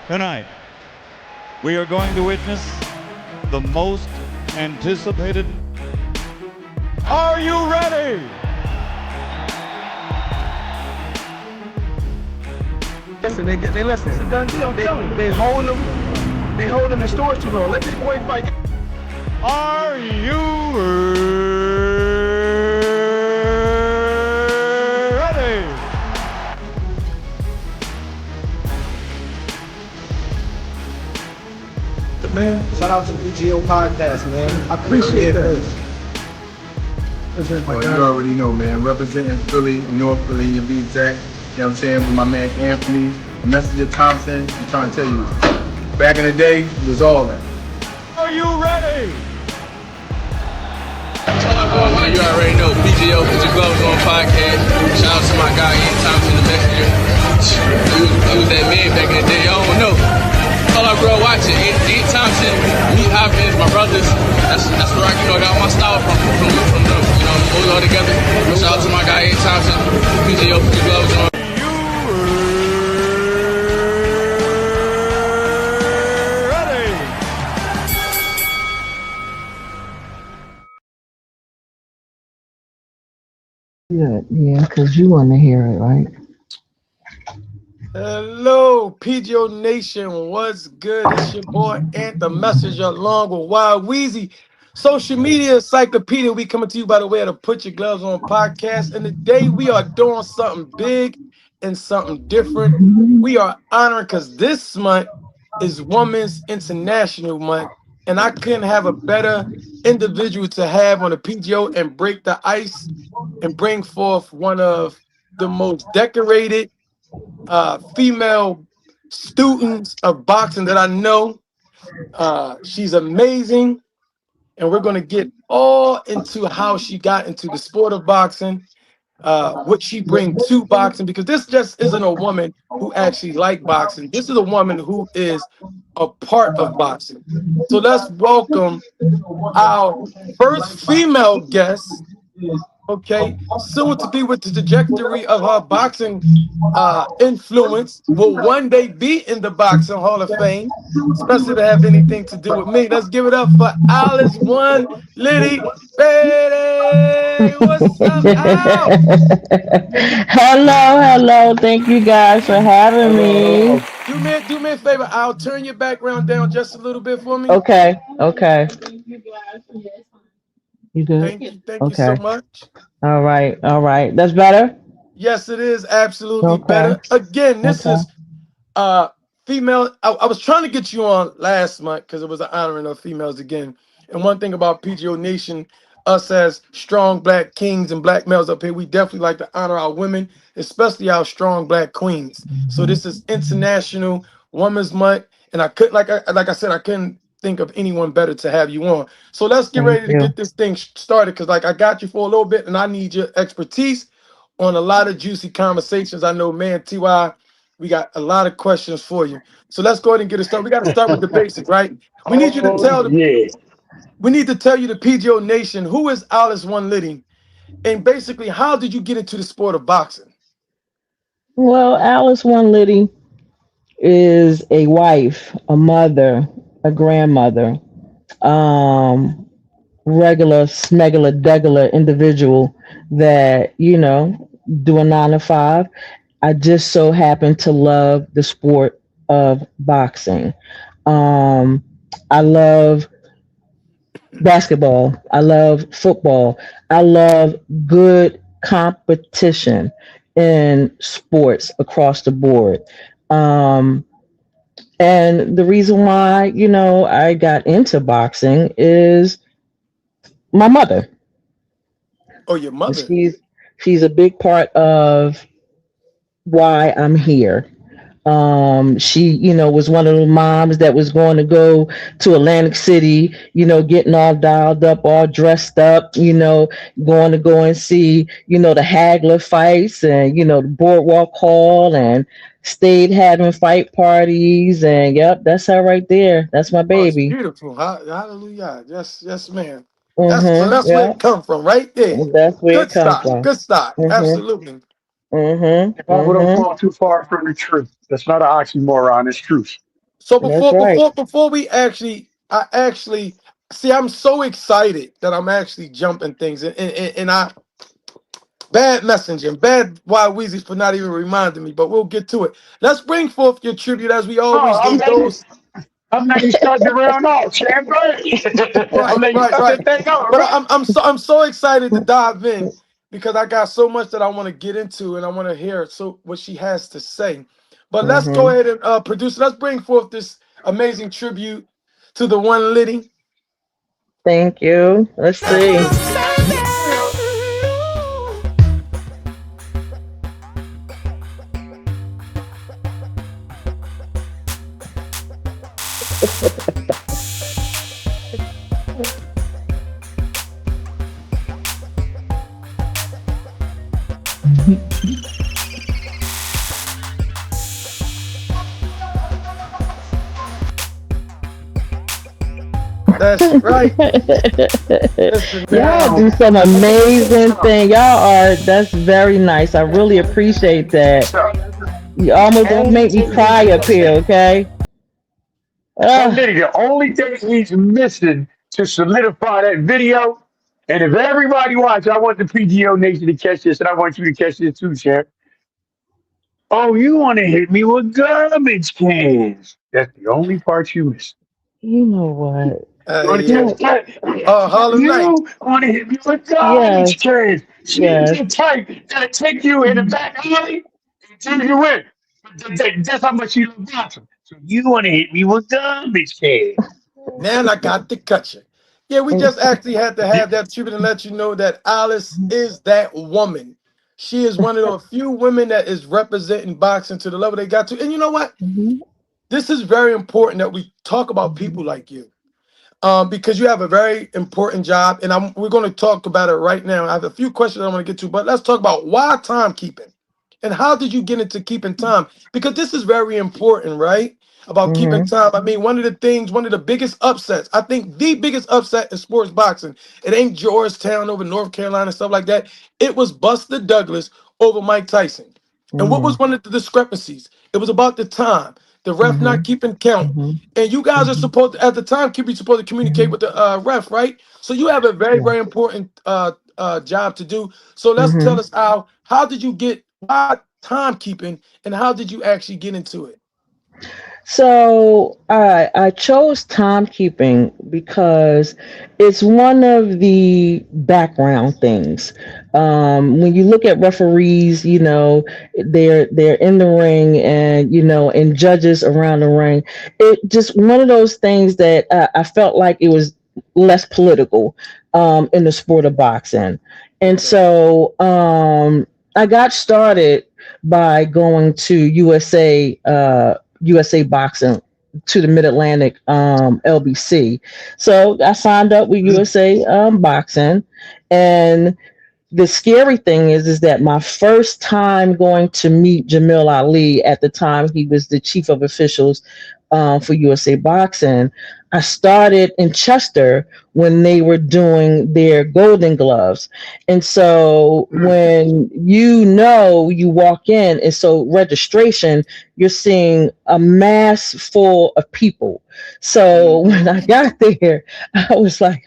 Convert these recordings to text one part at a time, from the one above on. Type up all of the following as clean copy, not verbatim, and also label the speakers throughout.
Speaker 1: Tonight, we are going to witness the most anticipated. Are you ready?
Speaker 2: Listen, they listen. It's a done deal. They hold them in storage too long. Let this boy fight.
Speaker 1: Are you ready?
Speaker 2: Man, shout out to the PGO podcast, man. I appreciate this.
Speaker 3: Well, you already know, man. Representing Philly, North Philly, to be exact. You know what I'm saying? With my man Anthony, Messenger Thompson. I'm trying to tell you, back in the day, it was all that.
Speaker 1: Are you ready?
Speaker 4: You already know, PGO, Put Your Gloves On podcast. Shout out to my guy, Ian Thompson, the messenger. He was that man back in the day. I don't know. All I grew up watching, Ian Thompson, me, Hopkins, my brothers. That's where I got my style from them. We all together. Shout out to my guy, Ian Thompson. PGO, Put Your Gloves On.
Speaker 5: Good, yeah, because you want to hear it, right?
Speaker 2: Hello, PGO Nation. What's good? It's your boy Ant, the messenger, along with Wild Wheezy. Social media encyclopedia. We coming to you by the way of the Put Your Gloves On podcast. And today we are doing something big and something different. We are honoring because this month is Women's International Month. And I couldn't have a better individual to have on the PGO and break the ice and bring forth one of the most decorated female students of boxing that I know. She's amazing, and we're going to get all into how she got into the sport of boxing, what she brings to boxing, because this just isn't a woman who actually likes boxing. This is a woman who is a part of boxing. So let's welcome our first female guest. Okay, soon to be with the trajectory of her boxing influence, will one day be in the Boxing Hall of Fame, especially to have anything to do with me. Let's give it up for Alice One Liddy Betty. What's up, Al?
Speaker 5: Hello. Thank you guys for having me.
Speaker 2: Do me a favor, Al. Turn your background down just a little bit for me.
Speaker 5: Okay. You good?
Speaker 2: Thank you so much.
Speaker 5: All right. That's better?
Speaker 2: Yes, it is absolutely
Speaker 5: Okay.
Speaker 2: better. Again, this
Speaker 5: Okay.
Speaker 2: is female. I was trying to get you on last month because it was an honoring of females again. And one thing about PGO Nation, us as strong black kings and black males up here, we definitely like to honor our women, especially our strong black queens. So this is International Women's Month, and I couldn't, like I said, I couldn't think of anyone better to have you on. So let's get ready to get this thing started, because like I got you for a little bit, and I need your expertise on a lot of juicy conversations. I know, man, TY, we got a lot of questions for you. So let's go ahead and get it started. We got to start with the basics, right? We need you to tell we need to tell you, the PGO Nation, who is Alice One Liddy, and basically how did you get into the sport of boxing?
Speaker 5: Well, Alice One Liddy is a wife, a mother, a grandmother, regular smegular degular individual that, do a 9 to 5. I just so happen to love the sport of boxing. I love basketball. I love football. I love good competition in sports across the board. And the reason why, I got into boxing is my mother.
Speaker 2: Oh, your mother.
Speaker 5: She's a big part of why I'm here. She, was one of the moms that was going to go to Atlantic City, getting all dialed up, all dressed up, going to go and see, the Hagler fights and, the Boardwalk Hall, and stayed having fight parties. And yep, that's her right there. That's my baby.
Speaker 2: Oh, beautiful. Hallelujah. Yes, man.
Speaker 5: Mm-hmm,
Speaker 2: That's where it come from, right there.
Speaker 5: That's where it comes from.
Speaker 2: Good stock.
Speaker 5: Mm-hmm.
Speaker 2: Absolutely.
Speaker 5: Mm-hmm.
Speaker 6: Without falling too far from the truth. That's not an oxymoron, it's truth.
Speaker 2: So
Speaker 5: That's
Speaker 2: before
Speaker 5: right.
Speaker 2: before before we actually, I actually see. I'm so excited that I'm actually jumping things, and I bad messaging, bad Wild Weezy for not even reminding me. But we'll get to it. Let's bring forth your tribute as we always
Speaker 6: Oh,
Speaker 2: do. Those
Speaker 6: I'm letting you start the round off, champ. Go ahead. I'm
Speaker 2: right,
Speaker 6: letting you
Speaker 2: right,
Speaker 6: start
Speaker 2: right.
Speaker 6: that thing off,
Speaker 2: But
Speaker 6: right?
Speaker 2: I'm so excited to dive in because I got so much that I want to get into and I want to hear so what she has to say. But let's go
Speaker 5: Hmm.
Speaker 2: ahead and produce. Let's bring forth this amazing tribute to the one Liddy.
Speaker 5: Thank you. Let's see.
Speaker 2: That's right. Listen
Speaker 5: Y'all
Speaker 2: now.
Speaker 5: do some amazing thing. Y'all are, that's very nice. I really appreciate that.
Speaker 6: So,
Speaker 5: You almost don't
Speaker 6: only
Speaker 5: make me
Speaker 6: thing he's
Speaker 5: cry up here,
Speaker 6: missing,
Speaker 5: okay?
Speaker 6: no
Speaker 5: Ah,
Speaker 6: nitty, the only thing he's missing to solidify that video, and if everybody watch, I want the PGO Nation to catch this, and I want you to catch this too, champ. Oh, you want to hit me with garbage cans. That's the only part you miss.
Speaker 5: you know what?
Speaker 6: You want to
Speaker 2: Yeah.
Speaker 6: catch that?
Speaker 2: Hollow Knight.
Speaker 6: You want to hit me with
Speaker 5: Yes,
Speaker 6: garbage cans. She's
Speaker 5: yes.
Speaker 6: the type that'll take you in the back alley until you win. That's how much you love boxing. So you want to hit me with garbage cans.
Speaker 2: Now I got to cut you. Yeah, we just actually had to have that tribute and let you know that Alice is that woman. She is one of the few women that is representing boxing to the level they got to. And you know what?
Speaker 5: Mhm,
Speaker 2: This is very important that we talk about people like you, because you have a very important job, and we're going to talk about it right now. I have a few questions I want to get to, but let's talk about why timekeeping, and how did you get into keeping time? Because this is very important, right? About keeping
Speaker 5: mhm,
Speaker 2: time. I mean, one of the things, one of the biggest upsets, I think the biggest upset in sports boxing, it ain't Georgetown over North Carolina and stuff like that. It was Buster Douglas over Mike Tyson. And what was
Speaker 5: mhm,
Speaker 2: one of the discrepancies? It was about the time, the ref not
Speaker 5: mhm,
Speaker 2: keeping count.
Speaker 5: mhm,
Speaker 2: And you guys are
Speaker 5: mhm,
Speaker 2: supposed to, at the time, keep you supposed to communicate with the ref, right? So you have a very,
Speaker 5: yeah.
Speaker 2: very important job to do. So let's tell
Speaker 5: Mhm.
Speaker 2: us, Al, how did you get why timekeeping and how did you actually get into it?
Speaker 5: So I chose timekeeping because it's one of the background things. When you look at referees, you know they're in the ring, and and judges around the ring. It just one of those things that I felt like it was less political in the sport of boxing, and
Speaker 2: Okay.
Speaker 5: so I got started by going to USA Boxing to the Mid Atlantic LBC. So I signed up with USA Boxing, and the scary thing is that my first time going to meet Jamil Ali, at the time he was the chief of officials for USA Boxing, I started in Chester when they were doing their Golden Gloves. And so when you walk in, and so registration, you're seeing a mass full of people. So when I got there, I was like,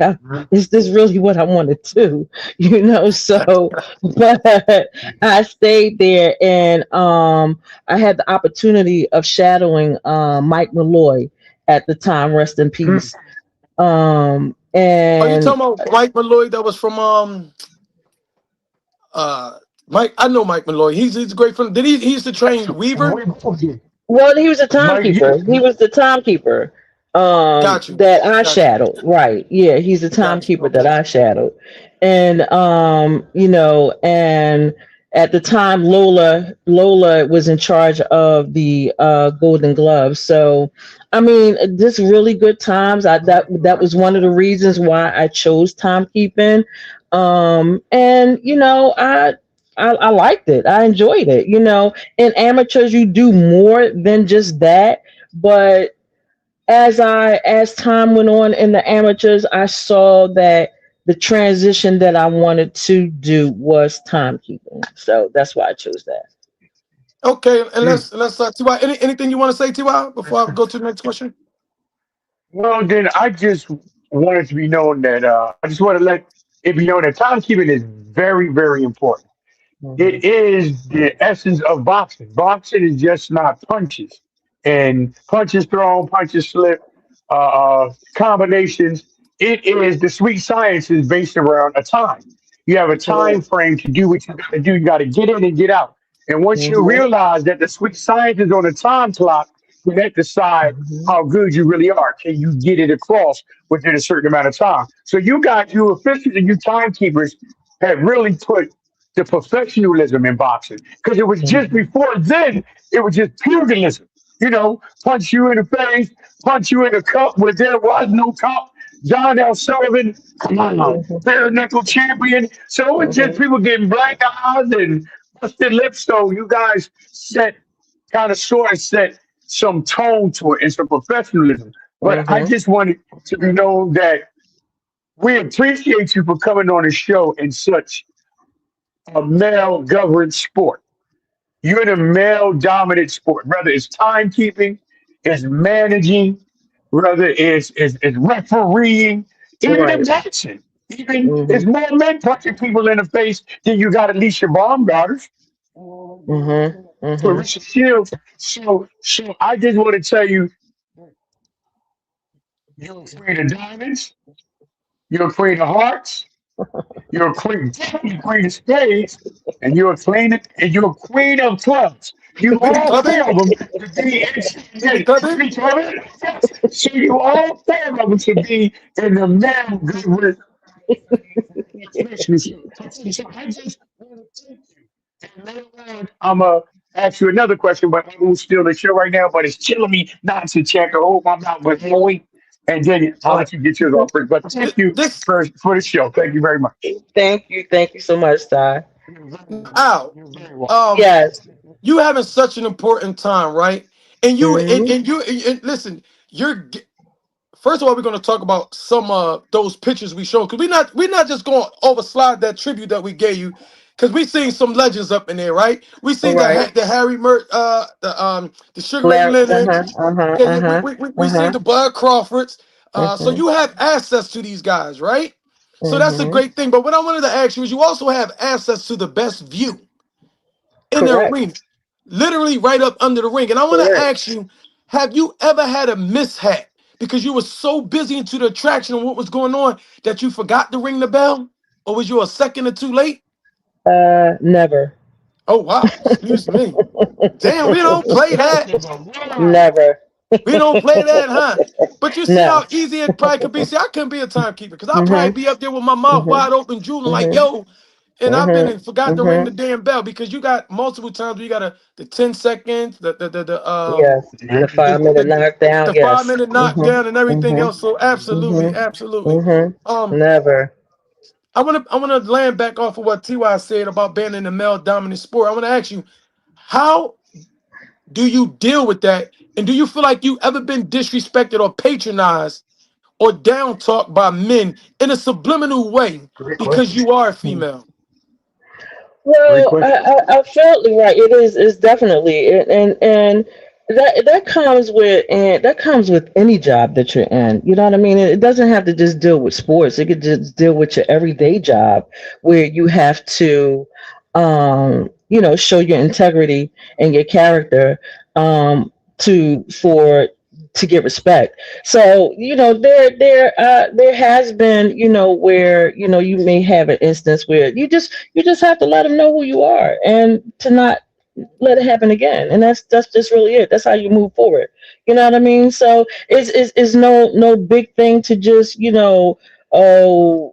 Speaker 5: is this really what I want to do? So but I stayed there, and I had the opportunity of shadowing Mike Malloy at the time, rest in peace.
Speaker 2: Are you
Speaker 5: And
Speaker 2: talking about Mike Malloy that was from uh Mike? I know Mike Malloy. He's a great friend. Did he used to train Weaver?
Speaker 5: Well, he was a
Speaker 6: Mike,
Speaker 5: timekeeper. He was the timekeeper
Speaker 2: Got you.
Speaker 5: that I
Speaker 2: Got you.
Speaker 5: shadowed. Right. Yeah, he's the
Speaker 2: Got you.
Speaker 5: timekeeper that
Speaker 2: Okay.
Speaker 5: I shadowed. And and at the time Lola was in charge of the Golden Gloves. So I mean, just really good times. That was one of the reasons why I chose timekeeping. And I liked it. I enjoyed it. In amateurs you do more than just that, but as time went on in the amateurs, I saw that the transition that I wanted to do was timekeeping, so that's why I chose that.
Speaker 2: Okay, and
Speaker 6: Mm.
Speaker 2: let's Ty. Anything you want to say, Ty, before I go to the next question?
Speaker 6: Well, then I just want it to be known that I just want to let it be known that timekeeping is very, very important.
Speaker 5: Mhm.
Speaker 6: It is the essence of boxing. Boxing is just not punches and punches thrown, punches slip, combinations. It is the sweet science is based around a time. You have a time
Speaker 5: Correct.
Speaker 6: frame to do what you got to do. You got to get in and get out. And once you
Speaker 5: Mhm.
Speaker 6: realize that the sweet science is on a time clock, you that decide
Speaker 5: Mhm.
Speaker 6: how good you really are. Can you get it across within a certain amount of time? So you officials and you timekeepers have really put the professionalism in boxing because it was just
Speaker 5: Mhm.
Speaker 6: before then it was just pugilism. Punch you in the face, punch you in the cup where there was no cup. John L. Sullivan, come on,
Speaker 5: Mhm.
Speaker 6: bare knuckle champion. So it was just
Speaker 5: Mhm.
Speaker 6: people getting black eyes and busted lips. So you guys sort of set some tone to it and some professionalism. But I
Speaker 5: Mhm.
Speaker 6: just wanted to be known that we appreciate you for coming on the show in such a male governed sport. You're in a male dominant sport, whether it's timekeeping, it's managing, whether it's refereeing, even in
Speaker 5: Right.
Speaker 6: boxing. Even
Speaker 5: Mhm.
Speaker 6: it's more men punching people in the face than you got Alicia Baumgarters,
Speaker 5: Mhm. Mhm.
Speaker 6: Clarissa Shields. So I just want to tell you, you're a queen of diamonds, you're a queen of hearts, you're a queen, definitely queen of spades, and you're a queen of clubs. You
Speaker 2: Queen of
Speaker 6: all
Speaker 2: clubbing?
Speaker 6: four of them to be in,
Speaker 2: Queen of
Speaker 6: yes,
Speaker 2: clubbing?
Speaker 6: queen clubbing, yes. So you all four of them to be in the man good relationship. So I just want to thank you. And later on, I'm gonna ask you another question, but I'm gonna steal the show right now. But it's killing me not to check or hold my mouth with Louis, and then I'll
Speaker 2: All right.
Speaker 6: let you get yours off first. But thank you
Speaker 2: This
Speaker 6: for the show. Thank you very much.
Speaker 5: Thank you. Thank you so much, Ty.
Speaker 2: Al,
Speaker 6: You're very welcome.
Speaker 2: um,
Speaker 5: Yes.
Speaker 2: you having such an important time, right? And
Speaker 5: Mhm.
Speaker 2: and listen, first of all, we're going to talk about some of those pictures we showed because we're not just going to overslide that tribute that we gave you because we seen some legends up in there, right? We seen
Speaker 5: Right.
Speaker 2: the Harry the Sugar Ray
Speaker 5: Larry. Uh
Speaker 2: Leonard,
Speaker 5: huh. Uh huh.
Speaker 2: yeah,
Speaker 5: Uh
Speaker 2: yeah.
Speaker 5: huh.
Speaker 2: We
Speaker 5: Uh
Speaker 2: seen
Speaker 5: huh.
Speaker 2: the Bud Crawfords. So
Speaker 5: Mhm.
Speaker 2: you have access to these guys, right? So that's a
Speaker 5: Mhm.
Speaker 2: great thing. But what I wanted to ask you is you also have access to the best view in the
Speaker 5: Correct.
Speaker 2: arena, literally right up under the ring. And I want to
Speaker 5: Correct.
Speaker 2: ask you, have you ever had a mishap because you were so busy into the attraction and what was going on that you forgot to ring the bell? Or was you a second or two late?
Speaker 5: Never.
Speaker 2: Oh, wow. Excuse me. Damn, we don't play that.
Speaker 5: Never.
Speaker 2: We don't play that, huh? But you see
Speaker 5: No.
Speaker 2: how easy it probably could be. See, I couldn't be a timekeeper because I'll probably
Speaker 5: Mhm.
Speaker 2: be up there with my mouth
Speaker 5: Mhm.
Speaker 2: wide open, drooling like,
Speaker 5: Mhm.
Speaker 2: yo, and I've been
Speaker 5: Mhm.
Speaker 2: and forgot to ring the
Speaker 5: Mhm.
Speaker 2: damn bell because you got multiple times where you got the 10 seconds,
Speaker 5: Yes. The
Speaker 2: the,
Speaker 5: 5 minute
Speaker 2: the,
Speaker 5: knockdown.
Speaker 2: the five
Speaker 5: Yes.
Speaker 2: minute
Speaker 5: Mhm.
Speaker 2: knockdown and everything
Speaker 5: Mhm.
Speaker 2: else. So absolutely,
Speaker 5: Mhm.
Speaker 2: absolutely.
Speaker 5: Mhm.
Speaker 2: Um,
Speaker 5: Never.
Speaker 2: I wanna land back off of what Ty said about being in the male dominant sport. I want to ask you, how do you deal with that? And do you feel like you ever been disrespected or patronized or down talked by men in a subliminal way
Speaker 6: Great
Speaker 2: because
Speaker 6: question.
Speaker 2: you are a
Speaker 5: Mhm.
Speaker 2: female?
Speaker 6: Great
Speaker 5: Well,
Speaker 6: question.
Speaker 5: I felt right. It is definitely and that comes with any job that you're in. You know what I mean? It doesn't have to just deal with sports. It could just deal with your everyday job where you have to, show your integrity and your character, to for to get respect. So there has been, where you may have an instance where you just have to let them know who you are and to not let it happen again. And that's just really it. That's how you move forward. You know what I mean? So it's no big thing to just, oh,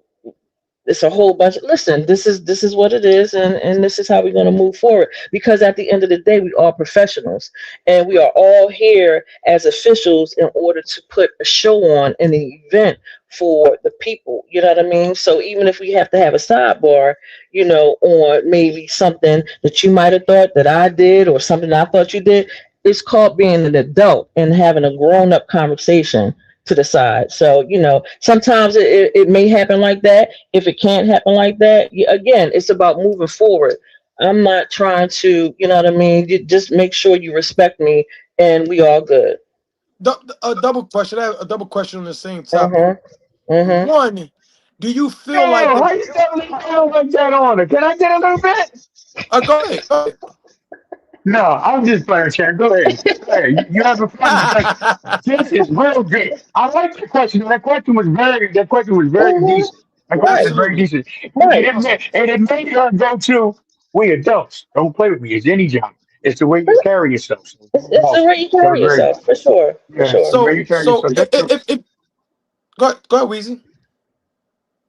Speaker 5: it's a whole bunch. Listen, this is what it is, and this is how we're going to move forward. Because at the end of the day, we are professionals, and we are all here as officials in order to put a show on an event for the people. You know what I mean? So even if we have to have a sidebar, on maybe something that you might have thought that I did, or something I thought you did, it's called being an adult and having a grown up conversation to the side. So, sometimes it may happen like that. If it can't happen like that, again, it's about moving forward. I'm not trying to, you know what I mean? You just make sure you respect me and we all good.
Speaker 2: A double question. I have a double question on the same topic.
Speaker 5: Uh-huh. Uh-huh.
Speaker 2: One, do you
Speaker 6: Yo,
Speaker 2: feel like
Speaker 6: how you doubling down like that on her? Can I get a little bit?
Speaker 2: go ahead, go
Speaker 6: No, I'm just playing, Sharon. Go ahead. Go ahead. You having fun because
Speaker 2: ahead.
Speaker 6: this is real good. I like the question. That question was very
Speaker 5: Uh-huh.
Speaker 6: decent. That question
Speaker 5: Right.
Speaker 6: is very
Speaker 2: Absolutely.
Speaker 6: decent.
Speaker 5: Right.
Speaker 6: And it made her go to, we adults. Don't play with me. It's any job. It's the way you carry yourself. So
Speaker 5: It's the way you
Speaker 6: that
Speaker 5: carry
Speaker 6: was very,
Speaker 5: yourself, for sure. For
Speaker 6: yeah,
Speaker 5: sure.
Speaker 6: the way
Speaker 2: So
Speaker 6: you carry yourself. That's true.
Speaker 2: go ahead, Weezy.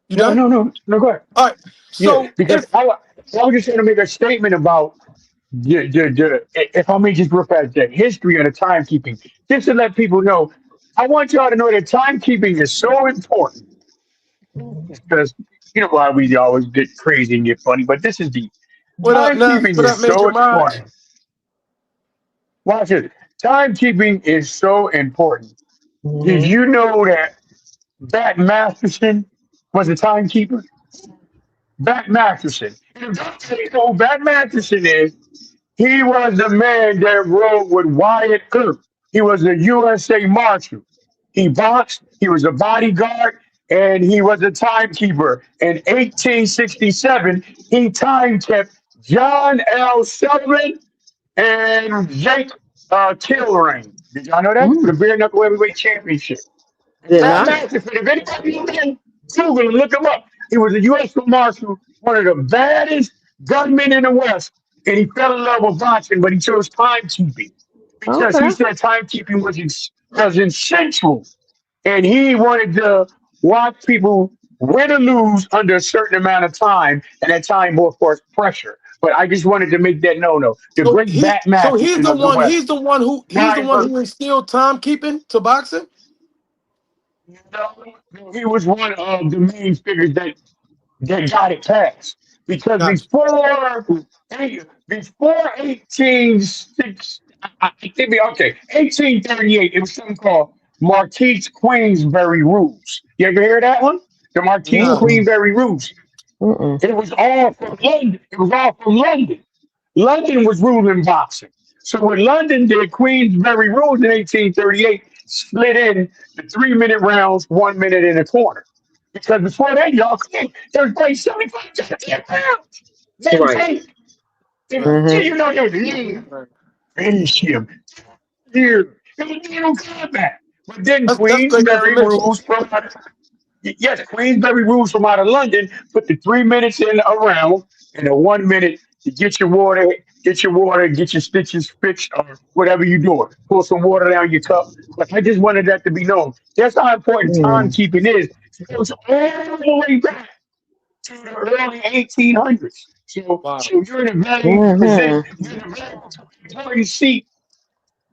Speaker 2: You
Speaker 6: No,
Speaker 2: done?
Speaker 6: no, no, no, go ahead.
Speaker 2: All right.
Speaker 6: Yeah,
Speaker 2: So
Speaker 6: because
Speaker 2: if
Speaker 6: I was just trying to make a statement about if I may just real fast, the history of the timekeeping, just to let people know, I want y'all to know that timekeeping is so important because you know why we always get crazy and get funny, but this is deep. Timekeeping
Speaker 2: what up,
Speaker 6: is
Speaker 2: Major
Speaker 6: so
Speaker 2: Maj?
Speaker 6: important. Watch it. Timekeeping is so important. Did
Speaker 5: Mm-hmm.
Speaker 6: you know that Bat Masterson was a timekeeper? Bat Masterson. And if you know who Bat Masterson is, he was the man that rode with Wyatt Earp. He was a USA Marshal. He boxed, he was a bodyguard, and he was a timekeeper. In 1867, he time kept John L. Sullivan and Jake Kilrain. Did y'all know that? For the
Speaker 5: Mm.
Speaker 6: bare knuckle heavyweight championship.
Speaker 5: Did
Speaker 6: That
Speaker 5: not?
Speaker 6: master, if anybody can Google him, look him up. He was a U.S. Marshal, one of the baddest gunmen in the West, and he fell in love with boxing, but he chose timekeeping because he
Speaker 5: Okay.
Speaker 6: said timekeeping was essential, and he wanted to watch people win or lose under a certain amount of time, and that time, more of course, pressure. But I just wanted to make that no. The great Bat
Speaker 2: So he's
Speaker 6: Masterson
Speaker 2: the
Speaker 6: of the
Speaker 2: one.
Speaker 6: West.
Speaker 2: He's the
Speaker 6: Wyatt
Speaker 2: one
Speaker 6: Earp.
Speaker 2: who instilled timekeeping to boxing.
Speaker 6: He was one of the main figures that got it passed. Because
Speaker 2: Gotcha.
Speaker 6: before 1860, I think okay, 1838, it was something called Marquise Queensberry Rules. You ever hear that one? The Marquise
Speaker 2: Nah.
Speaker 5: Mm-mm.
Speaker 6: Queensberry Rules.
Speaker 5: Mm-mm.
Speaker 6: It was all from London. It was all from London. London was ruling boxing. So when London did Queensberry rules in 1838, split in the 3 minute rounds, 1 minute in a corner. Because before that, y'all, there was like 75 to 10 pounds. Then
Speaker 5: Right.
Speaker 6: take,
Speaker 2: Right.
Speaker 5: Mm-hmm.
Speaker 6: you know, you
Speaker 2: Right.
Speaker 6: finish him. Here, it was no combat. But then
Speaker 2: That's great
Speaker 6: Queensberry
Speaker 2: information.
Speaker 6: rules from yes, Queensberry rules from out of London put the 3 minutes in a round and a 1 minute to get your stitches fixed, or whatever you're doing. Pour some water down your cup. But I just wanted that to be known. That's how important
Speaker 5: Mm.
Speaker 6: timekeeping is. It goes all the way back to the early 1800s.
Speaker 2: Wow.
Speaker 6: So you're in a
Speaker 5: Mm-hmm.
Speaker 6: very important seat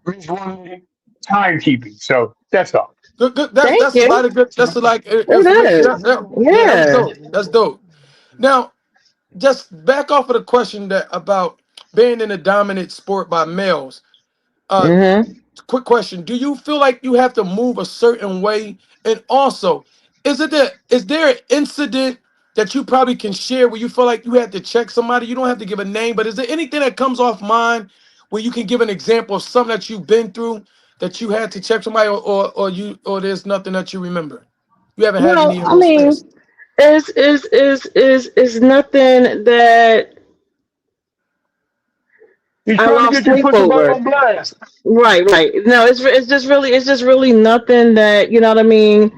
Speaker 6: with one timekeeping. So that's all.
Speaker 2: Good.
Speaker 5: Thank
Speaker 2: That's a lot
Speaker 5: you.
Speaker 2: of good. That's a like
Speaker 5: It
Speaker 2: information.
Speaker 5: is.
Speaker 2: Yeah. That's
Speaker 5: Yeah.
Speaker 2: dope. That's dope. Now, just back off of the question that about being in a dominant sport by males. Uh,
Speaker 5: Mm-hmm.
Speaker 2: quick question: do you feel like you have to move a certain way? And also, is there an incident that you probably can share where you feel like you had to check somebody? You don't have to give a name, but is there anything that comes off mind where you can give an example of something that you've been through that you had to check somebody, or there's nothing that you remember? You haven't had
Speaker 5: Well,
Speaker 2: any of
Speaker 5: I
Speaker 2: those
Speaker 5: mean,
Speaker 2: things.
Speaker 5: is nothing that
Speaker 6: He's
Speaker 5: I
Speaker 6: trying to
Speaker 5: lost
Speaker 6: get you to
Speaker 5: sleep
Speaker 6: put somebody
Speaker 5: over.
Speaker 6: on blast.
Speaker 5: Right, right. No, it's just really nothing that, you know what I mean.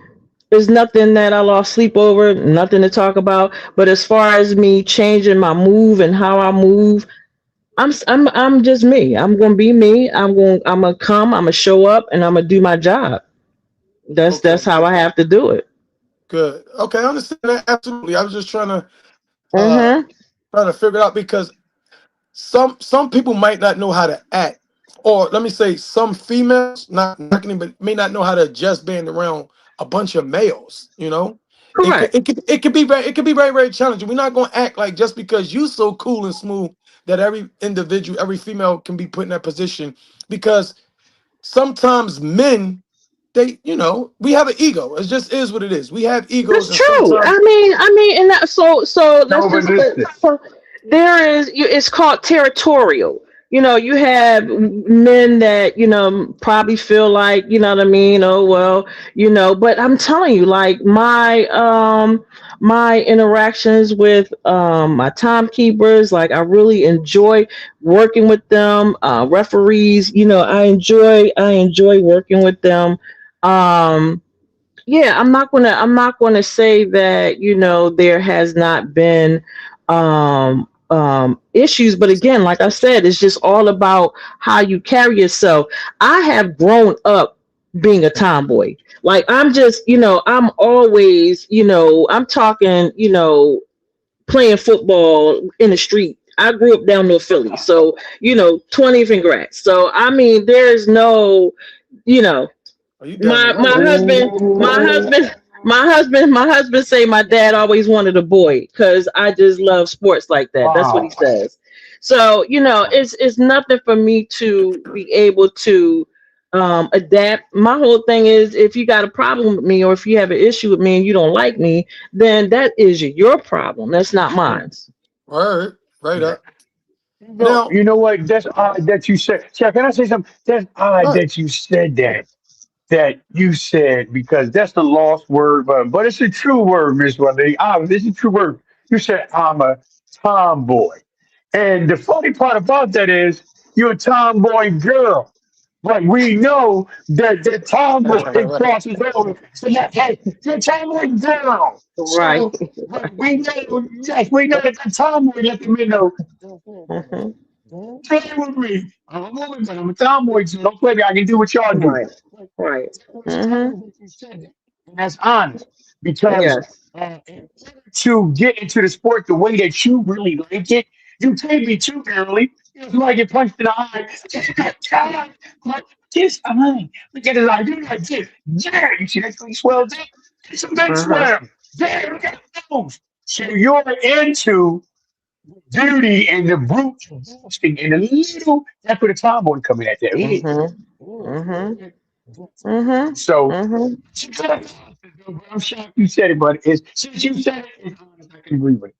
Speaker 5: There's nothing that I lost sleep over, nothing to talk about. But as far as me changing my move and how I move, I'm just me. I'm gonna be me. I'm gonna come. I'm gonna show up, and I'm gonna do my job. That's
Speaker 2: Okay,
Speaker 5: how I have to do it.
Speaker 2: good. Okay, I understand that absolutely. I was just uh
Speaker 5: Mm-hmm.
Speaker 2: trying to figure it out because some people might not know how to act, or let me say some females not knocking, but may not know how to adjust being around a bunch of males.
Speaker 5: Correct.
Speaker 2: It could be very challenging. We're not going to act like just because you so cool and smooth that every individual, every female can be put in that position, because sometimes men, we have an ego. It just is what it is. We have egos,
Speaker 5: That's
Speaker 2: and
Speaker 5: true.
Speaker 2: sometimes
Speaker 5: I mean, and that, so let's
Speaker 6: No, but
Speaker 5: just
Speaker 6: listen.
Speaker 5: so there is it's called territorial. You have men that probably feel like, what I mean, oh well, but I'm telling you, like my interactions with my timekeepers, like I really enjoy working with them. Referees, I enjoy working with them. um yeah, I'm not gonna say that there has not been issues, but again, like I said, it's just all about how you carry yourself. I have grown up being a tomboy. Like I'm just, I'm always, I'm talking, playing football in the street. I grew up down near Philly, so 20th and Gratz. So I mean, there's no, you know,
Speaker 2: Oh, you down the
Speaker 5: my
Speaker 2: road.
Speaker 5: husband say my dad always wanted a boy because I just love sports like that. That's what he
Speaker 6: Wow.
Speaker 5: says. So it's nothing for me to be able to adapt. My whole thing is, if you got a problem with me, or if you have an issue with me and you don't like me, then that is your problem. That's not mine.
Speaker 2: Word. Right
Speaker 6: Yeah.
Speaker 2: up. Now,
Speaker 6: You know what? That's odd that you said. Chad, can I say something? That's odd
Speaker 2: right.
Speaker 6: that you said that. That you said, because that's the lost word, but it's a true word, Miss Wendy. It's a true word. You said I'm a tomboy, and the funny part about that is you're a tomboy girl. But we know that the tomboy
Speaker 2: Right.
Speaker 6: crosses over. So that, hey, you're a tomboy girl.
Speaker 5: Right.
Speaker 6: So but we know, yes, we know that the tomboy let the men know.
Speaker 5: Mhm.
Speaker 6: Play with me. I'm a woman, but I'm a tomboy, so don't play me. I can do what y'all do.
Speaker 5: Right. Right.
Speaker 6: That's kind
Speaker 5: Hmm.
Speaker 6: of what you said that. And that's honest because
Speaker 5: Yes.
Speaker 6: in order to get into the sport the way that you really like it, you can't be too girly. You know, like get punched in the eye. God, like this eye. Look at his eye. Do like this. Yeah, you see that big swell dick? It's a big
Speaker 5: Uh-huh.
Speaker 6: swell. Yeah, look at those. So you're into beauty and the brute boasting and a little. That's where the tomboy coming at that.
Speaker 5: Mhm. Mhm. Mhm.
Speaker 6: So
Speaker 5: Mhm.
Speaker 6: I'm shocked you said it, but it's since you said it, it's honest, I can agree with it.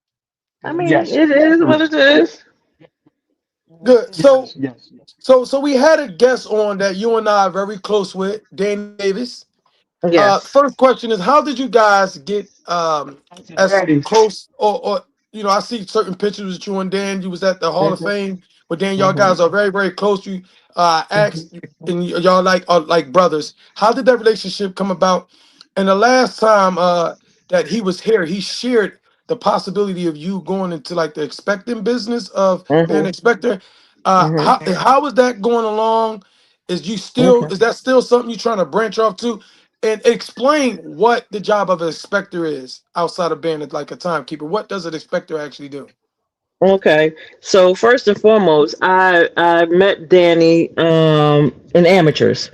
Speaker 5: I mean,
Speaker 6: Yes.
Speaker 5: it is what
Speaker 6: Yes.
Speaker 5: it is.
Speaker 2: Good.
Speaker 6: Yes.
Speaker 2: So,
Speaker 6: Yes.
Speaker 2: so we had a guest on that you and I are very close with, Danny Davis.
Speaker 5: Yes.
Speaker 2: First question is, how did you guys get as
Speaker 6: Daddy.
Speaker 2: close, or I see certain pictures with you and Dan. You was at the Hall of
Speaker 5: Mhm.
Speaker 2: Fame, but then y'all
Speaker 6: Mhm.
Speaker 2: guys are very, very close. You asked, and y'all like are like brothers. How did that relationship come about? And the last time that he was here, he shared the possibility of you going into like the expecting business of being an
Speaker 5: Mhm.
Speaker 2: expector.
Speaker 5: Mhm.
Speaker 2: How is that going along?
Speaker 5: Okay.
Speaker 2: Is that still something you're trying to branch off to? And explain what the job of an inspector is outside of being like a timekeeper. What does an inspector actually do?
Speaker 5: Okay. So first and foremost, I met Danny in amateurs.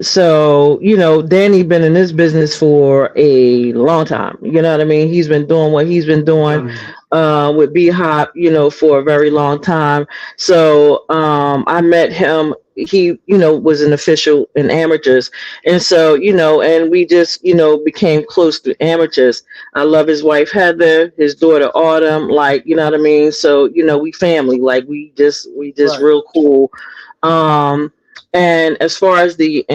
Speaker 5: So Danny been in this business for a long time. You know what I mean? He's been doing what he's been doing with B Hop, for a very long time. So I met him. He, was an official in amateurs, and so and we just became close through amateurs. I love his wife Heather, his daughter Autumn, like what I mean. So we family, like we just
Speaker 2: Right.
Speaker 5: real cool. Um, and as far as the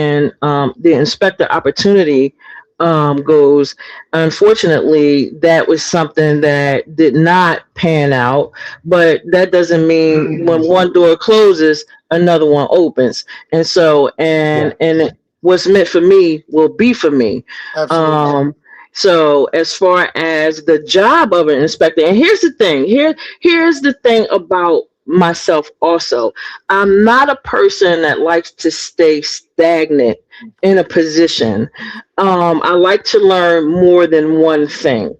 Speaker 5: inspector opportunity goes, unfortunately, that was something that did not pan out. But that doesn't mean when one door closes, another one opens. And so,
Speaker 6: Yeah.
Speaker 5: and what's meant for me will be for me.
Speaker 2: Absolutely.
Speaker 5: Um, so as far as the job of an inspector, and here's the thing, here's the thing about myself also. I'm not a person that likes to stay stagnant in a position. I like to learn more than one thing.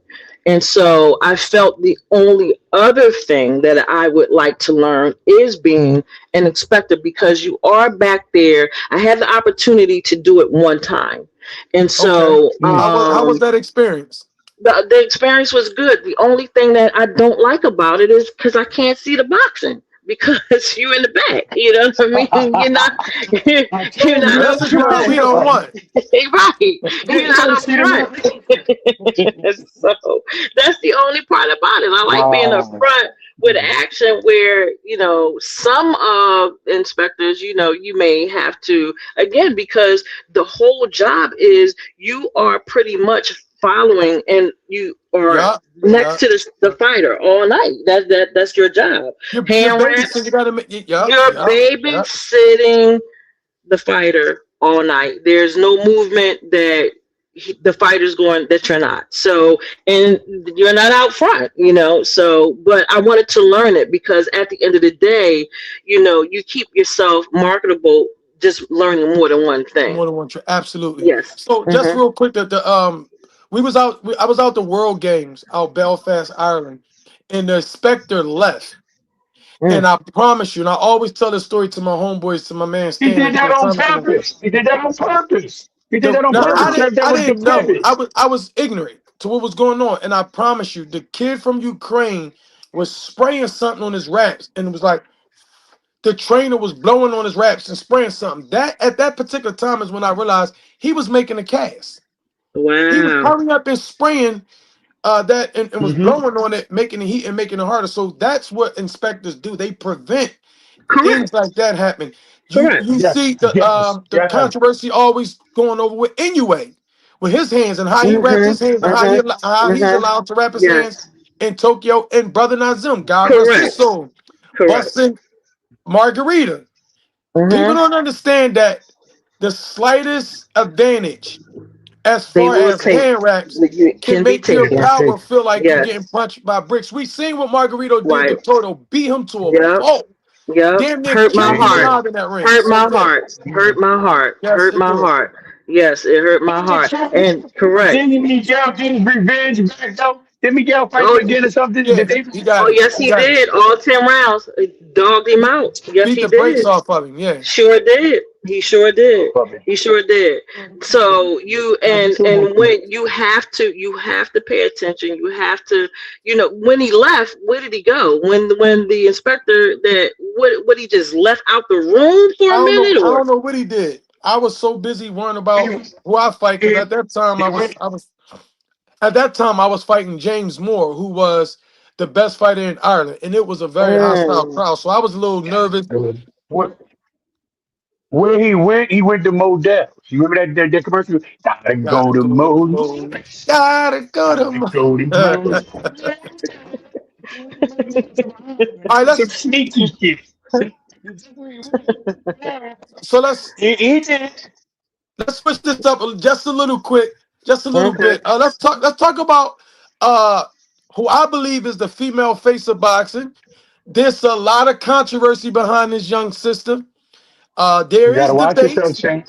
Speaker 5: And so I felt the only other thing that I would like to learn is being an inspector, because you are back there. I had the opportunity to do it one time. And
Speaker 2: Okay.
Speaker 5: so
Speaker 2: How was that experience?
Speaker 5: the experience was good. The only thing that I don't like about it is because I can't see the boxing. because you're in the back. You know what I mean?
Speaker 6: I
Speaker 5: You're
Speaker 6: told
Speaker 2: And
Speaker 6: you
Speaker 5: not
Speaker 2: that's
Speaker 5: up
Speaker 2: a
Speaker 6: that you
Speaker 2: job
Speaker 6: want
Speaker 5: front.
Speaker 2: we
Speaker 6: to
Speaker 2: don't want.
Speaker 5: Right.
Speaker 6: You're
Speaker 5: You're not
Speaker 6: trying to
Speaker 5: up
Speaker 6: see the
Speaker 5: front.
Speaker 6: movie.
Speaker 5: So that's the only part about it. I like being up
Speaker 6: Wow.
Speaker 5: front with action where, some inspectors, you may have to, again, because the whole job is you are pretty much following and you are
Speaker 2: Yeah,
Speaker 5: next
Speaker 2: yeah.
Speaker 5: to the fighter all night. That's your job.
Speaker 2: You're
Speaker 5: Hand
Speaker 2: babysitting.
Speaker 5: wraps,
Speaker 2: You gotta make. Yeah,
Speaker 5: you're
Speaker 2: yeah, yeah.
Speaker 5: babysitting the fighter all night. There's no movement that the fighter's going that you're not. So, and you're not out front, So, but I wanted to learn it because at the end of the day, you keep yourself marketable just learning more than one thing.
Speaker 2: More than one trip. Absolutely.
Speaker 5: Yes.
Speaker 2: So just
Speaker 5: Mm-hmm.
Speaker 2: real quick, we was out. I was out the World Games out Belfast, Ireland, and the inspector left. And
Speaker 5: Mm.
Speaker 2: I promise you, and I always tell this story to my homeboys, to my man
Speaker 6: He
Speaker 2: Stan,
Speaker 6: did
Speaker 2: and to
Speaker 6: that
Speaker 2: my
Speaker 6: on
Speaker 2: son.
Speaker 6: purpose. He did that on purpose. He did that on
Speaker 2: Now
Speaker 6: purpose.
Speaker 5: Wow.
Speaker 6: That
Speaker 2: I
Speaker 6: was the
Speaker 2: didn't know.
Speaker 6: pivot.
Speaker 2: I was ignorant to what was going on, and I promise you, the kid from Ukraine was spraying something on his wraps, and it was like the trainer was blowing on his wraps and spraying something. That at that particular time is when I realized he was making a cast. He was
Speaker 5: Wow.
Speaker 2: hurrying up and spraying that and was
Speaker 6: Mm-hmm.
Speaker 2: blowing on it, making the heat and making it harder. So that's what inspectors do. They prevent things
Speaker 5: Correct.
Speaker 2: like that happening. You
Speaker 5: Correct.
Speaker 6: Yes,
Speaker 2: see
Speaker 6: yes,
Speaker 2: the
Speaker 6: yes.
Speaker 2: controversy always going over with Inoue, with his hands and how he wraps his hands
Speaker 5: Mm-hmm.
Speaker 2: and
Speaker 5: Mm-hmm.
Speaker 2: how he's
Speaker 5: Mm-hmm.
Speaker 2: allowed to wrap his hands
Speaker 5: Yes.
Speaker 2: in Tokyo, and Brother Nazim, God rest his
Speaker 5: Correct.
Speaker 2: soul,
Speaker 5: Correct.
Speaker 2: busting Margarita. People
Speaker 5: Mm-hmm.
Speaker 2: don't understand that the slightest advantage as
Speaker 5: They
Speaker 2: far
Speaker 5: will
Speaker 2: as
Speaker 5: take.
Speaker 2: hand wraps
Speaker 5: You
Speaker 2: can
Speaker 5: can be
Speaker 2: make your
Speaker 6: Can
Speaker 5: taken.
Speaker 6: be
Speaker 2: power
Speaker 6: taken.
Speaker 2: feel like you're getting
Speaker 5: Yes.
Speaker 2: punched by bricks. We seen what Margarito did to
Speaker 5: Right.
Speaker 2: Toto, beat him to a
Speaker 5: Yep.
Speaker 2: pulp,
Speaker 5: Yep.
Speaker 2: damn near
Speaker 5: Hurt my
Speaker 2: killed him
Speaker 5: heart.
Speaker 6: Damn.
Speaker 2: alive in that ring.
Speaker 5: Hurt
Speaker 2: So
Speaker 5: my
Speaker 2: yeah,
Speaker 5: heart. Hurt my heart.
Speaker 2: yes,
Speaker 5: Hurt
Speaker 2: it
Speaker 5: my
Speaker 2: did.
Speaker 5: heart. Yes, it hurt my heart. And correct.
Speaker 6: Didn't Miguel get his revenge back though? Did Miguel fight him
Speaker 5: Oh,
Speaker 6: again or something?
Speaker 2: Yeah,
Speaker 6: Did they?
Speaker 2: he got
Speaker 5: oh
Speaker 2: it.
Speaker 5: yes,
Speaker 2: He
Speaker 5: he
Speaker 2: got it.
Speaker 5: did. All 10 rounds, it dogged him out. Yes,
Speaker 2: Beat
Speaker 5: he
Speaker 2: the brakes
Speaker 5: did.
Speaker 2: off of him. Yeah,
Speaker 5: Sure did. He sure did.
Speaker 6: Puppet.
Speaker 5: He sure did. So you and when you have to pay attention. You have to, when he left, where did he go? When the inspector that what he just left out the room for
Speaker 2: I
Speaker 5: a
Speaker 2: don't know.
Speaker 5: minute
Speaker 2: I
Speaker 5: or
Speaker 2: don't know what he did. I was so busy worrying about
Speaker 6: He,
Speaker 2: who I fight because
Speaker 6: he,
Speaker 2: at that time
Speaker 6: he went.
Speaker 2: at that time I was fighting James Moore, who was the best fighter in Ireland, and it was a very hostile
Speaker 5: mm,
Speaker 2: crowd. So I was a little nervous.
Speaker 6: What? Where he went to Modell's. You remember that commercial? Gotta go
Speaker 2: Gotta
Speaker 6: to
Speaker 2: go to
Speaker 6: Modell's.
Speaker 2: Mo. Gotta go to
Speaker 6: Gotta
Speaker 2: Mo.
Speaker 6: go to Modell's.
Speaker 2: All right,
Speaker 6: Some sneaky shit.
Speaker 2: so let's
Speaker 6: He did.
Speaker 2: let's switch this up just a little quick, just a little
Speaker 5: okay.
Speaker 2: bit. Let's talk about uh who I believe is the female face of boxing. There's a lot of controversy behind this young sister.
Speaker 6: You
Speaker 2: There
Speaker 6: gotta
Speaker 2: is
Speaker 6: watch yourself,
Speaker 2: debates
Speaker 6: Shane.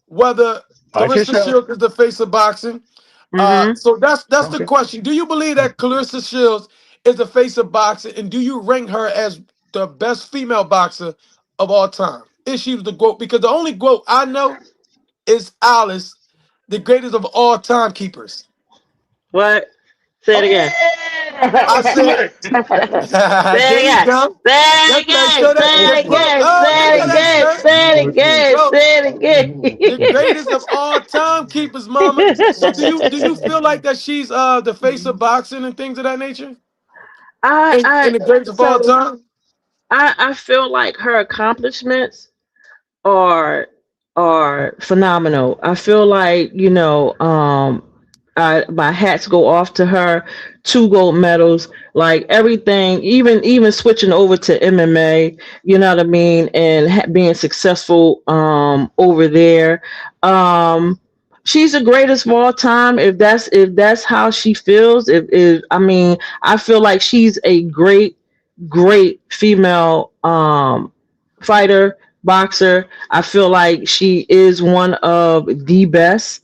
Speaker 2: whether
Speaker 6: Watch
Speaker 2: Clarissa
Speaker 6: yourself.
Speaker 2: Shields is the face of boxing.
Speaker 5: Mm-hmm.
Speaker 2: So that's the
Speaker 6: Okay.
Speaker 2: question. Do you believe that Clarissa Shields is the face of boxing, and do you rank her as the best female boxer of all time? Is she the GOAT? Because the only GOAT I know is Alice, the greatest of all timekeepers.
Speaker 5: What? Say it again.
Speaker 2: I said,
Speaker 5: Say
Speaker 2: there
Speaker 5: it
Speaker 2: you
Speaker 5: again.
Speaker 2: go.
Speaker 5: Say it
Speaker 2: Let's
Speaker 5: again.
Speaker 2: show that.
Speaker 5: Say
Speaker 2: They
Speaker 5: it
Speaker 2: put,
Speaker 5: again.
Speaker 2: oh, look
Speaker 5: Say
Speaker 2: at
Speaker 5: it
Speaker 2: that
Speaker 5: again.
Speaker 2: shirt.
Speaker 5: Say it again.
Speaker 2: So
Speaker 5: Say
Speaker 2: the
Speaker 5: it
Speaker 2: greatest of all timekeepers, mama. So do you feel like that she's the face of boxing and things of that nature?
Speaker 5: again. I
Speaker 2: And
Speaker 5: I
Speaker 2: the greatest of all
Speaker 5: so
Speaker 2: time?
Speaker 5: I feel like her accomplishments are are phenomenal. I feel like, my hats go off to her. 2 gold medals, like everything, even switching over to MMA, you know what I mean, and being successful over there. Um she's the greatest of all time if that's how she feels. If I mean, I feel like she's a great female fighter, boxer. I feel like she is one of the best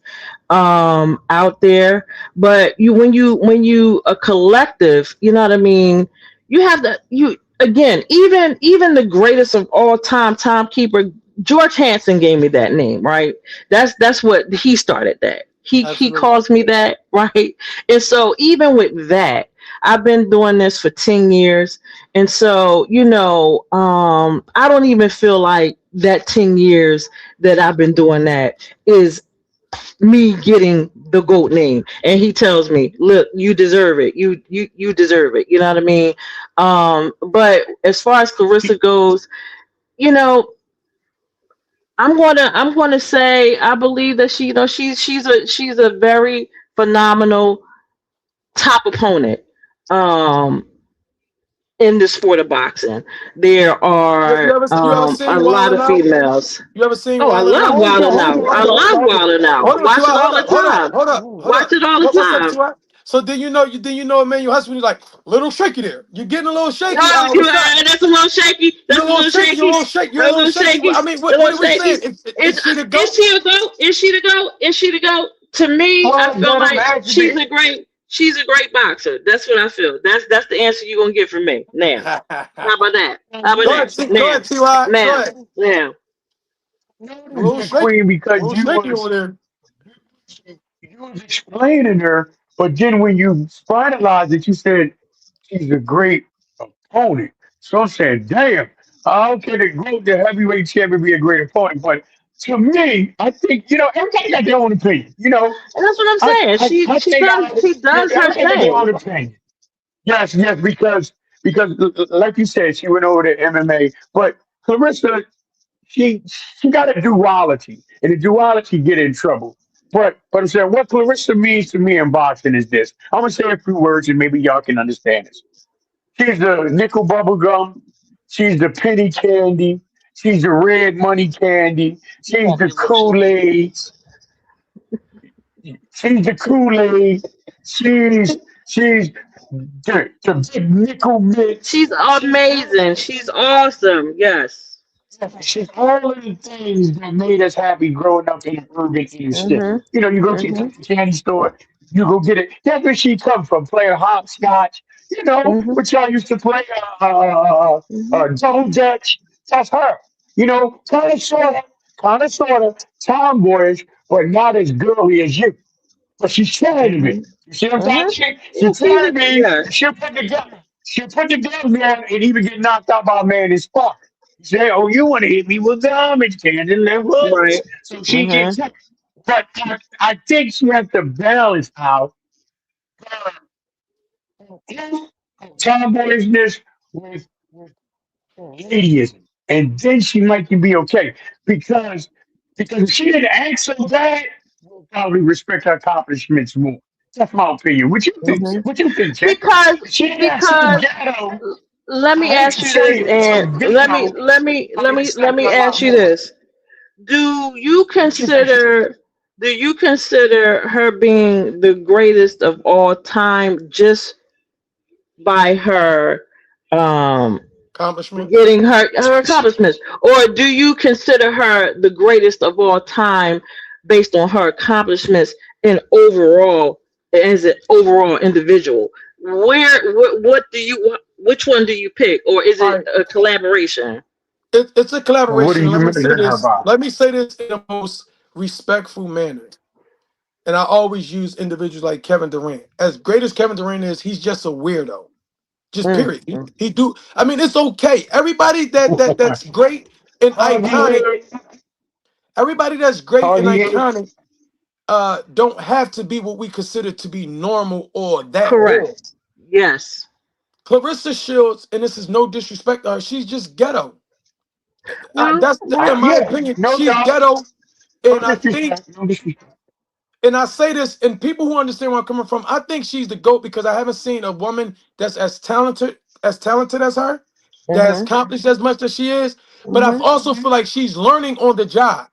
Speaker 5: out there. But when you a collective, you know what I mean, you have the you again, even the greatest of all time timekeeper, George Hansen gave me that name, right? That's what he started that. He
Speaker 2: Absolutely.
Speaker 5: calls me that, right? And so even with that, I've been doing this for 10 years, And so, I don't even feel like that 10 years that I've been doing that is me getting the GOAT name. And he tells me, look, you deserve it. You deserve it. You know what I mean? But as far as Clarissa goes, you know, I'm gonna say I believe that she's a very phenomenal top opponent. Um, in the sport of boxing, there
Speaker 2: You
Speaker 5: are
Speaker 2: ever
Speaker 5: a
Speaker 2: seen
Speaker 5: lot
Speaker 2: Wildin'
Speaker 5: of
Speaker 2: Out?
Speaker 5: females.
Speaker 2: You ever seen
Speaker 5: Oh, I
Speaker 2: Wildin'
Speaker 5: love
Speaker 2: Out?
Speaker 6: Hold
Speaker 5: Wilding
Speaker 6: on,
Speaker 5: Out.
Speaker 6: hold
Speaker 5: I
Speaker 6: on, hold
Speaker 5: love
Speaker 6: on.
Speaker 5: Wilding Out.
Speaker 2: Hold on,
Speaker 5: Watch it
Speaker 2: T.Y.
Speaker 5: all
Speaker 2: Hold
Speaker 5: the
Speaker 2: up, hold up,
Speaker 5: time.
Speaker 2: hold up, hold
Speaker 5: Watch
Speaker 2: up.
Speaker 5: it all the
Speaker 2: What's up,
Speaker 5: time.
Speaker 2: T.Y.? So then you know Emmanuel Husband is like little shaky there. You're getting a little shaky,
Speaker 5: Oh,
Speaker 2: Al. What's up?
Speaker 5: that's a little shaky.
Speaker 2: You're a
Speaker 5: That's a
Speaker 2: little
Speaker 5: little
Speaker 2: shaky. You're a
Speaker 5: shaky.
Speaker 2: little shaky. You're a
Speaker 5: A
Speaker 2: little
Speaker 5: little
Speaker 2: shaky.
Speaker 5: shaky.
Speaker 2: I mean,
Speaker 5: A
Speaker 2: what
Speaker 5: little
Speaker 2: are we
Speaker 5: shaky.
Speaker 2: saying? Is she the
Speaker 5: Is
Speaker 2: goat?
Speaker 5: she the go? Is she the go? Is she the go? To me, I feel
Speaker 6: But I'm
Speaker 5: like
Speaker 6: asking
Speaker 5: she's
Speaker 6: it.
Speaker 5: a great boxer. That's what I feel. That's the answer you're gonna get from me. Now. How about that? How about
Speaker 2: Go
Speaker 5: that?
Speaker 2: ahead, Go
Speaker 5: Now.
Speaker 2: ahead, T.Y. Go
Speaker 5: Now.
Speaker 2: ahead.
Speaker 5: Now.
Speaker 2: A little
Speaker 6: Notice,
Speaker 2: shaky.
Speaker 6: Queen,
Speaker 2: A
Speaker 6: because
Speaker 2: little shaky over there.
Speaker 6: you was explaining her, but then when you finalized it, you said she's a great opponent. So I'm saying, damn, how can the heavyweight champion be a great opponent? But to me, I think, everybody got their own opinion.
Speaker 5: And that's what I'm
Speaker 6: I,
Speaker 5: saying.
Speaker 6: I,
Speaker 5: She
Speaker 6: I
Speaker 5: she
Speaker 6: think
Speaker 5: does
Speaker 6: I,
Speaker 5: she
Speaker 6: yeah,
Speaker 5: does her
Speaker 6: everybody got their own
Speaker 5: thing.
Speaker 6: opinion. Yes, yes, because like you said, she went over to MMA, but Clarissa, she she got a duality, and the duality get in trouble. But I'm saying what Clarissa means to me in boxing is this. I'm gonna say a few words, and maybe y'all can understand this. She's the nickel bubble gum. She's the penny candy. She's the red money candy.
Speaker 5: You
Speaker 6: She's
Speaker 5: won't
Speaker 6: the
Speaker 5: be listening.
Speaker 6: Kool Aid. She's the Kool Aid. She's the big nickel mix.
Speaker 5: She's amazing. She's awesome. Yes.
Speaker 6: She's all of the things that made us happy growing up in an urban inner city.
Speaker 5: Mhm.
Speaker 6: You go to
Speaker 5: Mhm.
Speaker 6: the candy store, you go get it. That's where she come from, playing hopscotch.
Speaker 5: Mhm.
Speaker 6: Which y'all used to play
Speaker 5: Mhm.
Speaker 6: double dutch. That's her. Kind of sort of tomboyish, but not as girly as you. But she's trying to be.
Speaker 5: Mhm.
Speaker 6: You see what I'm saying?
Speaker 5: Mhm.
Speaker 6: She's
Speaker 5: She's
Speaker 6: trying to be.
Speaker 5: yes.
Speaker 6: She'll put the gloves on and even get knocked out by a man in spark. Say, oh, you want to hit me with garbage cans and their
Speaker 5: Right.
Speaker 6: bullets. So she
Speaker 5: Mhm.
Speaker 6: gets it. But I think she has to balance out tomboyishness with ladyism. And then she might can be okay. Because if she didn't act so bad, we'll probably respect her accomplishments more. That's my opinion. What you think?
Speaker 5: Mhm.
Speaker 6: What you think, Jen?
Speaker 5: Because
Speaker 6: If she didn't act so
Speaker 5: because
Speaker 6: ghetto,
Speaker 5: let
Speaker 6: I
Speaker 5: me
Speaker 6: hate
Speaker 5: ask
Speaker 6: to
Speaker 5: you
Speaker 6: say
Speaker 5: this,
Speaker 6: it, so
Speaker 5: and let me
Speaker 6: ghetto,
Speaker 5: let me
Speaker 6: I
Speaker 5: let me let
Speaker 6: respect
Speaker 5: me
Speaker 6: her a
Speaker 5: ask
Speaker 6: lot
Speaker 5: you
Speaker 6: more.
Speaker 5: this. Do you
Speaker 6: What you think?
Speaker 5: consider do you consider her being the greatest of all time just by her um
Speaker 2: Accomplishments.
Speaker 5: getting her accomplishments, or do you consider her the greatest of all time based on her accomplishments and overall as an overall individual? What do you which one do you pick, or is
Speaker 2: All
Speaker 5: it
Speaker 2: right.
Speaker 5: a collaboration?
Speaker 2: It's a
Speaker 6: What do
Speaker 2: collaboration.
Speaker 6: you
Speaker 2: Let me say
Speaker 6: measure her
Speaker 2: this.
Speaker 6: by?
Speaker 2: Let me say this in the most respectful manner. And I always use individuals like Kevin Durant. As great as Kevin Durant is, he's just a weirdo. Just
Speaker 5: Mm,
Speaker 2: period. He,
Speaker 5: mm,
Speaker 2: he do. I mean, it's okay. Everybody that's great and
Speaker 6: Hard
Speaker 2: iconic.
Speaker 6: head,
Speaker 2: Everybody that's great
Speaker 6: hard
Speaker 2: and
Speaker 6: head.
Speaker 2: iconic don't have to be what we consider to be normal or that raw.
Speaker 5: correct. Yes.
Speaker 2: Clarissa Shields, and this is no disrespect to her, she's just ghetto.
Speaker 5: Well,
Speaker 2: That's
Speaker 5: well,
Speaker 2: in my
Speaker 6: Yeah,
Speaker 2: opinion.
Speaker 6: no
Speaker 2: She's
Speaker 6: doubt.
Speaker 2: ghetto,
Speaker 6: No
Speaker 2: and I think,
Speaker 6: disrespect. No disrespect.
Speaker 2: and I say this, and people who understand where I'm coming from, I think she's the goat because I haven't seen a woman that's as talented as her, that has
Speaker 5: mhm,
Speaker 2: accomplished as much as she is. But I've
Speaker 5: mhm.
Speaker 2: also feel like she's learning on the job.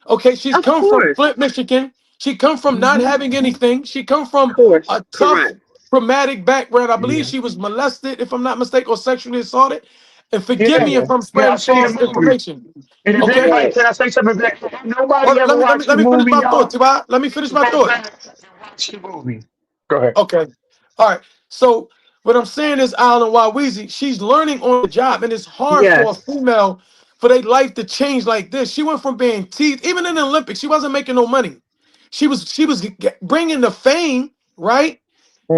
Speaker 2: Okay, she's
Speaker 5: Of
Speaker 2: come from
Speaker 5: course.
Speaker 2: Flint, Michigan. She come from not
Speaker 5: Mhm.
Speaker 2: having anything. She come
Speaker 5: Of
Speaker 2: from
Speaker 5: course.
Speaker 2: a tough,
Speaker 5: Correct.
Speaker 2: traumatic background. I believe
Speaker 6: Yeah.
Speaker 2: she was molested, if I'm not mistaken, or sexually assaulted. And forgive
Speaker 6: Yeah.
Speaker 2: me if
Speaker 5: Yeah.
Speaker 2: I'm
Speaker 6: Yeah,
Speaker 2: spreading
Speaker 6: I've seen the
Speaker 2: false
Speaker 6: movie.
Speaker 2: information.
Speaker 6: And if
Speaker 2: Okay,
Speaker 6: anybody,
Speaker 5: Right.
Speaker 6: can I say something back? If
Speaker 2: hold
Speaker 6: nobody
Speaker 2: on,
Speaker 6: ever watched
Speaker 2: let
Speaker 6: the
Speaker 2: me finish
Speaker 6: movie,
Speaker 2: my thought,
Speaker 6: y'all,
Speaker 2: T.Y. Let me finish
Speaker 6: please
Speaker 2: my
Speaker 6: go
Speaker 2: thought.
Speaker 6: back and watch the movie. Go ahead.
Speaker 2: Okay. All right. So what I'm saying is, Alan Weezy, she's learning on the job, and it's hard for a
Speaker 5: Yes.
Speaker 2: female for their life to change like this. She went from being teased, even in the Olympics, she wasn't making no money. She was bringing the fame, right?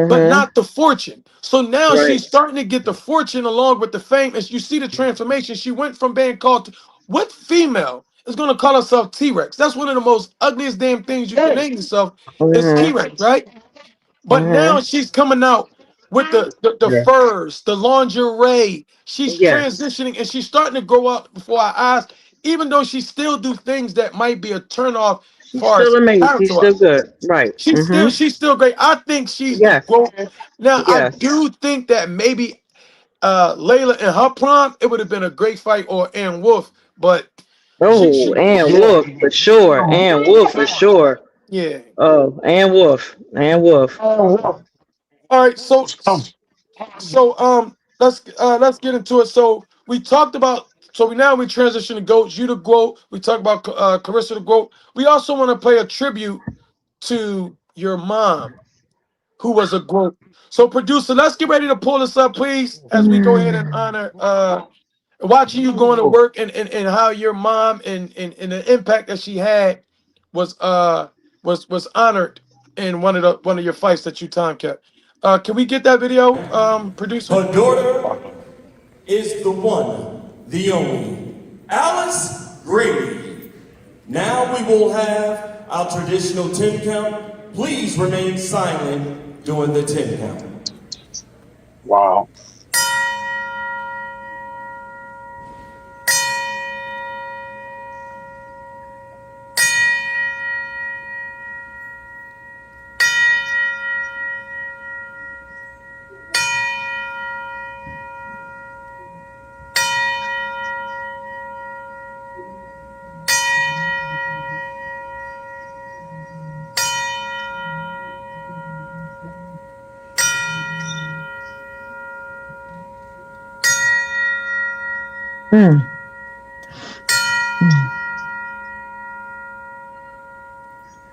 Speaker 2: but
Speaker 5: Mm-hmm.
Speaker 2: not the fortune. So now
Speaker 5: Right.
Speaker 2: she's starting to get the fortune along with the fame. As you see the transformation, she went from being called, what female is going to call herself T-Rex? That's one of the most ugliest damn things you can name yourself. It's
Speaker 5: Mm-hmm.
Speaker 2: T-Rex, right? But now
Speaker 5: Mm-hmm.
Speaker 2: she's coming out with the
Speaker 6: Yeah.
Speaker 2: furs, the lingerie. She's
Speaker 5: Yes.
Speaker 2: transitioning and she's starting to grow up before our eyes, even though she still do things that might be a turnoff
Speaker 5: She's
Speaker 2: far
Speaker 5: still
Speaker 2: as
Speaker 5: amazing. She's
Speaker 2: character.
Speaker 5: still good. Right. Mm-hmm.
Speaker 2: She's still great. I think she's the
Speaker 5: Yes.
Speaker 2: growth. Now I
Speaker 5: Yes.
Speaker 2: do think that maybe Layla in her prime, it would have been a great fight, or Ann Wolf, but
Speaker 5: Oh,
Speaker 2: she
Speaker 5: and
Speaker 6: Yeah.
Speaker 5: Wolf for sure. And Wolf for sure.
Speaker 2: yeah.
Speaker 5: Oh, and Wolf. And Wolf.
Speaker 6: Oh,
Speaker 2: All right, so
Speaker 6: um,
Speaker 2: let's get into it. So we talked about, so we transition to goats, you to goat. We talked about Carissa the goat. We also want to pay a tribute to your mom, who was a goat. So producer, let's get ready to pull this up, please, as we go ahead and honor watching you going to work, and how your mom and the impact that she had was was honored in one of your fights that you time kept. Can we get that video, producer?
Speaker 7: Her daughter is the one, the only, Alice Grady. Now we will have our traditional 10 count. Please remain silent during the 10 count.
Speaker 6: wow.
Speaker 5: Mm.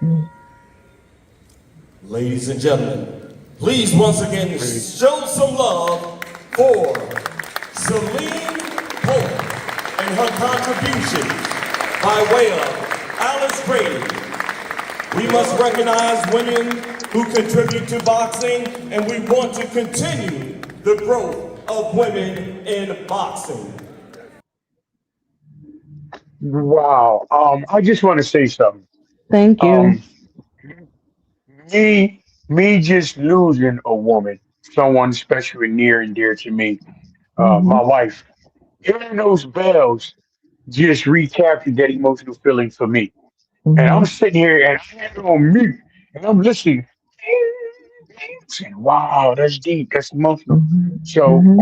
Speaker 5: Mm.
Speaker 7: Ladies and gentlemen, please once again show some love for Celine Polk and her contribution by way of Alice Grady. We must recognize women who contribute to boxing, and we want to continue the growth of women in boxing.
Speaker 6: Wow. I just want to say something.
Speaker 5: Thank you.
Speaker 6: Um, me just losing a woman, someone special and near and dear to me,
Speaker 5: Mm-hmm.
Speaker 6: my wife, hearing those bells just recaptured that emotional feeling for me. And I'm
Speaker 5: Mm-hmm.
Speaker 6: sitting here and I had it on mute and I'm listening. Saying, wow, that's deep, that's emotional. So
Speaker 5: Mm-hmm.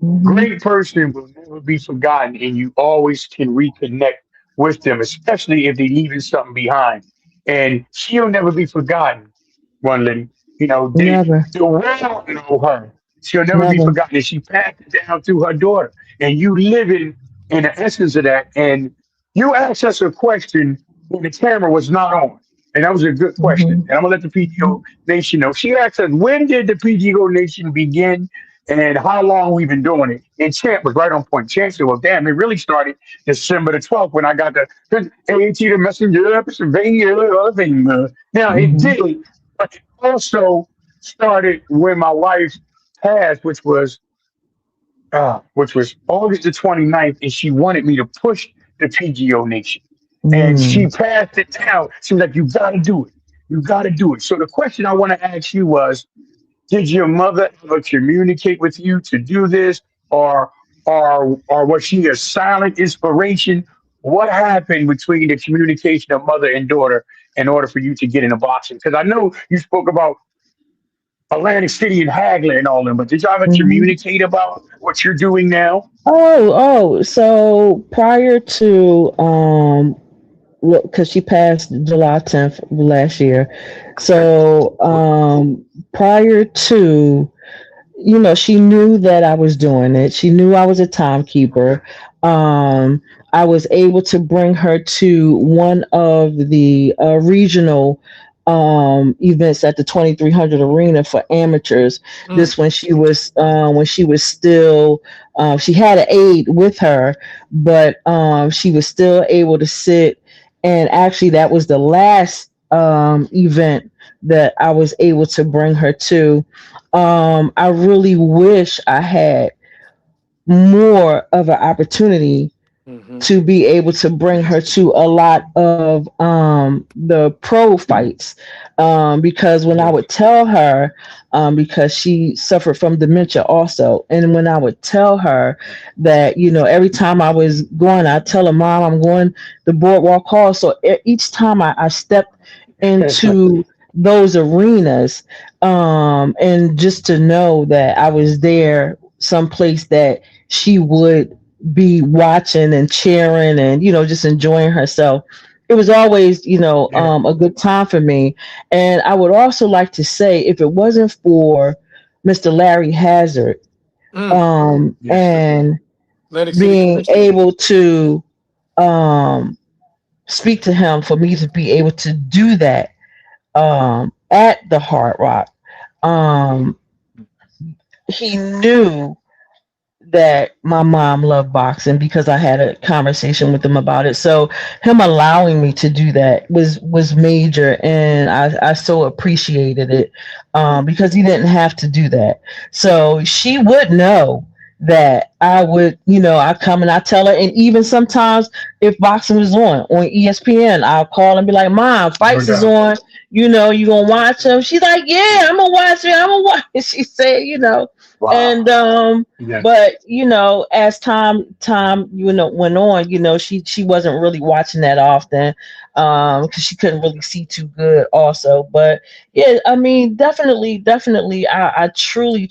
Speaker 5: Mm-hmm.
Speaker 6: great person will never be forgotten, and you always can reconnect with them, especially if they're leaving something behind. And she'll never be forgotten, one lady. You know,
Speaker 5: Never.
Speaker 6: the world know her. She'll never be
Speaker 5: Never.
Speaker 6: forgotten. And she passed it down to her daughter. And you live in the essence of that. And you asked us a question when the camera was not on. And that was a good question.
Speaker 5: Mm-hmm.
Speaker 6: And I'm gonna let the PGO Nation know. She asked us, when did the PGO Nation begin and how long we've been doing it. And Champ was right on point. Champ said, well, damn, it really started December the 12th when I got the AT, the messenger, Pennsylvania, other thing. Now, it
Speaker 5: Mm-hmm.
Speaker 6: did, but it also started when my wife passed, which was August the 29th, and she wanted me to push the PGO Nation. And she
Speaker 5: Mm.
Speaker 6: passed it down. She was like, you got to do it. You got to do it. So the question I want to ask you was, did your mother ever communicate with you to do this, or or was she a silent inspiration? What happened between the communication of mother and daughter in order for you to get into boxing? Because I know you spoke about Atlantic City and Hagler and all them, but did y'all ever
Speaker 5: Mhm.
Speaker 6: communicate about what you're doing now?
Speaker 5: So prior to because she passed July 10th last year.
Speaker 6: Okay.
Speaker 5: So prior to, she knew that I was doing it. She knew I was a timekeeper. Um, I was able to bring her to one of the regional events at the 2300 arena for amateurs.
Speaker 2: Mm,
Speaker 5: This when she was still she had an aide with her, but she was still able to sit. And actually, that was the last event that I was able to bring her to. I really wish I had more of an opportunity
Speaker 2: Mm-hmm.
Speaker 5: to be able to bring her to a lot of the pro fights, because when I
Speaker 6: Yeah.
Speaker 5: would tell her, because she suffered from dementia also, and when I would tell her that, every time I was going, I tell her, Mom, I'm going the boardwalk hall. So each time I stepped into those arenas, and just to know that I was there someplace that she would be watching and cheering and just enjoying herself, it was always
Speaker 6: Yeah.
Speaker 5: a good time for me. And I would also like to say, if it wasn't for Mr. Larry Hazard,
Speaker 2: Mm.
Speaker 6: Yes, sir.
Speaker 5: and
Speaker 2: Atlantic City
Speaker 5: being
Speaker 2: Commission.
Speaker 5: able to um speak to him, for me to be able to do that at the Hard Rock, um he knew that my mom loved boxing because I had a conversation with him about it. So him allowing me to do that was major, and I so appreciated it, because he didn't have to do that. So she would know that I would, I come and I tell her, and even sometimes if boxing was on ESPN, I'll call and be like, Mom,
Speaker 6: No
Speaker 5: fights is
Speaker 6: doubt.
Speaker 5: on. You gonna watch them? She's like, Yeah, I'm gonna watch it. I'm gonna watch it. She said, and
Speaker 6: Wow. Yeah.
Speaker 5: but as time went on, she wasn't really watching that often, because she couldn't really see too good also. But yeah, I mean, definitely, I truly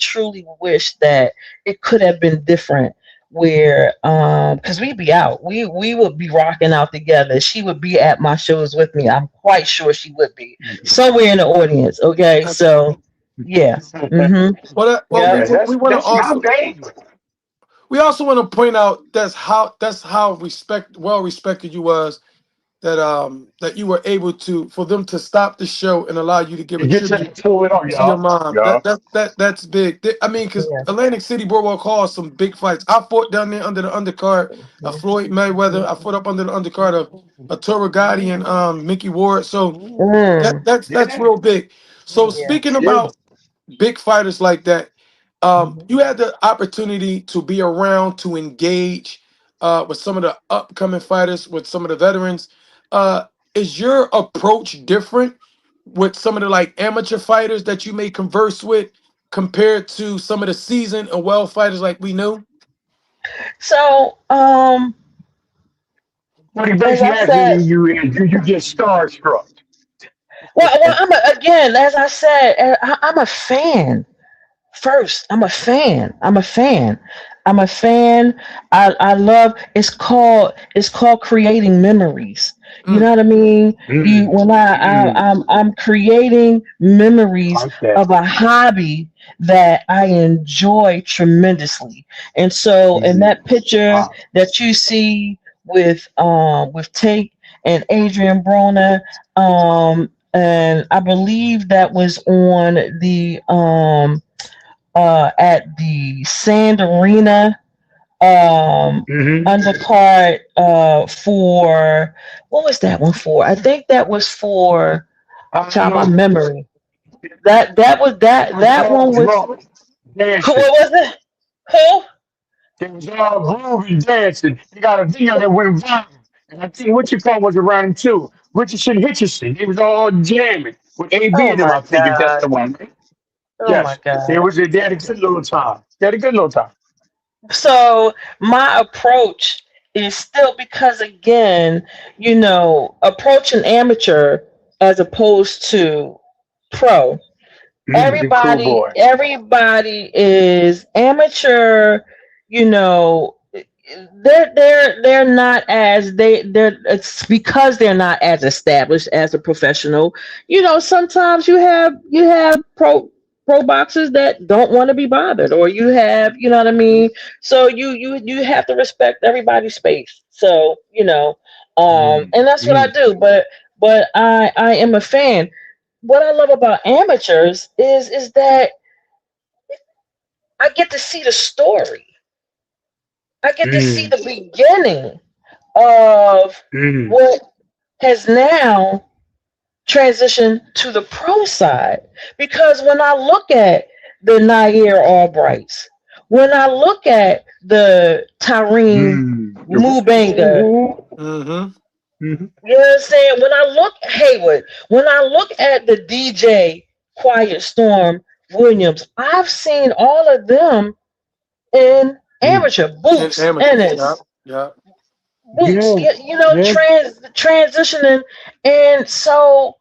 Speaker 5: wish that it could have been different, where because we'd be out, we would be rocking out together. She would be at my shows with me. I'm quite sure she would be somewhere in the audience. Okay, so yeah. Mm-hmm.
Speaker 2: Well,
Speaker 5: Yep.
Speaker 2: we want to
Speaker 6: That's
Speaker 2: also,
Speaker 6: young age.
Speaker 2: want to point out that's how well respected you was, that you were able to, for them to stop the show and allow you to give a
Speaker 6: Get to
Speaker 2: tribute
Speaker 6: pull it on,
Speaker 2: to your
Speaker 6: y'all.
Speaker 2: mom.
Speaker 6: Yeah.
Speaker 2: That's big. I mean, because
Speaker 5: Yeah.
Speaker 2: Atlantic City Boardwalk Hall has some big fights. I fought down there under the undercard of Floyd Mayweather. I fought up under the undercard of Toro Gotti and Mickey Ward. So
Speaker 5: Mm,
Speaker 2: that's
Speaker 6: Yeah.
Speaker 2: real big. So
Speaker 5: yeah.
Speaker 2: speaking
Speaker 6: Yeah.
Speaker 2: about big fighters like that, you had the opportunity to be around to engage with some of the upcoming fighters, with some of the veterans. Is your approach different with some of the like amateur fighters that you may converse with compared to some of the seasoned and well fighters like we know?
Speaker 5: So,
Speaker 6: What he
Speaker 5: as
Speaker 6: basically
Speaker 5: I
Speaker 6: asking
Speaker 5: said,
Speaker 6: you is, do you get starstruck?
Speaker 5: again, as I said, I'm a fan. First, I'm a fan. I love, it's called creating memories. You
Speaker 2: Mm,
Speaker 5: know what I mean? You
Speaker 6: Mm,
Speaker 5: when
Speaker 6: mm,
Speaker 5: I'm creating memories
Speaker 6: like that.
Speaker 5: of a hobby that I enjoy tremendously. And so in
Speaker 6: Mm,
Speaker 5: that picture
Speaker 6: wow.
Speaker 5: that you see with Tate and Adrian Broner, and I believe that was on the at the Sand Arena
Speaker 6: Mm-hmm.
Speaker 5: undercard, for what was that one for? I think that was for,
Speaker 6: I don't
Speaker 5: child, my
Speaker 6: know.
Speaker 5: memory. That
Speaker 6: It was
Speaker 5: that
Speaker 6: all
Speaker 5: one was,
Speaker 6: drunk
Speaker 5: what
Speaker 6: dancing.
Speaker 5: was it? Who?
Speaker 6: It was all groovy dancing. They got a video that went viral. And I think what you call was around him too. Richardson Hitchison. It was all jamming with AB
Speaker 5: Oh
Speaker 6: in them,
Speaker 5: my
Speaker 6: I think, if that's
Speaker 5: god.
Speaker 6: the one. Right?
Speaker 5: Oh my
Speaker 6: Yes. They
Speaker 5: god.
Speaker 6: was they had a good little time. They had a good little time.
Speaker 5: So my approach is still, because again, approaching amateur as opposed to pro.
Speaker 6: The cool
Speaker 5: Everybody
Speaker 6: boy.
Speaker 5: everybody is amateur. you know they're not as they're it's because they're not as established as a professional. Sometimes you have pro boxers that don't want to be bothered, or you have, what I mean. So you have to respect everybody's space. So,
Speaker 6: Mm,
Speaker 5: and that's what I
Speaker 6: mm,
Speaker 5: do. But I am a fan. What I love about amateurs is that I get to see the story. I get to see
Speaker 6: mm,
Speaker 5: the beginning of
Speaker 6: mm,
Speaker 5: what has now transition to the pro side. Because when I look at the Nair Albrights, when I look at the Tyreen Mubanga,
Speaker 2: Mm-hmm.
Speaker 5: you know what I'm saying? When I look Hayward, when I look at the DJ Quiet Storm Williams, I've seen all of them in amateur
Speaker 2: And
Speaker 5: Boots
Speaker 2: amateurs. Yeah.
Speaker 5: Ennis.
Speaker 2: Yeah.
Speaker 5: Boots,
Speaker 6: Yeah,
Speaker 5: you know,
Speaker 6: yeah.
Speaker 5: transitioning, and so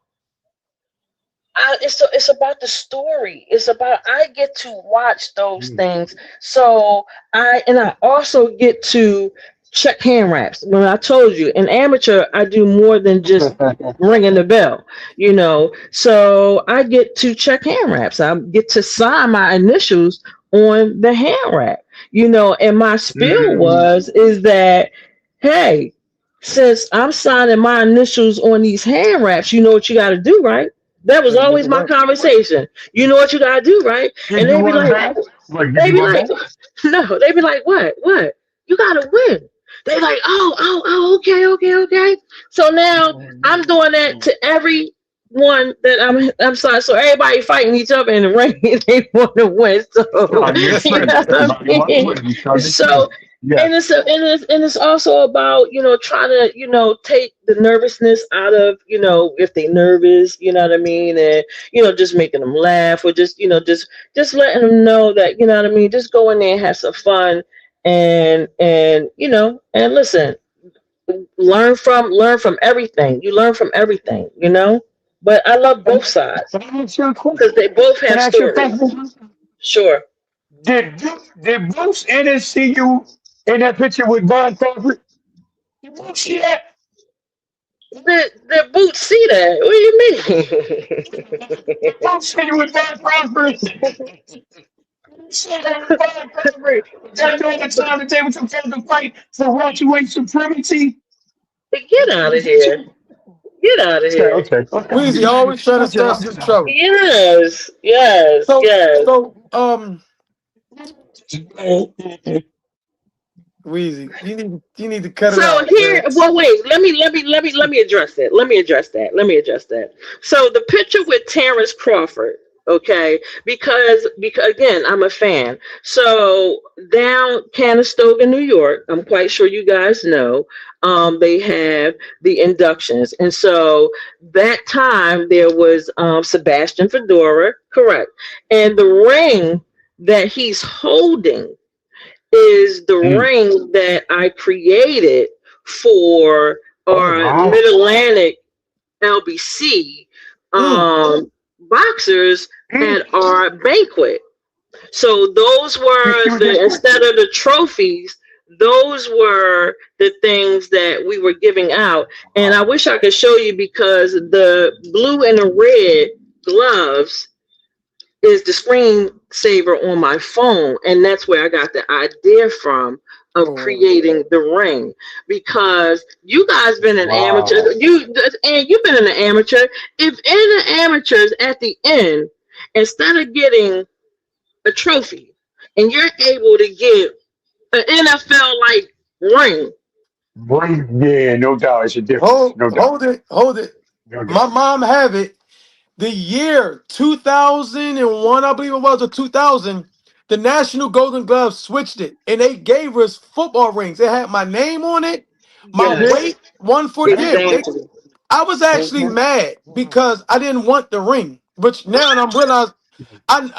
Speaker 5: it's about the story. It's about I get to watch those things. So I also get to check hand wraps. When I told you in amateur, I do more than just ringing the bell. You know, so I get to check hand wraps. I get to sign my initials on the hand wrap. You know, and my spiel is that hey, since I'm signing my initials on these hand wraps, you know what you got to do, right? That was
Speaker 2: Gotta make
Speaker 5: always
Speaker 2: it
Speaker 5: my
Speaker 2: right.
Speaker 5: conversation. You know what you gotta do, right?
Speaker 6: Give
Speaker 5: And
Speaker 6: you one back. Like, give
Speaker 5: they
Speaker 6: you
Speaker 5: be
Speaker 6: one
Speaker 5: like,
Speaker 6: back.
Speaker 5: no, they be like, what? You gotta win. They like, okay. So now I'm doing that to every one that I'm sorry. So everybody fighting each other in the ring, they want to win. So
Speaker 6: Trying to get
Speaker 5: you
Speaker 6: credit.
Speaker 5: know what
Speaker 6: Everybody
Speaker 5: I
Speaker 6: want to
Speaker 5: mean.
Speaker 6: win. You trying to get credit.
Speaker 5: So
Speaker 6: Yes.
Speaker 5: and it's also about trying to take the nervousness out of if they nervous, you know what I mean, and just making them laugh, or just just letting them know that what I mean, just go in there and have some fun, and listen, learn from everything. You learn from everything, but I love both sides
Speaker 6: Can I ask you a
Speaker 5: because
Speaker 6: question?
Speaker 5: they both
Speaker 6: Can
Speaker 5: have
Speaker 6: I ask you a
Speaker 5: stories.
Speaker 6: question?
Speaker 5: Sure.
Speaker 6: Did Bruce Ennis see you in that picture with Von Crawford? Did Bruce see that?
Speaker 5: The boots see that. What do you mean?
Speaker 6: Did Bruce see you with Von Crawford? See that with Von Crawford? That during the time that they were supposed to fight for welterweight supremacy?
Speaker 5: Get out of here. Get out of
Speaker 6: Okay,
Speaker 5: here.
Speaker 6: okay, okay. I'm
Speaker 2: Weezy
Speaker 6: just
Speaker 2: always trying to start some
Speaker 6: asking.
Speaker 2: trouble.
Speaker 5: Yes, yes,
Speaker 2: So
Speaker 5: yes.
Speaker 2: so Weezy, you need to cut it
Speaker 5: So
Speaker 2: out,
Speaker 5: here,
Speaker 2: man.
Speaker 5: well, wait. Let me address that. Let me address that. So the picture with Terrence Crawford, okay? Because again, I'm a fan. So down Canastota, New York, I'm quite sure you guys know. They have the inductions, and so that time there was Sebastian Fedora, correct, and the ring that he's holding is the ring that I created for
Speaker 6: Oh
Speaker 5: our
Speaker 6: wow.
Speaker 5: Mid Atlantic LBC
Speaker 2: Mm.
Speaker 5: boxers
Speaker 6: Mm.
Speaker 5: at our banquet. So those
Speaker 6: You see
Speaker 5: were
Speaker 6: what that
Speaker 5: instead of the trophies, those were the things that we were giving out. And I wish I could show you because the blue and the red gloves is the screensaver on my phone, and that's where I got the idea from of
Speaker 2: Oh,
Speaker 5: creating the ring. Because you guys been an amateur,
Speaker 6: wow.
Speaker 5: you've been an amateur. If in the amateurs at the end, instead of getting a trophy, and you're able to get an NFL like ring.
Speaker 6: Yeah, no doubt. It's a difference.
Speaker 2: hold
Speaker 6: No doubt.
Speaker 2: hold it.
Speaker 6: No
Speaker 2: My
Speaker 6: doubt.
Speaker 2: mom have it. The year 2001, I believe it was, or 2000, the National Golden Gloves switched it, and they gave us football rings. It had my name on it, my
Speaker 6: That's it.
Speaker 5: Yes,
Speaker 2: weight, one for yeah.
Speaker 5: exactly.
Speaker 2: I was actually mad because I didn't want the ring, which now I'm realized. I'm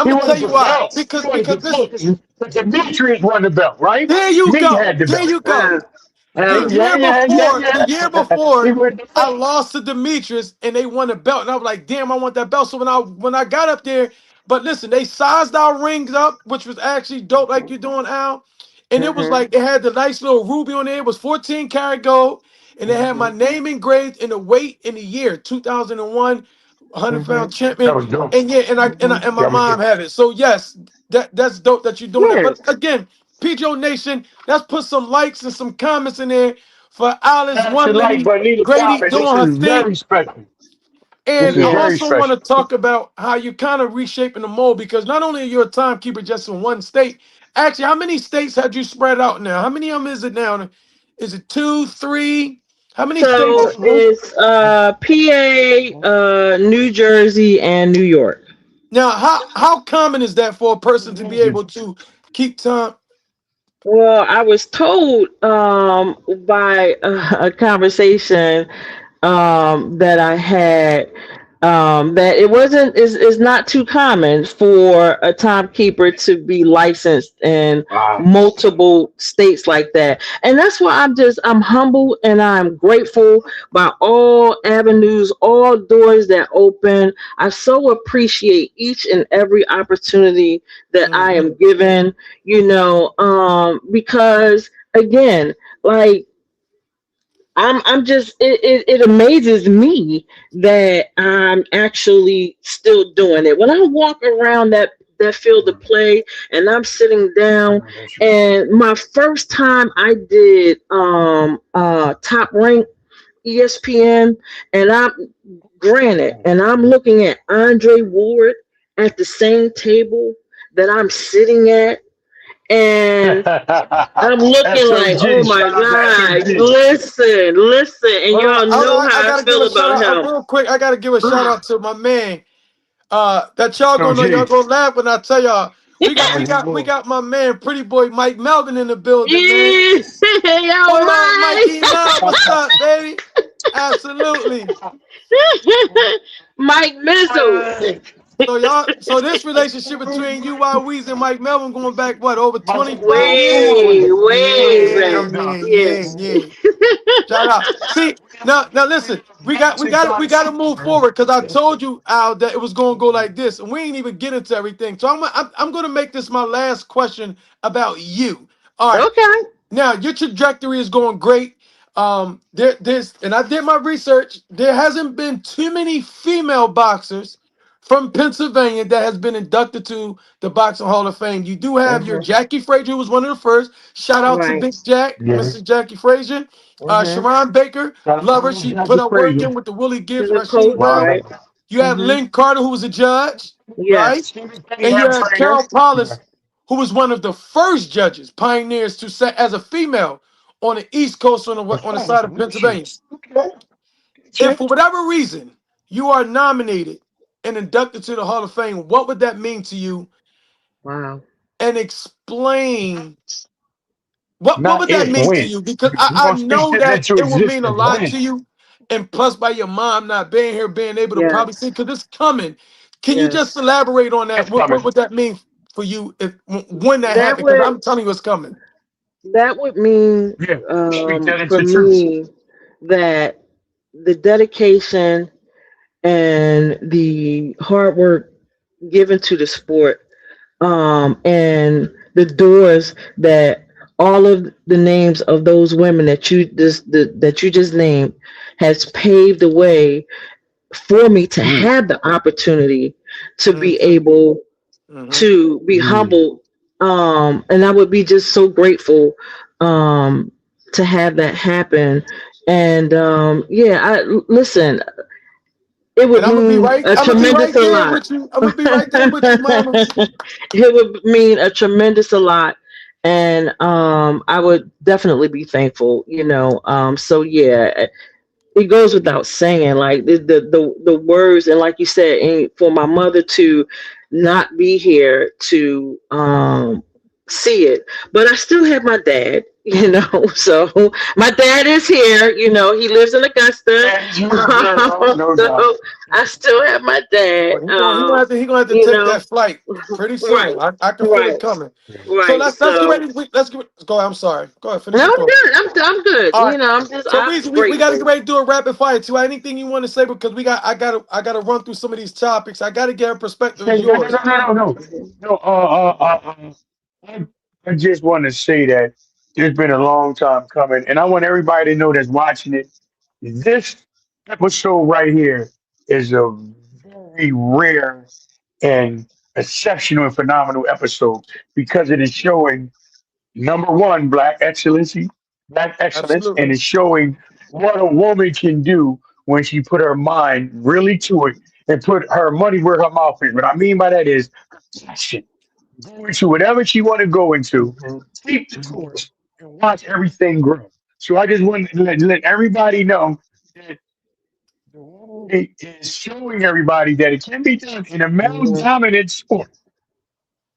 Speaker 6: He
Speaker 2: gonna tell
Speaker 6: wanted
Speaker 2: you
Speaker 6: the
Speaker 2: why.
Speaker 6: belt. He wanted the
Speaker 2: Because this.
Speaker 6: belt. But Demetrius won the belt, right?
Speaker 2: There you
Speaker 6: Me
Speaker 2: go.
Speaker 6: had the
Speaker 2: There
Speaker 6: belt.
Speaker 2: you go. The
Speaker 6: Yeah,
Speaker 2: year
Speaker 6: yeah, yeah,
Speaker 2: before, the year
Speaker 6: yeah. He
Speaker 2: before,
Speaker 6: won the
Speaker 2: I
Speaker 6: belt.
Speaker 2: lost to Demetrius and they won a belt. And I was like, damn, I want that belt. So when I got up there, but listen, they sized our rings up, which was actually dope, like you're doing, Al. And it was like it had the nice little ruby on there. It was 14 karat gold, and it had my name engraved and the weight in the year 2001, 100-pound
Speaker 6: That
Speaker 2: champion.
Speaker 6: was dope.
Speaker 2: And yeah, and my
Speaker 6: That was
Speaker 2: mom
Speaker 6: dope.
Speaker 2: had it. So yes, that's dope that you're doing that.
Speaker 5: Yes.
Speaker 2: But again, PGO Nation, let's put some likes and some comments in there for Alice,
Speaker 6: That's
Speaker 2: One
Speaker 6: the life,
Speaker 2: Lady,
Speaker 6: but need a
Speaker 2: Grady
Speaker 6: comment. This
Speaker 2: doing her
Speaker 6: is
Speaker 2: thing.
Speaker 6: very special. This
Speaker 2: And
Speaker 6: is
Speaker 2: I
Speaker 6: very
Speaker 5: Yes.
Speaker 2: also want
Speaker 6: special.
Speaker 2: to talk about how you kind of reshaping the mold because not only are you a timekeeper just in one state, actually, how many states had you spread out now? How many of them is it now? Is it two, three? How many
Speaker 5: So
Speaker 2: states?
Speaker 5: it's PA, New Jersey, and New York.
Speaker 2: Now, how common is that for a person to be able to keep time?
Speaker 5: Well, I was told by a conversation that I had that it wasn't is not too common for a timekeeper to be licensed in
Speaker 6: Wow.
Speaker 5: multiple states like that. And that's why I'm humble and I'm grateful by all avenues, all doors that open. I so appreciate each and every opportunity that I am
Speaker 2: Mhm.
Speaker 5: given, because again, like I'm just it amazes me that I'm actually still doing it. When I walk around that field of play and I'm sitting down, and my first time I did top rank ESPN, and I'm granted, and I'm looking at Andre Ward at the same table that I'm sitting at, and I'm looking like, oh
Speaker 6: SOG.
Speaker 5: my
Speaker 6: Shout out to
Speaker 5: God,
Speaker 6: SOG.
Speaker 5: listen, and y'all
Speaker 2: Hold
Speaker 5: know
Speaker 2: on. I
Speaker 5: how I
Speaker 2: gotta give
Speaker 5: feel
Speaker 2: a shout
Speaker 5: about
Speaker 2: out
Speaker 5: him.
Speaker 2: real quick. I gotta give a shout out to my man. That y'all gonna know. Y'all
Speaker 6: SOG.
Speaker 2: gonna laugh when I tell y'all. We got my man, pretty boy Mike Melvin in the building, man.
Speaker 5: Yeah, yo,
Speaker 2: What up,
Speaker 5: Mike.
Speaker 2: Mikey? Mel, what's up, baby? Absolutely.
Speaker 5: Mike Mizzle.
Speaker 2: So this relationship between you, Weezy, and Mike Melvin going back what, over 25 years?
Speaker 5: Way
Speaker 2: Yeah,
Speaker 5: back.
Speaker 2: yeah,
Speaker 5: Yeah.
Speaker 2: yeah, yeah. Shout out. See, now listen, we gotta move forward because I told you, Al, that it was gonna go like this, and we ain't even get into everything. So I'm gonna make this my last question about you. All right.
Speaker 5: Okay.
Speaker 2: Now your trajectory is going great. There's and I did my research. There hasn't been too many female boxers from Pennsylvania that has been inducted to the Boxing Hall of Fame. You do have your
Speaker 5: Mhm.
Speaker 2: Jackie Frazier, who was one of the first. Shout out to
Speaker 5: Right.
Speaker 2: Big Jack,
Speaker 6: Yeah.
Speaker 2: Mrs. Jackie Frazier.
Speaker 5: Mhm.
Speaker 2: Sharon Baker,
Speaker 6: Shout out
Speaker 2: love her.
Speaker 6: to
Speaker 2: She put
Speaker 6: Jackie
Speaker 2: her work
Speaker 6: Frazier.
Speaker 2: in with the Willie
Speaker 5: To
Speaker 2: Gibbs,
Speaker 5: the
Speaker 2: Rashid
Speaker 5: coach.
Speaker 2: Brown.
Speaker 5: Right.
Speaker 6: Wow.
Speaker 2: You had
Speaker 5: Mhm.
Speaker 2: Lynn Carter, who was a judge, right?
Speaker 5: Yes.
Speaker 6: Stephen
Speaker 2: And you
Speaker 6: Cunningham
Speaker 2: had
Speaker 6: trainer.
Speaker 2: Carol Paulus, who was one of the first judges, pioneers to set as a female on the East Coast on the side of Pennsylvania.
Speaker 6: Okay.
Speaker 2: If
Speaker 6: Check.
Speaker 2: for whatever reason you are nominated and inducted to the Hall of Fame, what would that mean to you?
Speaker 5: Wow.
Speaker 2: And explain what
Speaker 6: Not
Speaker 2: would that
Speaker 6: if,
Speaker 2: mean to
Speaker 6: when.
Speaker 2: you? Because
Speaker 6: We're
Speaker 2: I
Speaker 6: going to speak
Speaker 2: know
Speaker 6: this
Speaker 2: that
Speaker 6: into
Speaker 2: it will mean a
Speaker 6: existence.
Speaker 2: lot
Speaker 6: When?
Speaker 2: to you. And plus, by your mom not being here, being able to probably see,
Speaker 5: Yes.
Speaker 2: because it's coming. Can you just
Speaker 5: Yes.
Speaker 2: elaborate on that?
Speaker 6: It's
Speaker 2: What
Speaker 6: coming.
Speaker 2: would that mean for you if when that
Speaker 5: That
Speaker 2: happened? Because
Speaker 5: would
Speaker 2: I'm telling you, it's coming.
Speaker 5: that would mean
Speaker 6: Yeah. Speak that
Speaker 5: for
Speaker 6: into truth.
Speaker 5: me that the dedication and the hard work given to the sport, and the doors that all of the names of those women that you just named has paved the way for me to
Speaker 6: Mm.
Speaker 5: have the opportunity to be
Speaker 2: Mm-hmm.
Speaker 5: able
Speaker 2: Mm-hmm.
Speaker 5: to be
Speaker 6: Mm.
Speaker 5: humbled, and I would be just so grateful um to have that happen. And yeah, I listen, it
Speaker 2: And
Speaker 5: would
Speaker 2: I'm gonna be
Speaker 5: mean
Speaker 2: right.
Speaker 5: a
Speaker 2: I'm gonna be
Speaker 5: tremendous
Speaker 2: right
Speaker 5: a
Speaker 2: there
Speaker 5: lot.
Speaker 2: with you. I'm gonna be right there with you, Mama.
Speaker 5: It would mean a tremendous a lot, and I would definitely be thankful, so yeah, it goes without saying, like the words, and like you said, and for my mother to not be here to see it, but I still have my dad, so my dad is here, he lives in Augusta.
Speaker 6: And you girl, no doubt.
Speaker 5: So I still have my dad,
Speaker 2: But he gonna have to
Speaker 5: you
Speaker 2: take
Speaker 5: know
Speaker 2: that flight pretty
Speaker 5: right,
Speaker 2: soon. I can feel it
Speaker 5: right,
Speaker 2: coming. So
Speaker 5: right.
Speaker 2: let's get
Speaker 5: So
Speaker 2: ready. Let's get go. Ahead, I'm sorry. Go ahead. Finish
Speaker 5: no,
Speaker 2: your
Speaker 5: I'm
Speaker 2: thought.
Speaker 5: good. I'm good.
Speaker 2: All right. So
Speaker 5: I'm
Speaker 2: Weezy, we got to get
Speaker 5: grateful.
Speaker 2: ready to do a rapid fire too. Anything you want to say, because I gotta run through some of these topics. I gotta get a perspective as
Speaker 6: Hey, no, no,
Speaker 2: yours.
Speaker 6: no, no, no, no. No, I, I just want to say that it's been a long time coming, and I want everybody to know that's watching it. This episode right here is a very rare and exceptional and phenomenal episode because it is showing number one, black excellence, and
Speaker 2: Absolutely.
Speaker 6: it's showing what a woman can do when she put her mind really to it and put her money where her mouth is. What I mean by that is passion. Go into whatever she want to go into, keep the course, and watch everything grow. So I just want to let everybody know that it is showing everybody that it can be done in a male
Speaker 5: Mhm.
Speaker 6: dominant sport.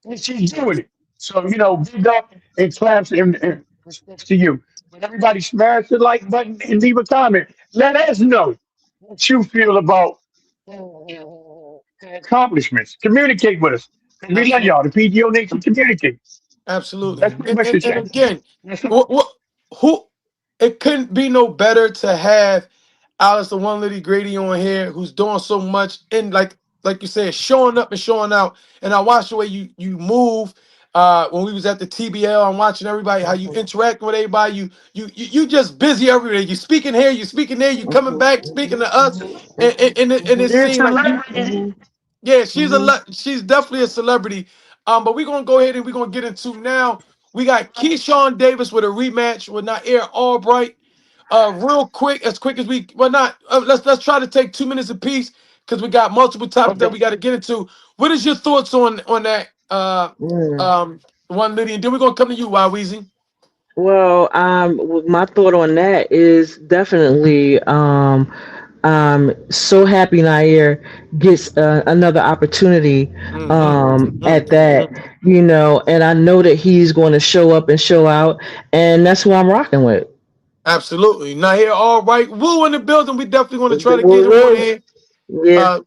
Speaker 6: And she's doing it. So, big up and claps and respects to you. But everybody smash the like button and leave a comment. Let us know what you feel about accomplishments. Communicate with us. 'Cause we love y'all.
Speaker 2: Absolutely.
Speaker 6: The PGO Nation communicate.
Speaker 2: Absolutely.
Speaker 6: That's pretty much the
Speaker 2: And
Speaker 6: chat.
Speaker 2: again,
Speaker 6: That's all.
Speaker 2: what who it couldn't be no better to have Alice the One Lady Grady on here who's doing so much and like you said, showing up and showing out. And I watched the way you move when we was at the TBL. I'm watching everybody how you interact with everybody. You just busy every day. You speaking here, you speaking there, you coming back speaking to us, and it
Speaker 6: You're a
Speaker 2: seemed like you
Speaker 6: celebrity.
Speaker 2: yeah,
Speaker 5: Mhm.
Speaker 2: she's definitely a celebrity. But we're gonna go ahead and we're gonna get into now. We got Keyshawn Davis with a rematch with Nair Albright. Real quick as we well not let's try to take 2 minutes apiece because we got multiple topics that
Speaker 6: Okay.
Speaker 2: we got to get into. What is your thoughts on that
Speaker 5: Mm.
Speaker 2: one Lydia? And then we're gonna come to you, Weezy.
Speaker 5: Well, my thought on that is definitely, so happy Nair gets another opportunity, at that, and I know that he's going to show up and show out, and that's who I'm rocking with.
Speaker 2: Absolutely. Nair Albright. Woo in the building. We definitely want to try to get him on
Speaker 5: Woo-woo.
Speaker 2: here.
Speaker 5: Yeah.
Speaker 2: Uh,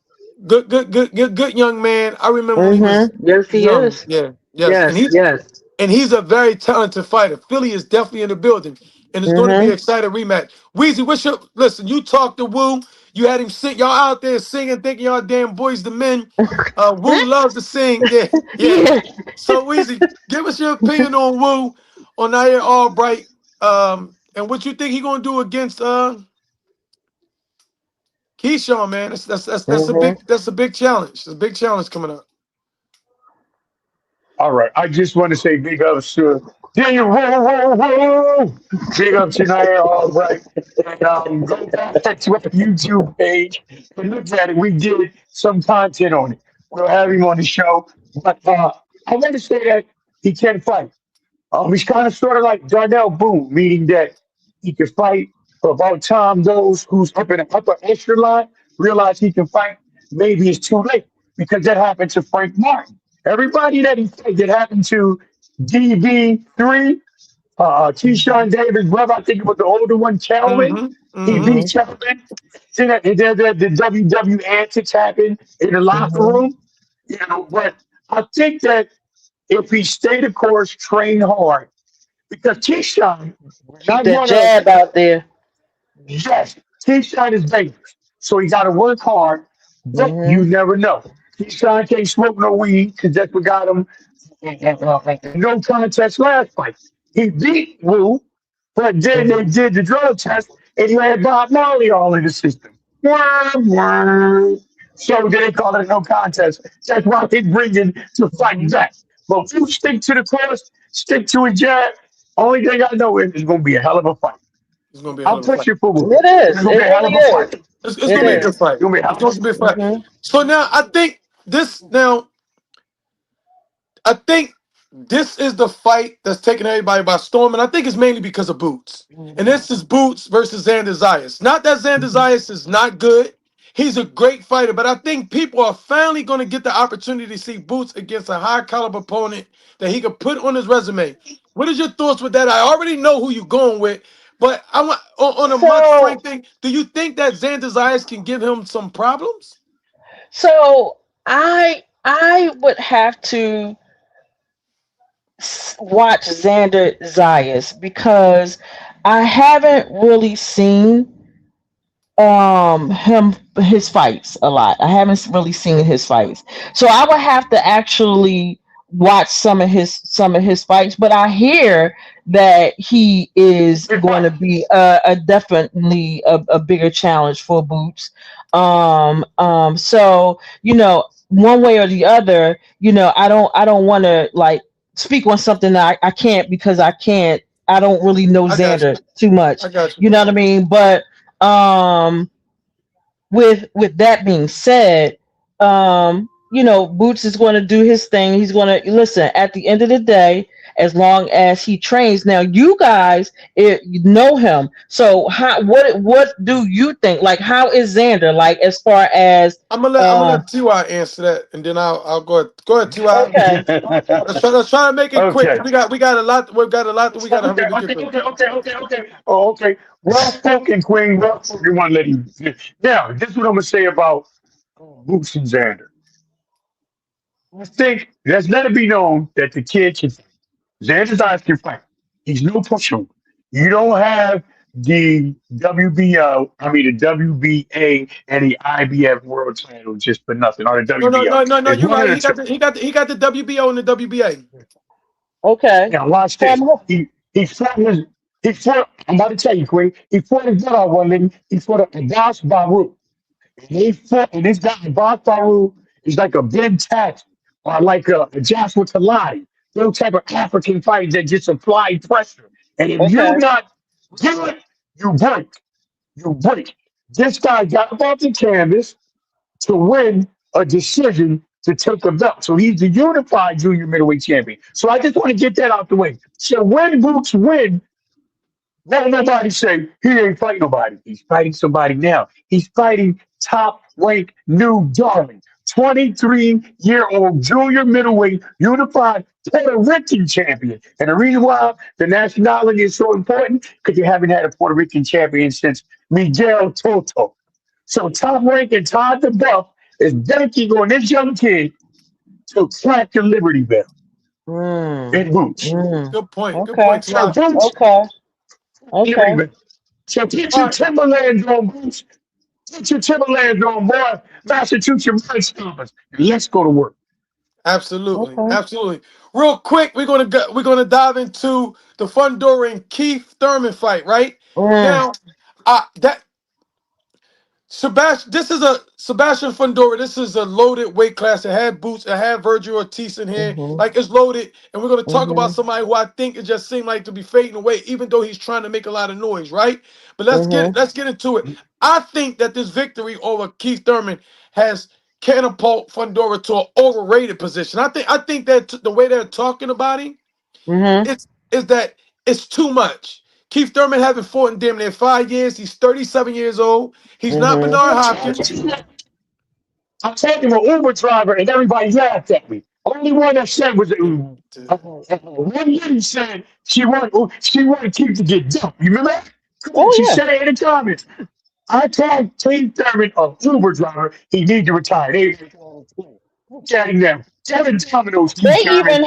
Speaker 2: good young man. I remember when he was
Speaker 5: Yes, he
Speaker 2: young.
Speaker 5: is.
Speaker 2: Yeah, yes,
Speaker 5: Yes, yes.
Speaker 2: and he's a very talented fighter. Philly is definitely in the building, and it's going to be an
Speaker 5: Mm-hmm.
Speaker 2: exciting rematch. Weezy, what's your listen? You talked to Woo. You had him sing. Y'all out there singing, thinking y'all damn boys the men. Woo loves to sing. Yeah, yeah.
Speaker 5: Yeah.
Speaker 2: So Weezy, give us your opinion on Woo on Nair Albright, and what you think he gonna do against Keyshawn, man.
Speaker 5: Mm-hmm.
Speaker 2: That's a big challenge. It's a big challenge coming up.
Speaker 6: All right. I just want to say big ups to Daniel. Whoa, whoa, whoa. Big ups tonight. All right. And go back to our YouTube page and look at it. We did some content on it. We'll have him on the show. But I want to say that he can fight. He's kind of sort of like Darnell Boone, meaning that he can fight. But about time those who's up in the upper echelon realize he can fight, maybe it's too late because that happened to Frank Martin. Everybody that he fight that happened to DB3, Keyshawn Davis' brother, I think it was the older one, Calvin.
Speaker 2: Mm-hmm.
Speaker 6: He
Speaker 2: Mm-hmm.
Speaker 6: beat
Speaker 5: Mm-hmm.
Speaker 6: Calvin. See that the WW antics happened in the locker
Speaker 5: Mm-hmm.
Speaker 6: room, But I think that if he stayed the course, train hard, because Keyshawn,
Speaker 5: Keep
Speaker 6: not
Speaker 5: that
Speaker 6: one of
Speaker 5: jab out there.
Speaker 6: yes, Keyshawn is dangerous. So he got to work hard, but you
Speaker 5: Mm-hmm.
Speaker 6: never know. Keyshawn can't smoke no weed because that's what got him no contest last fight. He beat Wu, but then they
Speaker 5: Mm-hmm.
Speaker 6: did the drug test and he had Bob Marley all in the system. Wah, wah. So they call it a no contest. That's why he's bringing to fight back. But if you stick to the course, stick to a jab, only thing I know is it's going to be a hell of a fight.
Speaker 2: It's gonna be a hell
Speaker 6: I'm
Speaker 2: of a fight.
Speaker 6: pushing for Wu.
Speaker 5: It
Speaker 6: It's
Speaker 5: is.
Speaker 6: going to be
Speaker 5: It
Speaker 6: a hell
Speaker 5: really
Speaker 6: of a
Speaker 5: is.
Speaker 6: fight.
Speaker 2: It's
Speaker 5: It
Speaker 2: gonna be a
Speaker 6: Yeah,
Speaker 2: good
Speaker 5: is.
Speaker 6: it's
Speaker 2: fight.
Speaker 6: going to be a hell
Speaker 2: It's
Speaker 6: of a
Speaker 2: going
Speaker 6: fight.
Speaker 2: to be a fight.
Speaker 5: Mm-hmm.
Speaker 2: So now I think this is the fight that's taking everybody by storm, and I think it's mainly because of Boots. And this is Boots versus Xander Zayas. Not that Xander
Speaker 5: Mm-hmm.
Speaker 2: Zayas is not good. He's a great fighter, but I think people are finally going to get the opportunity to see Boots against a high caliber opponent that he could put on his resume. What is your thoughts with that? I already know who you're going with, but I want on a much
Speaker 5: So,
Speaker 2: frank thing. Do you think that Xander Zayas can give him some problems?
Speaker 5: so I would have to watch Xander Zayas because I haven't really seen him his fights a lot. I haven't really seen his fights. So I would have to actually watch some of his fights, but I hear that he is
Speaker 6: Good
Speaker 5: going
Speaker 6: fight.
Speaker 5: to be a definitely a bigger challenge for Boots. So one way or the other, I don't want to like speak on something that I can't because I don't really know
Speaker 2: I got you.
Speaker 5: Xander too much.
Speaker 2: I got you.
Speaker 5: You know what I mean? But um with that being said, Boots is going to do his thing. He's going to listen. At the end of the day, as long as he trains. Now, you guys you know him, so what do you think? Like, how is Xander? Like, as far as
Speaker 2: I'm gonna let Ty answer that, and then I'll go ahead. Go ahead, Ty.
Speaker 5: okay,
Speaker 2: Let's try to make it quick.
Speaker 6: Okay.
Speaker 2: We got a lot. We've got a lot that we got to
Speaker 6: Okay,
Speaker 2: hurry to get
Speaker 6: okay,
Speaker 2: through.
Speaker 6: okay, okay, okay, okay. Oh, okay. Well spoken, Queen. Well spoken, one lady. Now, this is what I'm gonna say about Boots and Xander. I think let's let it be known that the kid can fight. Xander's eyes can fight. He's no pushover. You don't have the WBO, the WBA and the IBF world title just for nothing, or the
Speaker 2: No, no,
Speaker 6: WBO.
Speaker 2: no, no, no.
Speaker 6: It's
Speaker 2: You're
Speaker 6: one of
Speaker 2: right.
Speaker 6: the two.
Speaker 2: He got the WBO and the WBA.
Speaker 5: okay,
Speaker 6: Now watch this.
Speaker 5: from
Speaker 6: He fought his he fought. I'm about to tell you, Queen. He fought his brother one lady. He fought a Abbas Baru. And they fought, and this guy Abbas Baru is like a Ben Tatt or like a Joshua Talai. Those type of African fighters that just apply pressure. And if
Speaker 5: okay,
Speaker 6: you're not good, you break. You break. This guy got up off the canvas to win a decision to take the belt. So he's the unified junior middleweight champion. So I just want to get that out the way. So when Boots win, let nobody say he ain't fighting nobody. He's fighting somebody now. He's fighting top ranked new darling, 23-year-old junior middleweight unified Puerto Rican champion. And the reason why the nationality is so important, because you haven't had a Puerto Rican champion since Miguel Toto. So top rank and Todd the Buff is banking on this young kid to crack the Liberty Bell
Speaker 5: mm,
Speaker 6: in Boots.
Speaker 5: mm,
Speaker 2: Good point. Good
Speaker 5: okay,
Speaker 2: point,
Speaker 6: So
Speaker 2: Ty.
Speaker 6: Boots,
Speaker 5: okay,
Speaker 6: Liberty
Speaker 5: okay.
Speaker 6: Bell. So put
Speaker 2: All
Speaker 6: your
Speaker 2: right.
Speaker 6: Timberlands on, Boots. Put your Timberlands on, boy. Massachusetts Red Stompers. And let's go to work.
Speaker 2: Absolutely,
Speaker 5: Okay.
Speaker 2: absolutely. Real quick, we're gonna dive into the Fundora and Keith Thurman fight. Right
Speaker 5: Mm,
Speaker 2: now, that Sebastian Fundora. This is a loaded weight class. It had Boots. It had Virgil Ortiz in here.
Speaker 5: mhm,
Speaker 2: Like, it's loaded, and we're gonna talk about
Speaker 5: mhm,
Speaker 2: somebody who I think it just seemed like to be fading away, even though he's trying to make a lot of noise. Right? But
Speaker 5: mhm,
Speaker 2: let's get into it. I think that this victory over Keith Thurman has catapult Fundora to an overrated position. I think that the way they're talking about him
Speaker 5: mhm,
Speaker 2: is that it's too much. Keith Thurman haven't fought in damn near 5 years. He's 37 years old. He's not
Speaker 5: mhm.
Speaker 2: Bernard Hopkins.
Speaker 6: I'm talking to an Uber driver and everybody laughed at me. Only one that said was one lady said she wanted Keith to get dumped. You remember that? Come on,
Speaker 5: Oh
Speaker 6: she
Speaker 5: yeah.
Speaker 6: said it in the comments. I told Keith Thurman, a Uber driver, he need to retire. Look at him now. Seven dominoes, Keith Thurman.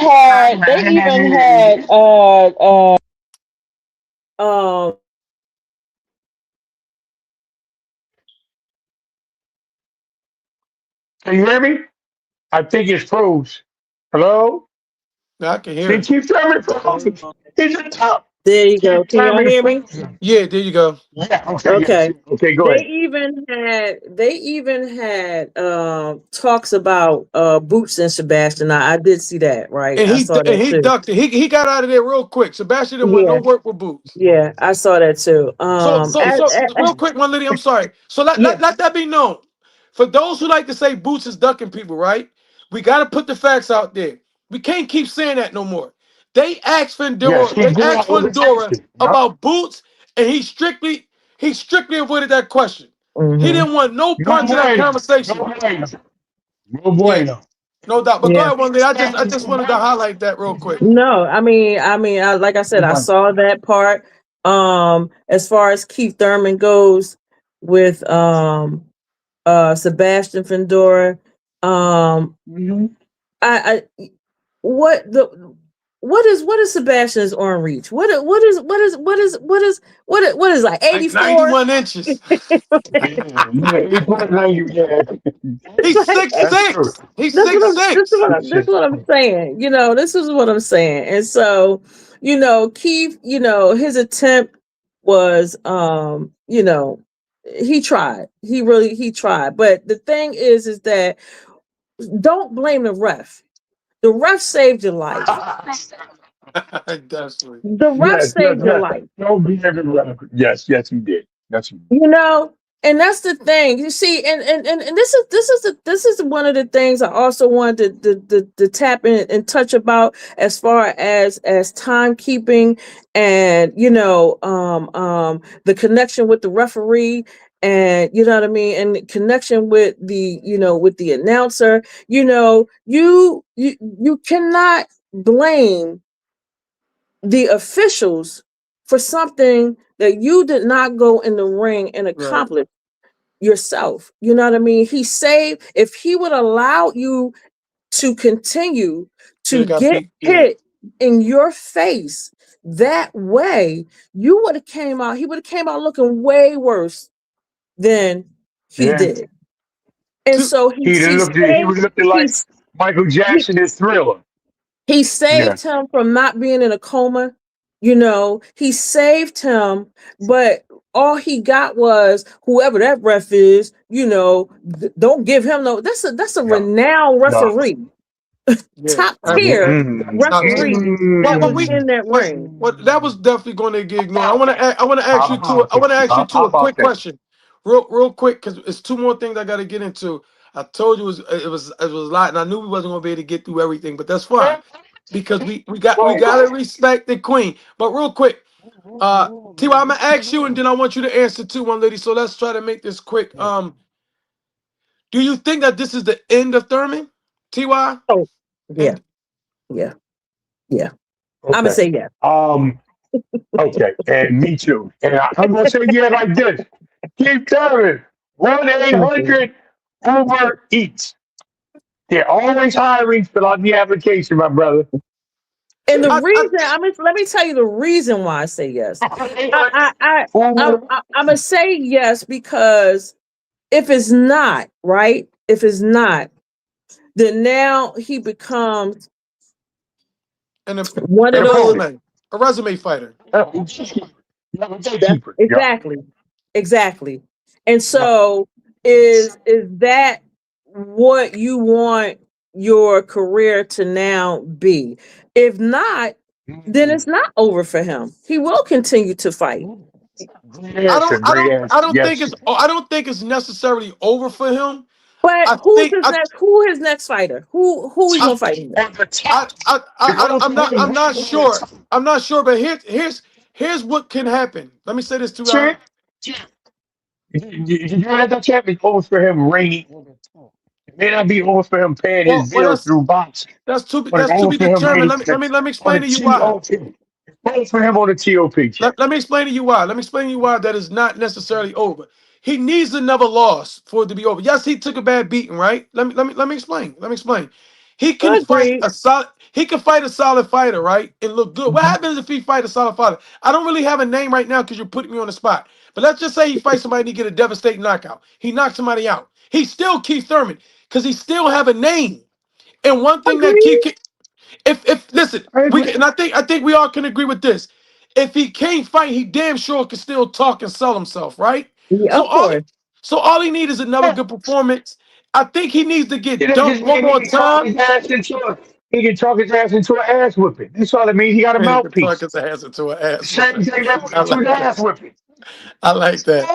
Speaker 5: They even had uh
Speaker 6: Can you hear me? I think it's froze. Hello?
Speaker 2: Now I can hear
Speaker 6: See,
Speaker 2: him.
Speaker 6: Keith Thurman froze. He's a top.
Speaker 8: There you go.
Speaker 6: Keith
Speaker 8: Can y'all
Speaker 6: Thurman
Speaker 8: hear me?
Speaker 6: froze.
Speaker 2: Yeah, there you go.
Speaker 6: Yeah, okay, yes.
Speaker 8: Okay.
Speaker 6: Okay, go
Speaker 8: They
Speaker 6: ahead.
Speaker 8: even had talks about Boots and Sebastian. I did see that, right?
Speaker 2: And
Speaker 8: I
Speaker 2: he
Speaker 8: saw that
Speaker 2: and he
Speaker 8: too.
Speaker 2: ducked it. He got out of there real quick. Sebastian didn't want no
Speaker 8: Yeah,
Speaker 2: work with Boots.
Speaker 8: yeah, I saw that too.
Speaker 2: So real quick, one lady, I'm sorry. So
Speaker 8: Yeah.
Speaker 2: let that be known. For those who like to say Boots is ducking people, right? We got to put the facts out there. We can't keep saying that no more. They asked
Speaker 6: Yes,
Speaker 2: Fundora,
Speaker 6: he's
Speaker 2: they
Speaker 6: doing an
Speaker 2: asked Fundora
Speaker 6: invitation. Yep.
Speaker 2: about Boots, and he strictly avoided that question. He
Speaker 8: Hmm.
Speaker 2: didn't want no
Speaker 6: No
Speaker 2: part to that
Speaker 6: bueno.
Speaker 2: conversation.
Speaker 6: No bueno. No
Speaker 2: Yeah,
Speaker 6: bueno.
Speaker 2: no doubt. But go
Speaker 8: Yeah.
Speaker 2: ahead, one lady. I just wanted to highlight that real quick.
Speaker 8: No, like I said, I saw that part. As far as Keith Thurman goes with Sebastian Findora,
Speaker 6: Mhm.
Speaker 8: I what the what is Sebastian's arm reach? What is like
Speaker 2: Like
Speaker 8: 84?
Speaker 2: 91 inches.
Speaker 6: Yeah, he put it on you. Yeah,
Speaker 2: He's six
Speaker 6: that's true.
Speaker 2: six. He's six six.
Speaker 8: This is what I'm saying. This is what I'm saying. And so, Keith, his attempt was he tried. He tried. But the thing is that don't blame the ref. The ref saved your life.
Speaker 2: That's right.
Speaker 8: The ref
Speaker 6: Yes, yes,
Speaker 8: saved your
Speaker 6: yes.
Speaker 8: life.
Speaker 6: Don't be everywhere. Yes, yes, he did. Yes, he did.
Speaker 8: You know, And that's the thing, you see, and this is one of the things I also wanted to tap in and touch about, as far as timekeeping, and the connection with the referee, and you know what I mean, and the connection with the with the announcer. You cannot blame the officials for something that you did not go in the ring and
Speaker 2: Right.
Speaker 8: accomplish yourself. You know what I mean? He saved, if he would allow you to continue
Speaker 2: You
Speaker 8: to
Speaker 2: got
Speaker 8: get
Speaker 2: beat. Yeah.
Speaker 8: hit in your face that way, you would have came out, he would have came out looking way worse than he
Speaker 6: Yeah.
Speaker 8: did. And
Speaker 2: Two.
Speaker 8: so
Speaker 6: He was looking like
Speaker 8: he's
Speaker 6: Michael
Speaker 8: he,
Speaker 6: Jackson in Thriller.
Speaker 8: he
Speaker 6: Yeah.
Speaker 8: saved him from not being in a coma. He saved him, but all he got was whoever that ref is, don't give him no. That's a
Speaker 6: No.
Speaker 8: renowned
Speaker 6: No.
Speaker 8: referee,
Speaker 2: Yeah.
Speaker 8: top
Speaker 2: Absolutely.
Speaker 8: tier
Speaker 6: Mm-mm.
Speaker 2: Top tier.
Speaker 8: referee
Speaker 2: Well,
Speaker 8: that
Speaker 2: well,
Speaker 8: was
Speaker 2: we
Speaker 6: Mm-mm.
Speaker 8: in that
Speaker 2: well,
Speaker 8: ring.
Speaker 2: well, that was definitely going to get ignored. I want to ask you two.
Speaker 6: How
Speaker 2: I want to ask you two a
Speaker 6: about
Speaker 2: quick
Speaker 6: that?
Speaker 2: question, real quick, because it's two more things I got to get into. I told you it was a lot, and I knew we wasn't going to be able to get through everything, but that's fine because we got to respect the queen. But real quick, T.Y., I'm gonna ask you, and then I want you to answer too, one lady. So let's try to make this quick. Do you think that this is the end of Thurman, Ty?
Speaker 8: Oh, yeah,
Speaker 2: And
Speaker 8: yeah, yeah. I'm gonna
Speaker 6: Okay.
Speaker 8: say yeah.
Speaker 6: Um. Okay. And me too. And I'm gonna say yeah like this. Keep coming. 1-800 Uber Eats. They're always hiring. Fill out the application, my brother.
Speaker 8: And the
Speaker 2: I
Speaker 8: reason, let me tell you the reason why I say yes. I
Speaker 6: 1-800
Speaker 8: I
Speaker 6: Uber.
Speaker 8: I'm gonna say yes because if it's not right, if it's not, then now he becomes
Speaker 2: and
Speaker 8: one
Speaker 2: a
Speaker 8: of
Speaker 6: And
Speaker 8: those.
Speaker 6: opponent.
Speaker 2: resume fighter.
Speaker 8: That's
Speaker 6: Gatekeeper. Yeah.
Speaker 8: exactly. And
Speaker 6: Yeah.
Speaker 8: so is that what you want your career to now be? If not, then it's not over for him. He will continue to fight.
Speaker 6: Great answer. Great
Speaker 2: I
Speaker 6: answer.
Speaker 2: don't think
Speaker 6: Yes.
Speaker 2: it's necessarily over for him.
Speaker 8: But
Speaker 2: I
Speaker 8: who's
Speaker 2: think
Speaker 8: his next fighter? Who he
Speaker 2: I
Speaker 8: gonna fight next?
Speaker 6: On the top. It goes
Speaker 2: I'm
Speaker 6: from
Speaker 2: not
Speaker 6: him right on the
Speaker 2: sure.
Speaker 6: top.
Speaker 2: I'm not sure, but here's what can happen. Let me say this to you.
Speaker 6: Champ. You had that champ. It's over for him reigning. It may not be over for him paying his
Speaker 2: Well,
Speaker 6: bills through boxing, but it's
Speaker 2: that's to
Speaker 6: over
Speaker 2: be
Speaker 6: for him
Speaker 2: determined.
Speaker 6: reigning
Speaker 2: Let me
Speaker 6: on the
Speaker 2: explain to you why.
Speaker 6: TOP. It's over for him on the TOP, champ.
Speaker 2: Let me explain to you why. Let me explain to you why that is not necessarily over. He needs another loss for it to be over. Yes, he took a bad beating, right? Let me explain. Let me explain. He can
Speaker 8: I
Speaker 2: fight
Speaker 8: agree.
Speaker 2: a solid. He can fight a solid fighter, right, and look good. What happens if he fight a solid fighter? I don't really have a name right now because you're putting me on the spot. But let's just say he fights somebody and he get a devastating knockout. He knocks somebody out. He's still Keith Thurman because he still have a name. And one thing that
Speaker 8: Agree.
Speaker 2: if listen,
Speaker 6: I
Speaker 2: we
Speaker 6: agree.
Speaker 2: and I think we all can agree with this. If he can't fight, he damn sure can still talk and sell himself, right?
Speaker 8: Yeah,
Speaker 2: So
Speaker 8: of
Speaker 2: all
Speaker 8: course.
Speaker 2: so all he needs is another good performance. I think he needs to
Speaker 6: You
Speaker 2: get
Speaker 6: know,
Speaker 2: dunked
Speaker 6: just
Speaker 2: one
Speaker 6: mean he
Speaker 2: more
Speaker 6: can talk
Speaker 2: time.
Speaker 6: his ass into a he can talk his ass into an ass whipping. That's all I mean. He got a
Speaker 2: He can talk
Speaker 6: mouthpiece.
Speaker 2: his ass into an ass
Speaker 6: Same
Speaker 2: whooping.
Speaker 6: thing that
Speaker 2: I
Speaker 6: into an
Speaker 2: like that.
Speaker 6: ass whipping.
Speaker 2: I like that.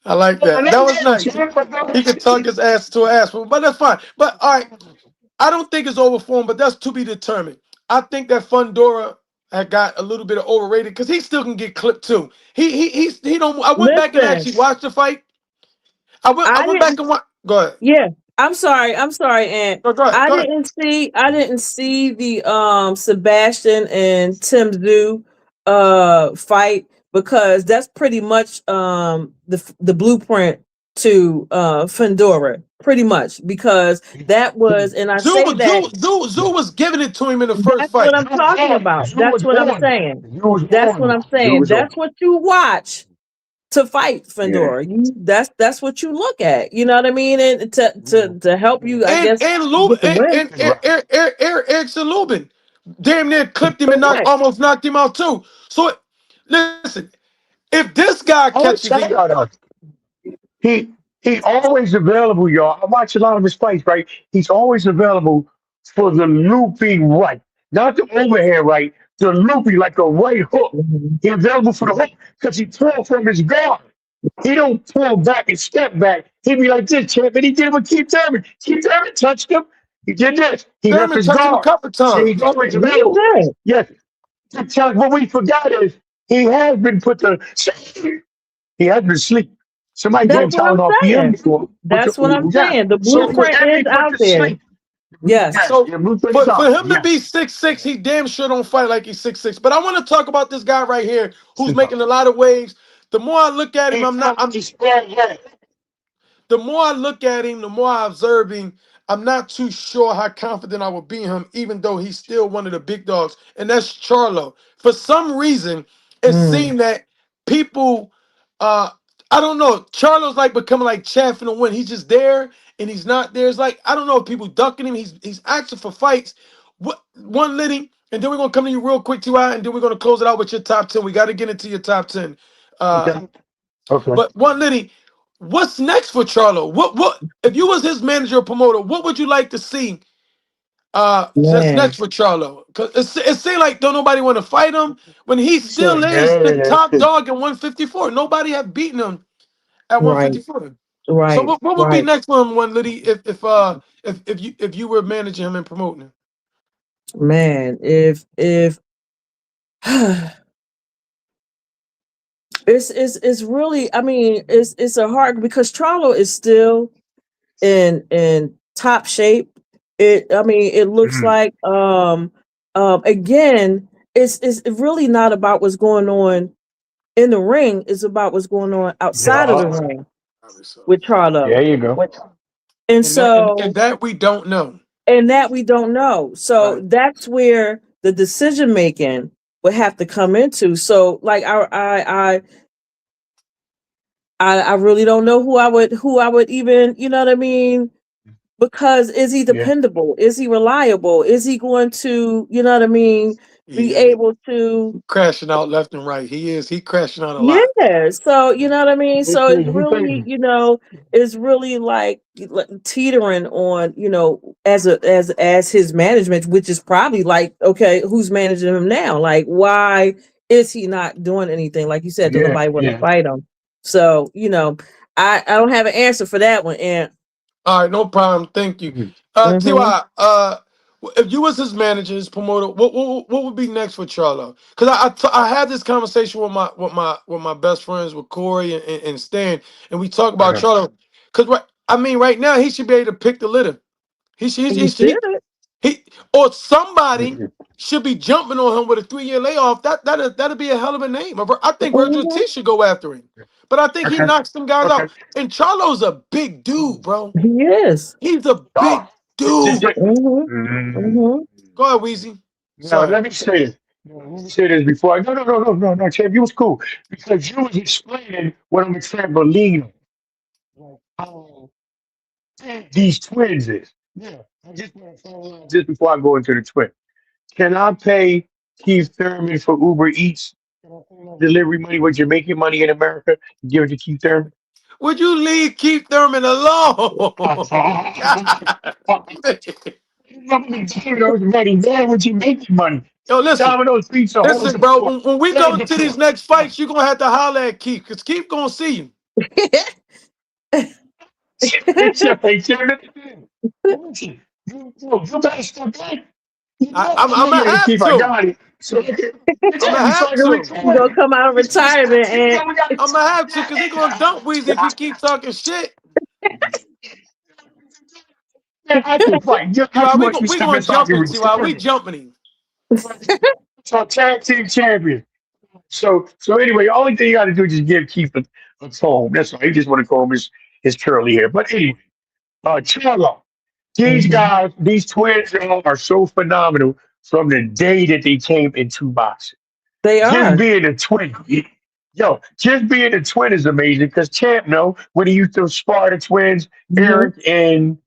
Speaker 2: I like that. That
Speaker 6: Let
Speaker 2: was
Speaker 6: him,
Speaker 2: nice.
Speaker 6: champ.
Speaker 2: He could talk his ass to an ass whooping, but that's fine. But all right, I don't think it's over for him, but that's to be determined. I think that Fundora had got a little bit of overrated because he still can get clipped too. He don't. I went back and
Speaker 8: Listen,
Speaker 2: actually watched the fight. I
Speaker 8: I
Speaker 2: went back
Speaker 8: didn't.
Speaker 2: and watched. Go ahead.
Speaker 8: Yeah, I'm sorry, and
Speaker 2: No, go ahead. Go ahead.
Speaker 8: I didn't see the Sebastian and Tim Zoo fight, because that's pretty much the blueprint to Fedora, pretty much, because that was, and I
Speaker 2: Zoo,
Speaker 8: say
Speaker 2: was-
Speaker 8: that,
Speaker 2: Zoo was giving it to him in the first
Speaker 8: that's what
Speaker 2: fight.
Speaker 8: I'm talking about.
Speaker 6: You
Speaker 8: That's
Speaker 6: was
Speaker 8: what I'm
Speaker 6: on.
Speaker 8: saying.
Speaker 6: You was
Speaker 8: That's what
Speaker 6: on.
Speaker 8: I'm
Speaker 6: You
Speaker 8: saying.
Speaker 6: was on.
Speaker 8: That's what you watch to fight
Speaker 6: Yeah.
Speaker 8: Fedora. That's what you look at. You know what I mean? And to help you, I
Speaker 2: And
Speaker 8: guess,
Speaker 2: Lubin
Speaker 8: get the win.
Speaker 6: That's right.
Speaker 2: Erickson Lubin damn near clipped him and
Speaker 8: Correct.
Speaker 2: almost knocked him out too. So listen, if this guy
Speaker 6: I want
Speaker 2: catches
Speaker 6: to tell
Speaker 2: him,
Speaker 6: y'all though. He he always available, y'all. I watch a lot of his fights, right? He's always available for the looping right. Not the overhand right, the looping like a right hook.
Speaker 8: Mhm.
Speaker 6: He's available for the hook because he throws from his guard. He don't pull back and step back. He'd be like this, champ, and he did it with Keith Thurman. Keith Thurman touched him. He did this. He left
Speaker 2: Thurman
Speaker 6: his
Speaker 2: touched him a
Speaker 6: guard.
Speaker 2: couple
Speaker 6: So he's
Speaker 2: times.
Speaker 6: always
Speaker 8: He
Speaker 6: available.
Speaker 8: did.
Speaker 6: Yes. What we forgot is he has been put to sleep. He has been asleep. Somebody
Speaker 8: That's
Speaker 6: gave
Speaker 8: what I'm
Speaker 6: Tylenol PM
Speaker 8: saying.
Speaker 6: before.
Speaker 8: That's what I'm
Speaker 6: Yeah.
Speaker 8: saying. The
Speaker 6: So he was
Speaker 8: blueprint is
Speaker 6: definitely put
Speaker 8: out
Speaker 6: to
Speaker 8: there.
Speaker 6: sleep.
Speaker 8: Yes.
Speaker 6: Yes.
Speaker 2: So
Speaker 6: Yeah, blueprint is
Speaker 2: for
Speaker 6: out.
Speaker 2: him to
Speaker 6: Yes.
Speaker 2: be 6'6", he damn sure don't fight like he's 6'6". But I want to talk about this guy right here who's
Speaker 6: Super.
Speaker 2: making a lot of waves. The more I look at him,
Speaker 6: He
Speaker 2: I'm not.
Speaker 6: comes to spread, yeah.
Speaker 2: The more I look at him, the more I observe him, I'm not too sure how confident I would be in him, even though he's still one of the big dogs. And that's Charlo. For some reason, it
Speaker 8: Mm.
Speaker 2: seemed that people, uh, I don't know, Charlo's like becoming like chaff in the wind. He's just there and he's not there. It's like, I don't know if people ducking him. He's asking for fights. What one Liddy, and then we're gonna come to you real quick, T.Y., and then we're gonna close it out with your top 10. We got to get into your top 10.
Speaker 6: Okay. Okay.
Speaker 2: But one Liddy, what's next for Charlo? What if you was his manager or promoter, what would you like to see that's
Speaker 8: Man.
Speaker 2: next for Charlo? Because it seems like don't nobody want to fight him when he
Speaker 6: He
Speaker 2: still
Speaker 6: said,
Speaker 2: is the
Speaker 6: yeah.
Speaker 2: top dog in 154. Nobody have beaten him at
Speaker 8: Right.
Speaker 2: 154. So
Speaker 8: Right.
Speaker 2: what would be
Speaker 8: Right.
Speaker 2: next for him, one Liddy, if you were managing him and promoting him?
Speaker 8: Man. If it's really, I mean, it's a hard, because Charlo is still in top shape. I mean, it looks
Speaker 6: Mhm.
Speaker 8: like again, it's really not about what's going on in the ring. It's about what's going on outside of the
Speaker 6: Yeah.
Speaker 8: ring
Speaker 2: Probably so.
Speaker 8: with Charlo.
Speaker 6: There you go.
Speaker 8: And
Speaker 2: And
Speaker 8: so,
Speaker 2: that we don't know.
Speaker 8: and that we don't know. So
Speaker 2: Right.
Speaker 8: that's where the decision making would have to come into. So like I really don't know who I would even, you know what I mean? Because is he
Speaker 6: Yeah.
Speaker 8: dependable? Is he reliable? Is he going to, you know what I mean,
Speaker 2: He
Speaker 8: be
Speaker 2: is
Speaker 8: able to,
Speaker 2: crashing out left and right. He is. He crashing out a lot.
Speaker 8: yeah. So, you know what I mean?
Speaker 6: He
Speaker 8: So it's
Speaker 6: crazy. He
Speaker 8: really,
Speaker 6: crazy.
Speaker 8: you know, it's really like teetering on, you know, as his management, which is probably like, okay, who's managing him now? Like, why is he not doing anything? Like you said, don't
Speaker 6: Yeah.
Speaker 8: nobody want to
Speaker 6: Yeah.
Speaker 8: fight him. So, you know, I don't have an answer for that one. And
Speaker 2: All right, no problem. Thank you.
Speaker 6: Mhm.
Speaker 8: mhm.
Speaker 2: Ty, if you was his manager, his promoter, what would be next for Charlo? Because I had this conversation with my best friends with Corey and Stan, and we talk about
Speaker 6: Uh-huh.
Speaker 2: Charlo. Because I mean, right now he should be able to pick the litter. He should
Speaker 8: You should.
Speaker 2: he or somebody
Speaker 6: Mhm.
Speaker 2: should be jumping on him with a 3-year layoff. That'd be a hell of a name. I think Virgil
Speaker 8: Mhm.
Speaker 2: T should go after him, but I think he
Speaker 6: Okay.
Speaker 2: knocks some guys
Speaker 6: Okay.
Speaker 2: out. And Charlo's a big dude, bro.
Speaker 8: He is.
Speaker 2: He's a big
Speaker 6: Oh.
Speaker 2: dude.
Speaker 8: Mhm.
Speaker 6: Mhm.
Speaker 8: Mhm.
Speaker 2: Go ahead, Weezy.
Speaker 6: Now
Speaker 2: Sorry.
Speaker 6: let me say this. Let me say this before I no, Champ, you was cool because you was explaining what I'm trampoline on. How big these twins is. Yeah. I just want to follow up just before I go into the twin. Can I pay Keith Thurman for Uber Eats? Can I pay that delivery money what you're making money in America? Give it to Keith Thurman?
Speaker 2: Would you leave Keith Thurman alone? God.
Speaker 6: Domino's money, man, what you making money?
Speaker 2: Yo, listen.
Speaker 6: Domino's pizza holds
Speaker 2: Listen,
Speaker 6: the
Speaker 2: bro.
Speaker 6: fort.
Speaker 2: When we go
Speaker 6: Hold the
Speaker 2: to these
Speaker 6: fort.
Speaker 2: next fights, you're gonna have to holler at Keith, because Keith gonna see you.
Speaker 6: Hey, listen, you better step back. You know,
Speaker 2: I'm
Speaker 6: I know
Speaker 2: gonna
Speaker 6: you're the
Speaker 2: have
Speaker 6: keep. I
Speaker 2: to.
Speaker 6: got it. So,
Speaker 2: I'm gonna
Speaker 6: so
Speaker 2: have
Speaker 6: I can
Speaker 2: to.
Speaker 8: You gonna
Speaker 6: record.
Speaker 8: come out of retirement and
Speaker 2: I'm gonna have to, because he gonna dump Weezy if he keeps talking shit.
Speaker 6: I can fight. Just
Speaker 2: T.Y.,
Speaker 6: watch me
Speaker 2: we
Speaker 6: step
Speaker 2: gonna
Speaker 6: inside
Speaker 2: jump
Speaker 6: the
Speaker 2: it, T.Y. We
Speaker 6: return.
Speaker 2: jumping him.
Speaker 6: So tag team champion. So anyway, the only thing you got to do is just give Keith a comb. That's all. He just want to comb his curly hair. But anyway, Charlo. These
Speaker 8: Mhm.
Speaker 6: guys, these twins, y'all, are so phenomenal from the day that they came into boxing.
Speaker 8: They
Speaker 6: Just
Speaker 8: are.
Speaker 6: being a twin, yo, just being a twin is amazing. Because Champ know when he used to spar the twins,
Speaker 8: Mhm.
Speaker 6: Eric and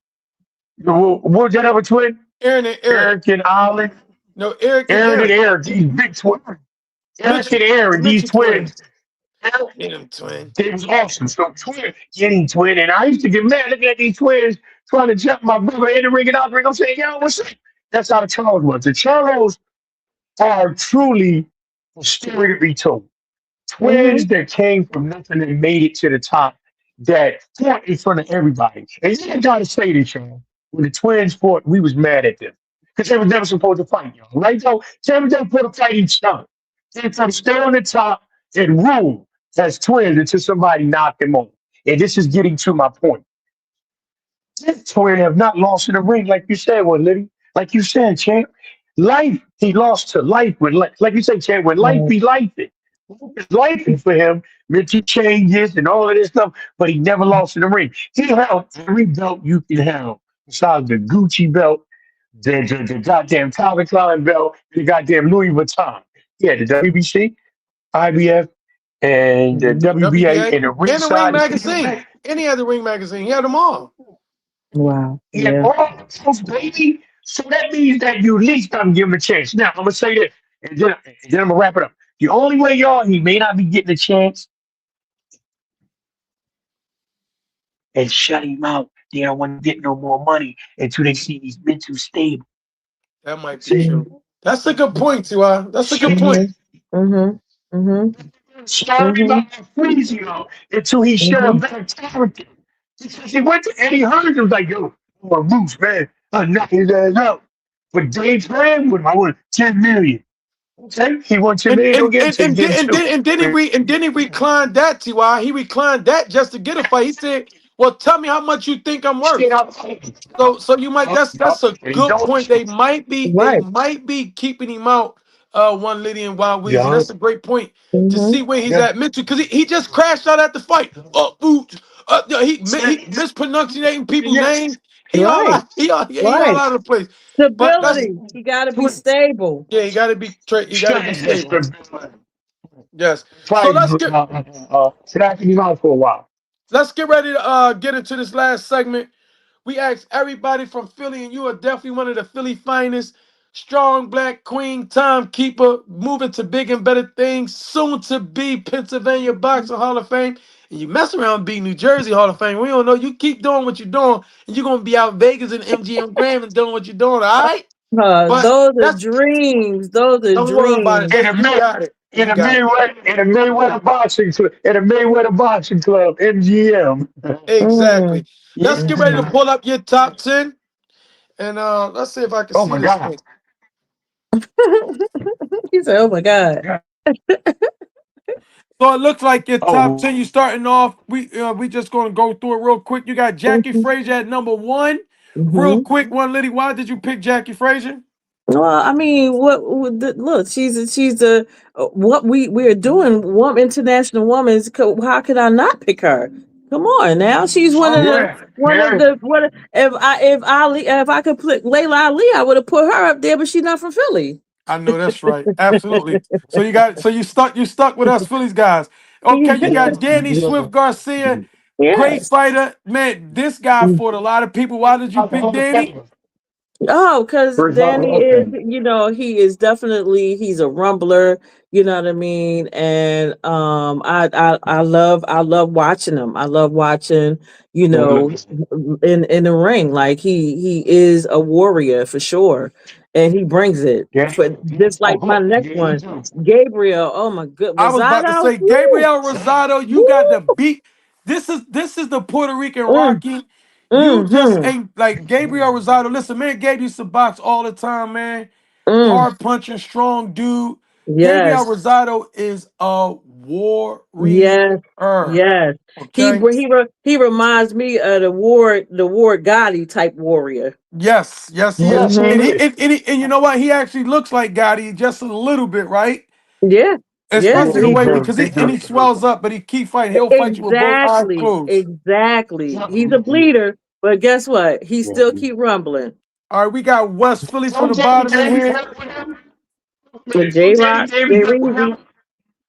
Speaker 6: what was that other twin?
Speaker 2: Aaron and Eric.
Speaker 6: Eric and Ollie,
Speaker 2: No, Eric and
Speaker 6: Aaron and
Speaker 2: Eric.
Speaker 6: Eric, these big twins. Eric
Speaker 2: Mitchell.
Speaker 6: and
Speaker 2: The
Speaker 6: Aaron, these
Speaker 2: Mitchell
Speaker 6: twins.
Speaker 2: twins. Get him, twin.
Speaker 6: It was awesome. So twin, getting twin, and I used to get mad looking at these twins trying to jump my brother in the ring and out the ring. I'm saying, yo, what's up? That's how the Charles was. The Charles are truly a story to be told. Twins that came from nothing and made it to the top that fought in front of everybody. And you gotta say this, y'all. When the twins fought, we was mad at them. Because they were never supposed to fight, y'all. Right, though? They were never supposed to fight each other. They were supposed to stay on the top and rule as twins until somebody knocked them off. And this is getting to my point. This twin have not lost in the ring, like you said, one Liddy. Like you said, champ. Life, he lost to life when life, like you say, champ, when life be life. It's life for him, mental changes and all of this stuff, but he never lost in the ring. He held every belt you can have, besides the Gucci belt, the goddamn Calvin Klein belt, the goddamn Louis Vuitton. Yeah, the WBC, IBF, and the WBA,
Speaker 2: WBA
Speaker 6: and the
Speaker 2: and the Ring
Speaker 6: ringside.
Speaker 2: magazine. And he had the Ring magazine. He had them all.
Speaker 5: Wow.
Speaker 6: He had
Speaker 5: Yeah.
Speaker 6: all those, baby. So that means that you at least gotta give him a chance. Now, I'm gonna say this, and then I'm gonna wrap it up. The only way, y'all, he may not be getting a chance and shut him out. They don't want to get no more money until they see he's mental stable.
Speaker 2: That might be
Speaker 6: See,
Speaker 2: true. That's a good point, T.Y. That's a good
Speaker 6: see,
Speaker 2: point.
Speaker 5: Mhm. Mhm.
Speaker 6: start him
Speaker 5: Mhm.
Speaker 6: out and freeze him out until he showed a
Speaker 5: Mhm.
Speaker 6: better character. Because he went to Eddie Hearn and was like, yo, I'm a Moose, man. I'll knock his ass out. But Dave Graham would I want 10 million. Okay, he wants 10
Speaker 2: And
Speaker 6: million, don't
Speaker 2: and
Speaker 6: get him
Speaker 2: and
Speaker 6: to
Speaker 2: and then
Speaker 6: get
Speaker 2: and
Speaker 6: two.
Speaker 2: then and then he
Speaker 6: But
Speaker 2: re, and then he reclined that, T.Y. He reclined that just to get a fight. He said, "Well, tell me how much you think I'm
Speaker 6: stayed
Speaker 2: worth."
Speaker 6: out.
Speaker 2: So you might that's a
Speaker 6: And he
Speaker 2: good
Speaker 6: don't.
Speaker 2: point. They
Speaker 5: Right.
Speaker 2: might be keeping him out. One Liddy and Wild Weezy.
Speaker 6: Yeah.
Speaker 2: That's a great point to
Speaker 5: Mhm.
Speaker 2: see where he's
Speaker 6: Yeah.
Speaker 2: at mentally because he just crashed out at the fight. He mispronunciating people's
Speaker 6: Yeah.
Speaker 2: names. He all
Speaker 5: Right.
Speaker 2: out. He all
Speaker 5: Right.
Speaker 2: out of the place. But that's
Speaker 5: Stability. You got to be stable.
Speaker 2: yeah. He got to be stable. Yes. So
Speaker 6: Try snacking him out for a while.
Speaker 2: let's get ready to get into this last segment. We asked everybody from Philly, and you are definitely one of the Philly finest. Strong black queen, timekeeper, moving to big and better things, soon to be Pennsylvania Boxing Hall of Fame. And you mess around being New Jersey Hall of Fame. We don't know. You keep doing what you're doing, and you're gonna be out Vegas and MGM Grand and doing what you're doing, all right? But
Speaker 5: Those are
Speaker 2: that's
Speaker 5: dreams. Those are
Speaker 2: don't worry about it.
Speaker 5: dreams.
Speaker 6: In a
Speaker 2: You got it.
Speaker 6: In
Speaker 2: You
Speaker 6: a
Speaker 2: got it.
Speaker 6: Mayweather boxing club, MGM.
Speaker 2: Exactly.
Speaker 5: Mm.
Speaker 2: Let's get ready to
Speaker 5: Mhm.
Speaker 2: pull up your top 10. And let's see if I can
Speaker 6: Oh
Speaker 2: see
Speaker 6: my
Speaker 2: this
Speaker 6: God.
Speaker 2: thing.
Speaker 5: He said, "Oh my God."
Speaker 6: Yeah.
Speaker 2: So it looks like your top 10. You
Speaker 6: Oh,
Speaker 2: starting off. We just gonna go through it real quick. You got Jackie
Speaker 5: Mhm.
Speaker 2: Frazier at number one. Real
Speaker 5: Mhm.
Speaker 2: quick, one Liddy. Why did you pick Jackie Frazier?
Speaker 5: Well, I mean, look, she's a what we're doing. International Women's. How could I not pick her? Come on now, she's one of the
Speaker 6: yeah,
Speaker 5: one of
Speaker 6: yeah.
Speaker 5: the what if I could put Layla Ali, I would have put her up there, but she's not from Philly.
Speaker 2: I know that's right. Absolutely. So you stuck with us Phillies guys. Okay, you got Danny Swift Garcia, great
Speaker 5: Yes.
Speaker 2: fighter. Man, this guy fought a lot of people. Why did you pick Danny?
Speaker 5: Oh, because
Speaker 6: First of
Speaker 5: Danny
Speaker 6: all,
Speaker 5: is,
Speaker 6: okay.
Speaker 5: he is definitely he's a rumbler, you know what I mean? And I love watching him. I love watching, in the ring. Like he is a warrior for sure. And he brings it.
Speaker 6: Yeah.
Speaker 5: For just like my next
Speaker 6: Yeah, he
Speaker 5: one,
Speaker 6: do.
Speaker 5: Gabriel. Oh my good
Speaker 2: I was about to
Speaker 5: Rosado.
Speaker 2: say
Speaker 5: Woo,
Speaker 2: Gabriel Rosado, you got the
Speaker 5: woo,
Speaker 2: beat. This is the Puerto Rican
Speaker 5: mm,
Speaker 2: Rocky. You just
Speaker 5: mm-hmm,
Speaker 2: ain't like Gabriel Rosado. Listen, man, Gabe used to box all the time, man.
Speaker 5: mm,
Speaker 2: Hard punching, strong dude. Gabriel
Speaker 5: yes.
Speaker 2: Rosado is a warrior.
Speaker 5: Yes, yes.
Speaker 2: Okay.
Speaker 5: He reminds me of the Ward Gotti type warrior.
Speaker 2: Yes, he is.
Speaker 6: Yes, he
Speaker 5: Hmm.
Speaker 6: is.
Speaker 2: And you know what? He actually looks like Gotti just a little bit, right?
Speaker 5: Yeah, yeah,
Speaker 6: Yeah,
Speaker 2: Especially the
Speaker 5: he
Speaker 6: he
Speaker 2: way
Speaker 5: do.
Speaker 6: do.
Speaker 2: because
Speaker 6: He
Speaker 2: he
Speaker 6: do.
Speaker 2: swells up, but he keep fighting. He'll fight you with both eyes
Speaker 5: Exactly,
Speaker 2: closed.
Speaker 5: exactly. He's a bleeder, but guess what? He still keep rumbling.
Speaker 2: All right, we got West Philly from
Speaker 6: Don't
Speaker 2: the
Speaker 6: Danny
Speaker 2: bottom in
Speaker 6: Davis
Speaker 2: here.
Speaker 6: work with him?
Speaker 5: With
Speaker 6: Don't
Speaker 5: J
Speaker 6: Danny
Speaker 5: Rock,
Speaker 6: Davis
Speaker 5: Jay
Speaker 6: work with
Speaker 5: Reezy.
Speaker 6: him?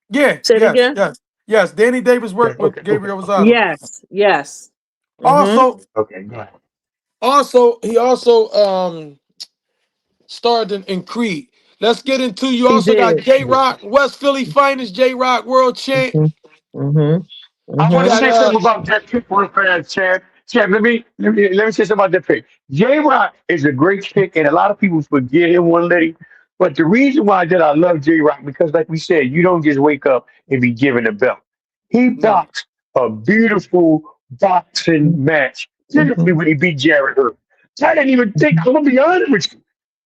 Speaker 2: Yeah,
Speaker 5: Say it
Speaker 2: yes,
Speaker 5: again.
Speaker 2: yes, yes. Danny Davis
Speaker 6: Okay,
Speaker 2: worked with
Speaker 6: okay, okay,
Speaker 2: Gabriel
Speaker 6: okay.
Speaker 2: Rosado.
Speaker 5: Yes, yes. Mm-hmm.
Speaker 2: Also,
Speaker 6: Okay, go ahead.
Speaker 2: he also starred in Creed. Let's get into you.
Speaker 5: He
Speaker 2: Also got
Speaker 5: did.
Speaker 2: J Rock, West Philly finest, J Rock world champ.
Speaker 5: Mm-hmm. Mm-hmm.
Speaker 6: I
Speaker 2: You
Speaker 6: want to
Speaker 5: Mm-hmm.
Speaker 2: got
Speaker 6: say something about that pick real fast, Chad. Chad, let me say something about that pick. J Rock is a great pick, and a lot of people forget him one lady. But the reason why that I love J Rock, because like we said, you don't just wake up and be given a belt. He
Speaker 2: No.
Speaker 6: boxed a beautiful boxing match, particularly when he beat Jared Hurd. I didn't even think, I'm gonna be honest with you.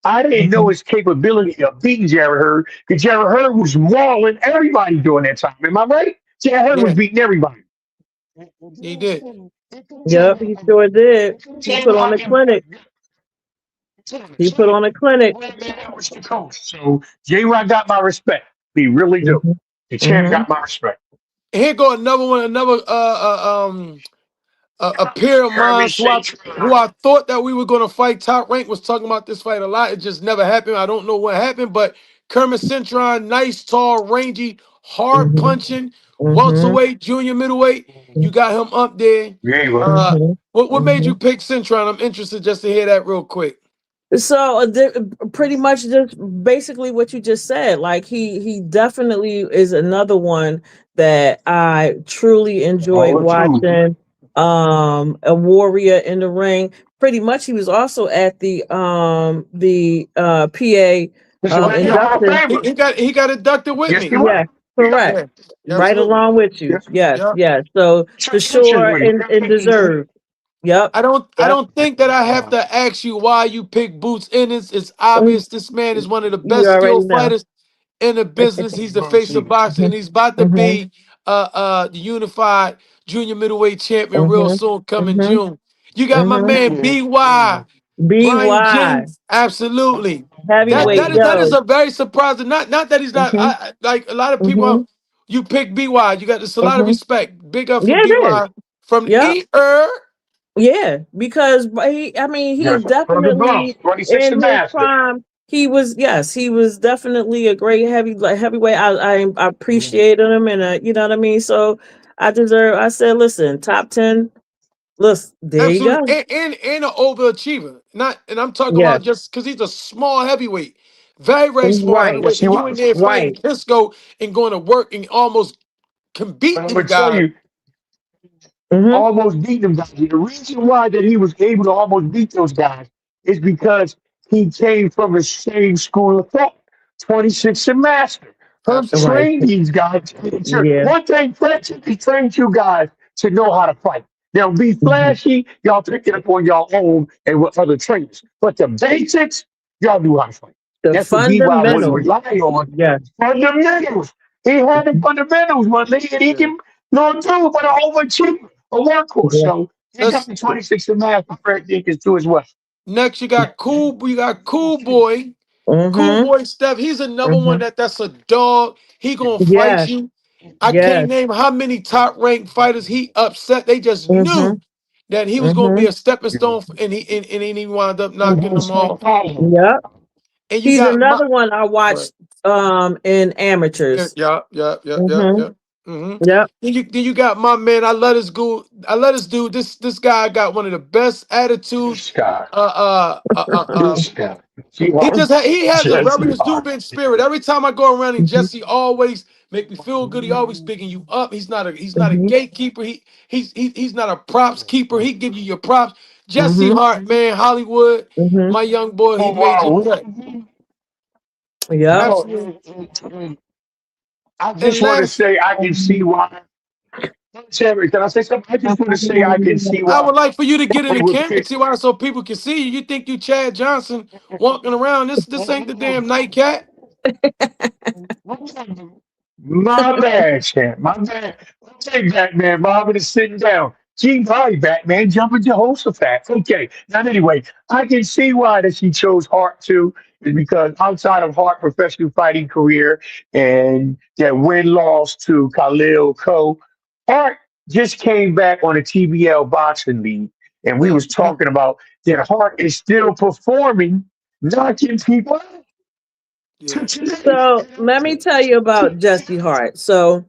Speaker 6: I didn't know his capability of beating Jared Hurd because Jared Hurd was mauling everybody during that time. Am I right? Jared Hurd was
Speaker 2: Yeah,
Speaker 6: beating everybody.
Speaker 2: he did.
Speaker 8: Yep, he sure did. He put on a clinic. He put on a clinic.
Speaker 6: So J Rock got my respect. He really do.
Speaker 8: Hmm.
Speaker 6: The champ
Speaker 8: Hmm.
Speaker 6: got my respect.
Speaker 2: Here go another one, another a peer of mine
Speaker 6: Kermit
Speaker 2: who
Speaker 6: Saint-Germain.
Speaker 2: I thought that we were gonna fight. Top Rank was talking about this fight a lot. It just never happened. I don't know what happened, but Kermit Cintron, nice, tall, rangy, hard
Speaker 8: Hmm.
Speaker 2: punching,
Speaker 8: Hmm.
Speaker 2: welterweight, junior middleweight. You got him up there.
Speaker 6: Yeah, he was.
Speaker 8: Hmm.
Speaker 2: What made
Speaker 8: Hmm.
Speaker 2: you pick Cintron? I'm interested just to hear that real quick.
Speaker 8: So pretty much just basically what you just said. Like he definitely is another one that I truly enjoyed
Speaker 6: All the truth.
Speaker 8: watching. A warrior in the ring. Pretty much he was also at the PA
Speaker 6: Pennsylvania Hall of
Speaker 8: induction.
Speaker 6: Famer.
Speaker 2: He got inducted with
Speaker 6: Yes,
Speaker 2: me.
Speaker 6: he was.
Speaker 8: Yeah,
Speaker 6: Yeah.
Speaker 8: correct.
Speaker 2: Yeah,
Speaker 8: Right
Speaker 2: absolutely.
Speaker 8: along with you.
Speaker 6: Yes.
Speaker 8: Yes,
Speaker 2: Yeah.
Speaker 8: yes. So for
Speaker 6: Took pictures
Speaker 8: sure
Speaker 6: with him.
Speaker 8: and deserved. Yep.
Speaker 2: I
Speaker 8: Yep.
Speaker 2: don't think that I have to ask you why you pick Boots Ennis. It's
Speaker 8: Mm,
Speaker 2: obvious this man is one of the
Speaker 8: you
Speaker 2: best
Speaker 8: already
Speaker 2: skilled
Speaker 8: know.
Speaker 2: fighters in the business. He's the face of boxing, and
Speaker 8: Mhm.
Speaker 2: he's about to
Speaker 8: Mhm.
Speaker 2: be the unified junior middleweight champion real
Speaker 8: Mhm.
Speaker 2: soon, coming
Speaker 8: Mhm.
Speaker 2: June. You got my
Speaker 8: Mhm.
Speaker 2: man BY Brian
Speaker 8: BY
Speaker 2: Jennings, absolutely.
Speaker 8: heavyweight
Speaker 2: That is
Speaker 8: yo.
Speaker 2: a very surprising. Not that he's not
Speaker 8: Mhm.
Speaker 2: like a lot of people.
Speaker 8: Mhm.
Speaker 2: You pick BY. You got this a lot of
Speaker 8: Mhm.
Speaker 2: respect. Big up for
Speaker 8: Yeah, it is.
Speaker 2: BY from
Speaker 8: Yep.
Speaker 2: E.
Speaker 8: Yeah, because I mean, he
Speaker 6: Yes. From the Bronx,
Speaker 8: definitely
Speaker 6: 26
Speaker 8: in
Speaker 6: and
Speaker 8: his
Speaker 6: master.
Speaker 8: prime. Yes, he was definitely a great heavyweight. I appreciated him, and you know what I mean. So I said, listen, top 10. Listen, there you
Speaker 2: Absolutely,
Speaker 8: go.
Speaker 2: and an overachiever. Not, and I'm talking
Speaker 8: Yes,
Speaker 2: about just because he's a small heavyweight, very small
Speaker 8: right,
Speaker 2: heavyweight,
Speaker 6: Yes, he
Speaker 2: and you in
Speaker 6: was.
Speaker 2: there fighting
Speaker 8: right.
Speaker 2: Pisco and going to work and almost can
Speaker 6: But
Speaker 2: beat
Speaker 6: I'm
Speaker 2: these
Speaker 6: gonna tell
Speaker 2: guys.
Speaker 6: you,
Speaker 8: Hmm.
Speaker 6: almost beat them guys. The reason why that he was able to almost beat those guys is because he came from the same school of thought. 26 and master. Herb
Speaker 2: Absolutely,
Speaker 8: Right.
Speaker 6: trained these guys.
Speaker 8: Yeah.
Speaker 6: One thing, Fletcher, he trained you guys to know how to fight. Now, be
Speaker 8: Mhm.
Speaker 6: flashy, y'all pick it up on y'all own and with other trainers. But the basics, y'all knew how to fight.
Speaker 8: The
Speaker 6: That's what B.Y. was
Speaker 8: fundamentals.
Speaker 6: relying on.
Speaker 8: Yes.
Speaker 6: Fundamentals. He had the fundamentals, my nigga, and he
Speaker 2: yeah.
Speaker 6: can no do but an overachiever, a workhorse.
Speaker 8: Yeah.
Speaker 6: So he got
Speaker 2: Let's
Speaker 6: the 26 and master Fred Dinkins too as well.
Speaker 2: next. You got cool. You got cool boy. Cool
Speaker 8: Mm-hmm.
Speaker 2: boy Steph. He's another one
Speaker 8: Mm-hmm.
Speaker 2: that's a dog. He gonna fight
Speaker 8: Yes.
Speaker 2: you. I can't
Speaker 8: Yes.
Speaker 2: name how many top ranked fighters he upset. They just
Speaker 8: Mm-hmm.
Speaker 2: knew that he was gonna
Speaker 8: Mm-hmm.
Speaker 2: be a stepping stone, and he wound up knocking them off.
Speaker 8: Yep.
Speaker 2: And you
Speaker 8: He's
Speaker 2: got my
Speaker 8: another one I
Speaker 2: right.
Speaker 8: watched in
Speaker 2: Yeah,
Speaker 8: amateurs.
Speaker 2: yeah.
Speaker 8: Mm-hmm.
Speaker 2: Mm-hmm.
Speaker 8: Yep.
Speaker 2: Then you got my man. I love this dude. I love this dude. This guy got one of the best attitudes.
Speaker 6: This guy,
Speaker 2: Uh, uh, uh, uh, uh,
Speaker 6: this guy.
Speaker 2: he has a very
Speaker 6: Jesse Hart.
Speaker 2: exuberant spirit. Every time I go around, and
Speaker 8: Mm-hmm.
Speaker 2: Jesse always make me feel good. He always picking you up. He's not a
Speaker 8: Mm-hmm.
Speaker 2: gatekeeper. He's not a props keeper. He give you your props. Jesse
Speaker 8: Mm-hmm.
Speaker 2: Hart, man, Hollywood,
Speaker 8: Mm-hmm.
Speaker 2: my young boy, he
Speaker 6: Oh,
Speaker 2: made your
Speaker 6: wow.
Speaker 2: cut.
Speaker 8: Yep.
Speaker 6: No,
Speaker 2: Absolutely.
Speaker 6: I
Speaker 2: And
Speaker 6: just want to
Speaker 2: last,
Speaker 6: say I can see why. Terry, can I say something? I just want to say I can see
Speaker 2: I
Speaker 6: why
Speaker 2: would like for you to get in
Speaker 6: they
Speaker 2: the
Speaker 6: would
Speaker 2: camera,
Speaker 6: pick.
Speaker 2: see why, so people can see you. You think you Chad Johnson walking around? This ain't the damn nightcat.
Speaker 6: My bad, champ. My bad. Okay, Batman. Marvin is sitting down. Gee, hi, Batman. Jumping Jehoshaphat. Okay. Now, anyway, I can see why that she chose Hart too, is because outside of Hart professional fighting career and that win loss to Khalil Ko, Hart just came back on a TBL boxing league, and we
Speaker 2: Yeah,
Speaker 6: was talking about that Hart is still performing, knocking people out. To
Speaker 2: yeah,
Speaker 6: today.
Speaker 8: So let me tell you about Jesse Hart. So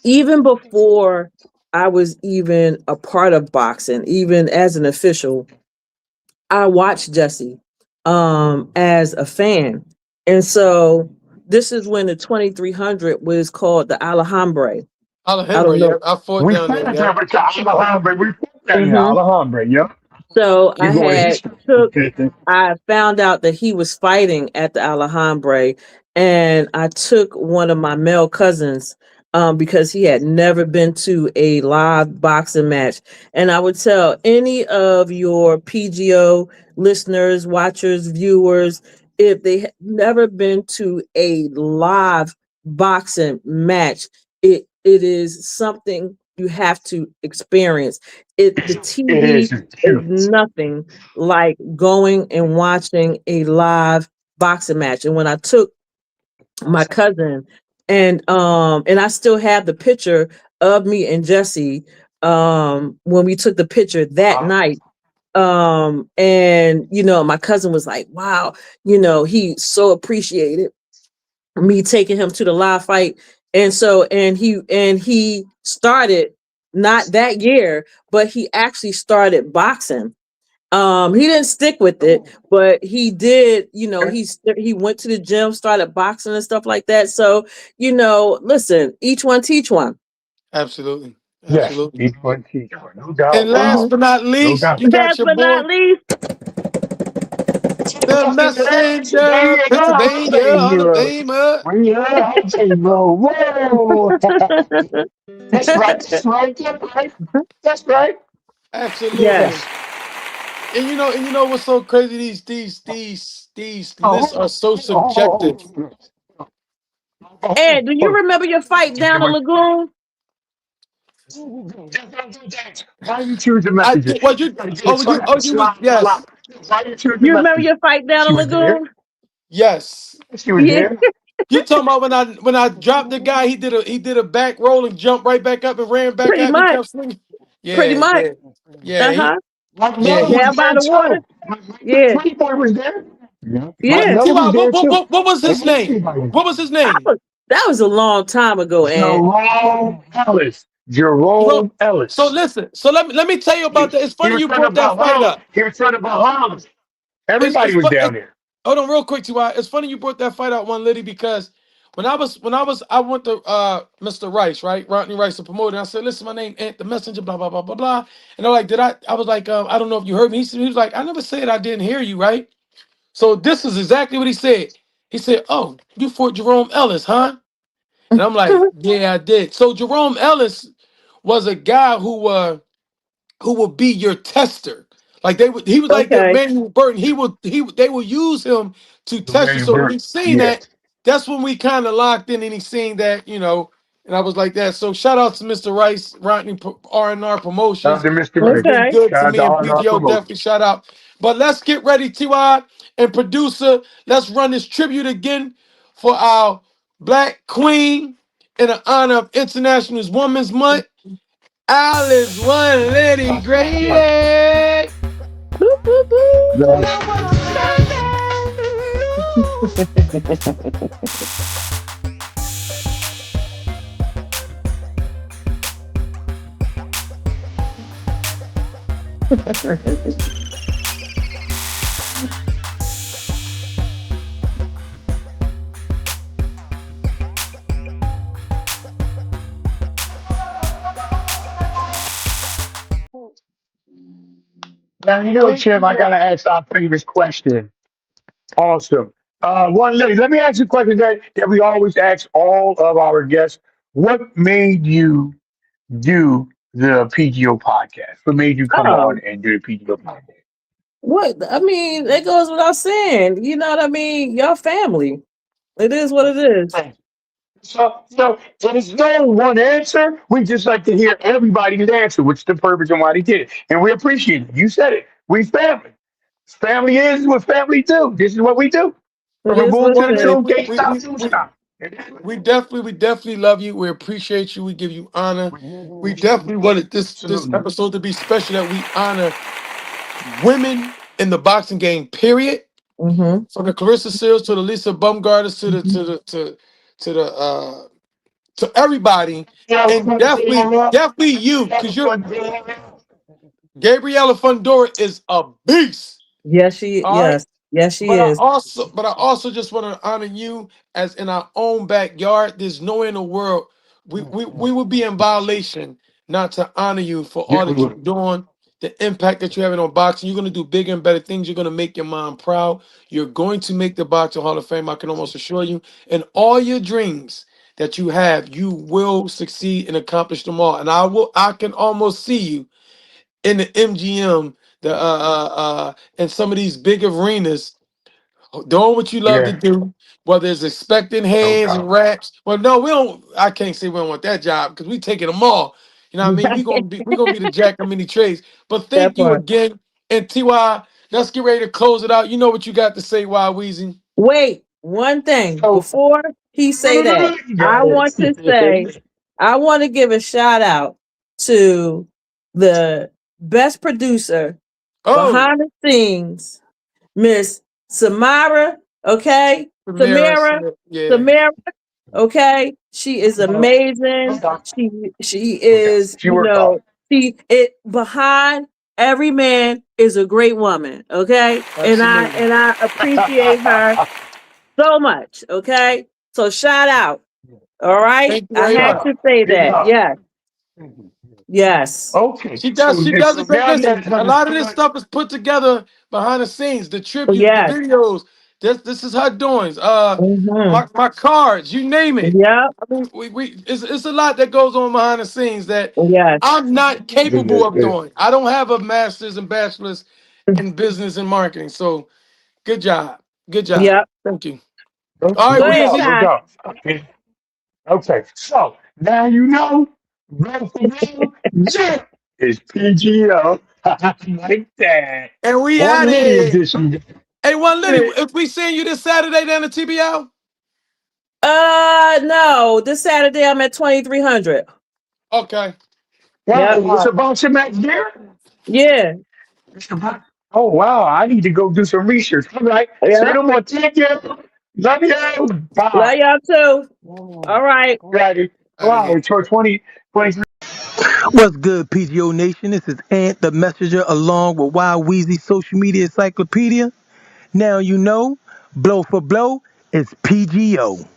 Speaker 8: even before I was even a part of boxing, even as an official, I watched Jesse as a fan. And so this is when the 2300 was called the Alhambra. I
Speaker 2: Alejandro.
Speaker 8: don't
Speaker 2: Yeah,
Speaker 8: know.
Speaker 2: I fought
Speaker 6: We
Speaker 2: down there.
Speaker 6: fought
Speaker 2: Yeah,
Speaker 6: down there, Alhambra. We fought down there,
Speaker 8: Hmm.
Speaker 6: Alhambra. Yeah.
Speaker 8: So
Speaker 6: You going
Speaker 8: took
Speaker 6: history.
Speaker 8: I found out that he was fighting at the Alhambra, and I took one of my male cousins because he had never been to a live boxing match. And I would tell any of your PGO listeners, watchers, viewers, if they had never been to a live boxing match, it is something you have to experience. The
Speaker 6: It
Speaker 8: TV
Speaker 6: is
Speaker 8: is
Speaker 6: cute.
Speaker 8: nothing like going and watching a live boxing match. And when I took my cousin and I still have the picture of me and Jesse when we took the picture that night. And my cousin was like, wow, he so appreciated me taking him to the live fight. And so and he started not that year, but he actually started boxing. He didn't stick with it, but he did, he went to the gym, started boxing and stuff like that. So, listen, each one teach one.
Speaker 2: Absolutely.
Speaker 6: Yes,
Speaker 2: Absolutely.
Speaker 6: each one teach one. No doubt.
Speaker 2: And
Speaker 8: Hmm
Speaker 2: last
Speaker 6: Wow.
Speaker 2: but not
Speaker 6: No
Speaker 2: least,
Speaker 6: doubt.
Speaker 2: you got
Speaker 8: Last
Speaker 2: your
Speaker 8: but
Speaker 2: boy,
Speaker 8: not least,
Speaker 2: the
Speaker 6: There
Speaker 2: messenger,
Speaker 6: you go.
Speaker 2: Pennsylvania,
Speaker 6: Thank
Speaker 2: Hall of
Speaker 6: you.
Speaker 2: Famer.
Speaker 6: When you're at table. Whoa. That's right. That's right. That's right. That's right.
Speaker 8: yes.
Speaker 2: Absolutely.
Speaker 6: Yes.
Speaker 2: And you know what's so crazy? These lists are
Speaker 6: Oh,
Speaker 2: so
Speaker 6: oh,
Speaker 2: subjective.
Speaker 8: And do you
Speaker 6: oh.
Speaker 8: remember your fight down the lagoon?
Speaker 6: Why you choose the
Speaker 2: I
Speaker 6: messenger?
Speaker 2: did. Well, you.
Speaker 6: You gotta get
Speaker 2: Oh,
Speaker 6: it so I
Speaker 2: you.
Speaker 6: have
Speaker 2: Oh,
Speaker 6: to
Speaker 2: you was.
Speaker 6: slide all
Speaker 2: Yes.
Speaker 6: out. Why you choose the
Speaker 8: You remember
Speaker 6: messenger?
Speaker 8: your fight down
Speaker 6: She
Speaker 8: the
Speaker 6: was there.
Speaker 8: lagoon?
Speaker 2: Yes.
Speaker 6: She was
Speaker 8: Yeah,
Speaker 6: there.
Speaker 2: You talking about when I dropped the guy? He did a back roll and jumped right back up and ran back
Speaker 8: pretty
Speaker 2: at me.
Speaker 8: much.
Speaker 2: Kept swinging.
Speaker 8: Pretty
Speaker 2: Yeah,
Speaker 8: much.
Speaker 2: yeah, yeah. He,
Speaker 8: Uh-huh.
Speaker 6: My
Speaker 2: yeah.
Speaker 6: mother
Speaker 2: He.
Speaker 6: was
Speaker 8: Down by
Speaker 6: there
Speaker 8: the water.
Speaker 6: too. My
Speaker 8: Yeah.
Speaker 6: pretty boy was there. Yeah. My
Speaker 8: Yeah.
Speaker 6: mother was
Speaker 2: T.Y.,
Speaker 6: there too.
Speaker 2: what was his name?
Speaker 6: Everybody was
Speaker 2: What was his
Speaker 8: That
Speaker 2: name?
Speaker 8: was, that was a long time ago,
Speaker 6: there.
Speaker 8: and
Speaker 6: Jerome Ellis.
Speaker 2: So,
Speaker 6: Jerome
Speaker 2: so
Speaker 6: Ellis.
Speaker 2: listen. So let me tell you about that. It's
Speaker 6: He
Speaker 2: funny
Speaker 6: was
Speaker 2: you
Speaker 6: from the
Speaker 2: brought that fight
Speaker 6: Bahamas.
Speaker 2: up.
Speaker 6: He was from the Bahamas.
Speaker 2: It's
Speaker 6: Everybody
Speaker 2: it's,
Speaker 6: was
Speaker 2: fu-
Speaker 6: down
Speaker 2: it's
Speaker 6: there.
Speaker 2: hold on real quick, T.Y. It's funny you brought that fight out, one Liddy, because I went to Mr. Rice, right? Rodney Rice, the promoter. I said, listen, my name Ant the Messenger, blah, blah, blah, blah, blah. And they're like, I was like, I don't know if you heard me. He was like, I never said I didn't hear you, right? So this is exactly what he said. He said, oh, you fought Jerome Ellis, huh? And I'm like, yeah, I did. So Jerome Ellis was a guy who will be your tester. Like he was like the
Speaker 8: okay.
Speaker 2: Emmanuel Burton. They will use him to
Speaker 6: The
Speaker 2: test you.
Speaker 6: Mary
Speaker 2: So when
Speaker 6: Bird.
Speaker 2: he seen
Speaker 6: Yeah.
Speaker 2: that, that's when we kind of locked in and he seen that. And I was like that. So shout out to Mr. Rice, Rodney R&R
Speaker 6: Shout out
Speaker 2: Promotions.
Speaker 6: to Mr.
Speaker 2: He's
Speaker 6: Rice.
Speaker 2: been
Speaker 8: Okay.
Speaker 2: good to
Speaker 6: Shout out
Speaker 2: me
Speaker 6: to
Speaker 2: and
Speaker 6: all our
Speaker 2: PGO. Definitely
Speaker 6: promotions.
Speaker 2: shout out. But let's get ready, TY and producer. Let's run this tribute again for our Black Queen in the honor of International Women's Month. Alice One Lady Grady.
Speaker 8: Boop, boop,
Speaker 6: No.
Speaker 8: boop.
Speaker 6: Now, Tim, I gotta ask our famous question. Awesome. One lady, let me ask you a question that we always ask all of our guests. What made you do the PGO podcast? What made you come on
Speaker 8: Oh,
Speaker 6: and do the PGO podcast?
Speaker 8: what? I mean, it goes without saying. You know what I mean? Your family. It is what it is.
Speaker 6: So there's no one answer. We just like to hear everybody's answer, which is the purpose and why they did it. And we appreciate it. You said it. We family. Family is what family do. This is what we do.
Speaker 8: It
Speaker 6: From a
Speaker 8: is
Speaker 6: boom
Speaker 8: what
Speaker 6: to the
Speaker 8: it is.
Speaker 6: tune, can't stop, don't
Speaker 2: We
Speaker 6: stop.
Speaker 2: we definitely love you. We appreciate you. We give you honor. We definitely wanted this
Speaker 6: Absolutely.
Speaker 2: episode to be special, that we honor women in the boxing game. Period.
Speaker 8: Mm-hmm.
Speaker 2: From the Clarissa Seals to the Lisa Bumgarders to everybody, and definitely you, because you're Gabriella Fundora is a beast. All right.
Speaker 8: Yes, she
Speaker 2: But I
Speaker 8: is.
Speaker 2: also, but I also just want to honor you, as in our own backyard. There's nowhere in the world we would be in violation not to honor you for
Speaker 6: Yeah,
Speaker 2: all
Speaker 6: we
Speaker 2: that you're
Speaker 6: will.
Speaker 2: doing. the impact that you're having on boxing. You're going to do bigger and better things. You're going to make your mom proud. You're going to make the Boxing Hall of Fame, I can almost assure you. And all your dreams that you have, you will succeed and accomplish them all. And I can almost see you in the MGM, and some of these big arenas, doing what you love to
Speaker 6: Yeah,
Speaker 2: do, whether it's expecting
Speaker 6: no
Speaker 2: hands and
Speaker 6: doubt.
Speaker 2: raps. Well, no, we don't. I can't say we don't want that job because we taking them all. You know what I mean? We gonna be the jack of many trades. But
Speaker 8: That
Speaker 2: thank you
Speaker 8: part.
Speaker 2: again. And Ty, let's get ready to close it out. You know what you got to say, Why Weezy?
Speaker 8: Wait, one thing
Speaker 6: So,
Speaker 8: before he say that, I
Speaker 6: go
Speaker 8: want to say,
Speaker 6: ahead.
Speaker 8: I want to give a shout out to the best producer
Speaker 2: Oh,
Speaker 8: behind the scenes, Miss Samara. Okay,
Speaker 2: Samara,
Speaker 8: Samara,
Speaker 2: yeah,
Speaker 8: Samara. Okay, she is amazing. She is,
Speaker 6: She worked hard.
Speaker 8: she it behind every man is a great woman. Okay, and I
Speaker 2: absolutely.
Speaker 8: and I appreciate her so much. Okay. So shout out. All right.
Speaker 2: Thank you
Speaker 8: I
Speaker 2: very
Speaker 8: had
Speaker 6: Shout
Speaker 2: much.
Speaker 8: to
Speaker 6: out.
Speaker 8: say
Speaker 6: Big
Speaker 8: that.
Speaker 6: love.
Speaker 8: Yes. Yes.
Speaker 6: Okay,
Speaker 2: She
Speaker 6: so
Speaker 2: does. She does
Speaker 6: so
Speaker 2: a great.
Speaker 6: now
Speaker 2: Listen,
Speaker 6: that's
Speaker 2: a lot of this
Speaker 6: understood.
Speaker 2: stuff is put together behind the scenes. The tributes, the
Speaker 8: Yes.
Speaker 2: videos. This is her doings.
Speaker 8: Mm-hmm.
Speaker 2: My cards. You name it.
Speaker 8: Yep.
Speaker 2: I mean, we it's a lot that goes on behind the scenes that
Speaker 8: Yes.
Speaker 2: I'm not capable of
Speaker 6: Yeah.
Speaker 2: doing. I don't have a master's and bachelor's in business and marketing. So good job. Good job.
Speaker 8: Yep.
Speaker 2: Thank you.
Speaker 6: No,
Speaker 2: All right,
Speaker 8: Go
Speaker 6: no
Speaker 8: ahead,
Speaker 6: doubt,
Speaker 2: Weezy.
Speaker 6: no
Speaker 8: Ty.
Speaker 6: doubt. Okay. Okay, so now you know, blow for blow, yeah, is PGO. Like that.
Speaker 2: And we
Speaker 6: One
Speaker 2: at
Speaker 6: Liddy
Speaker 2: it.
Speaker 6: edition.
Speaker 2: Hey, one Liddy,
Speaker 6: Yeah.
Speaker 2: if we seeing you this Saturday down at TBL?
Speaker 8: No. This Saturday I'm at 2300.
Speaker 2: Okay.
Speaker 8: Yep.
Speaker 6: Wow, it's a boxing match there?
Speaker 8: Yeah.
Speaker 6: It's a Oh, wow, I need to go do some research. All right, say
Speaker 8: Yep.
Speaker 6: no more. Thank you. Love you.
Speaker 8: Love
Speaker 6: Bye.
Speaker 8: y'all too. All right.
Speaker 6: Righty.
Speaker 2: Out of
Speaker 6: Wow,
Speaker 2: here.
Speaker 6: it's 2023.
Speaker 9: What's good, PGO Nation? This is Ant the Messenger along with Wild Weezy Social Media Encyclopedia. Now you know, blow for blow, it's PGO.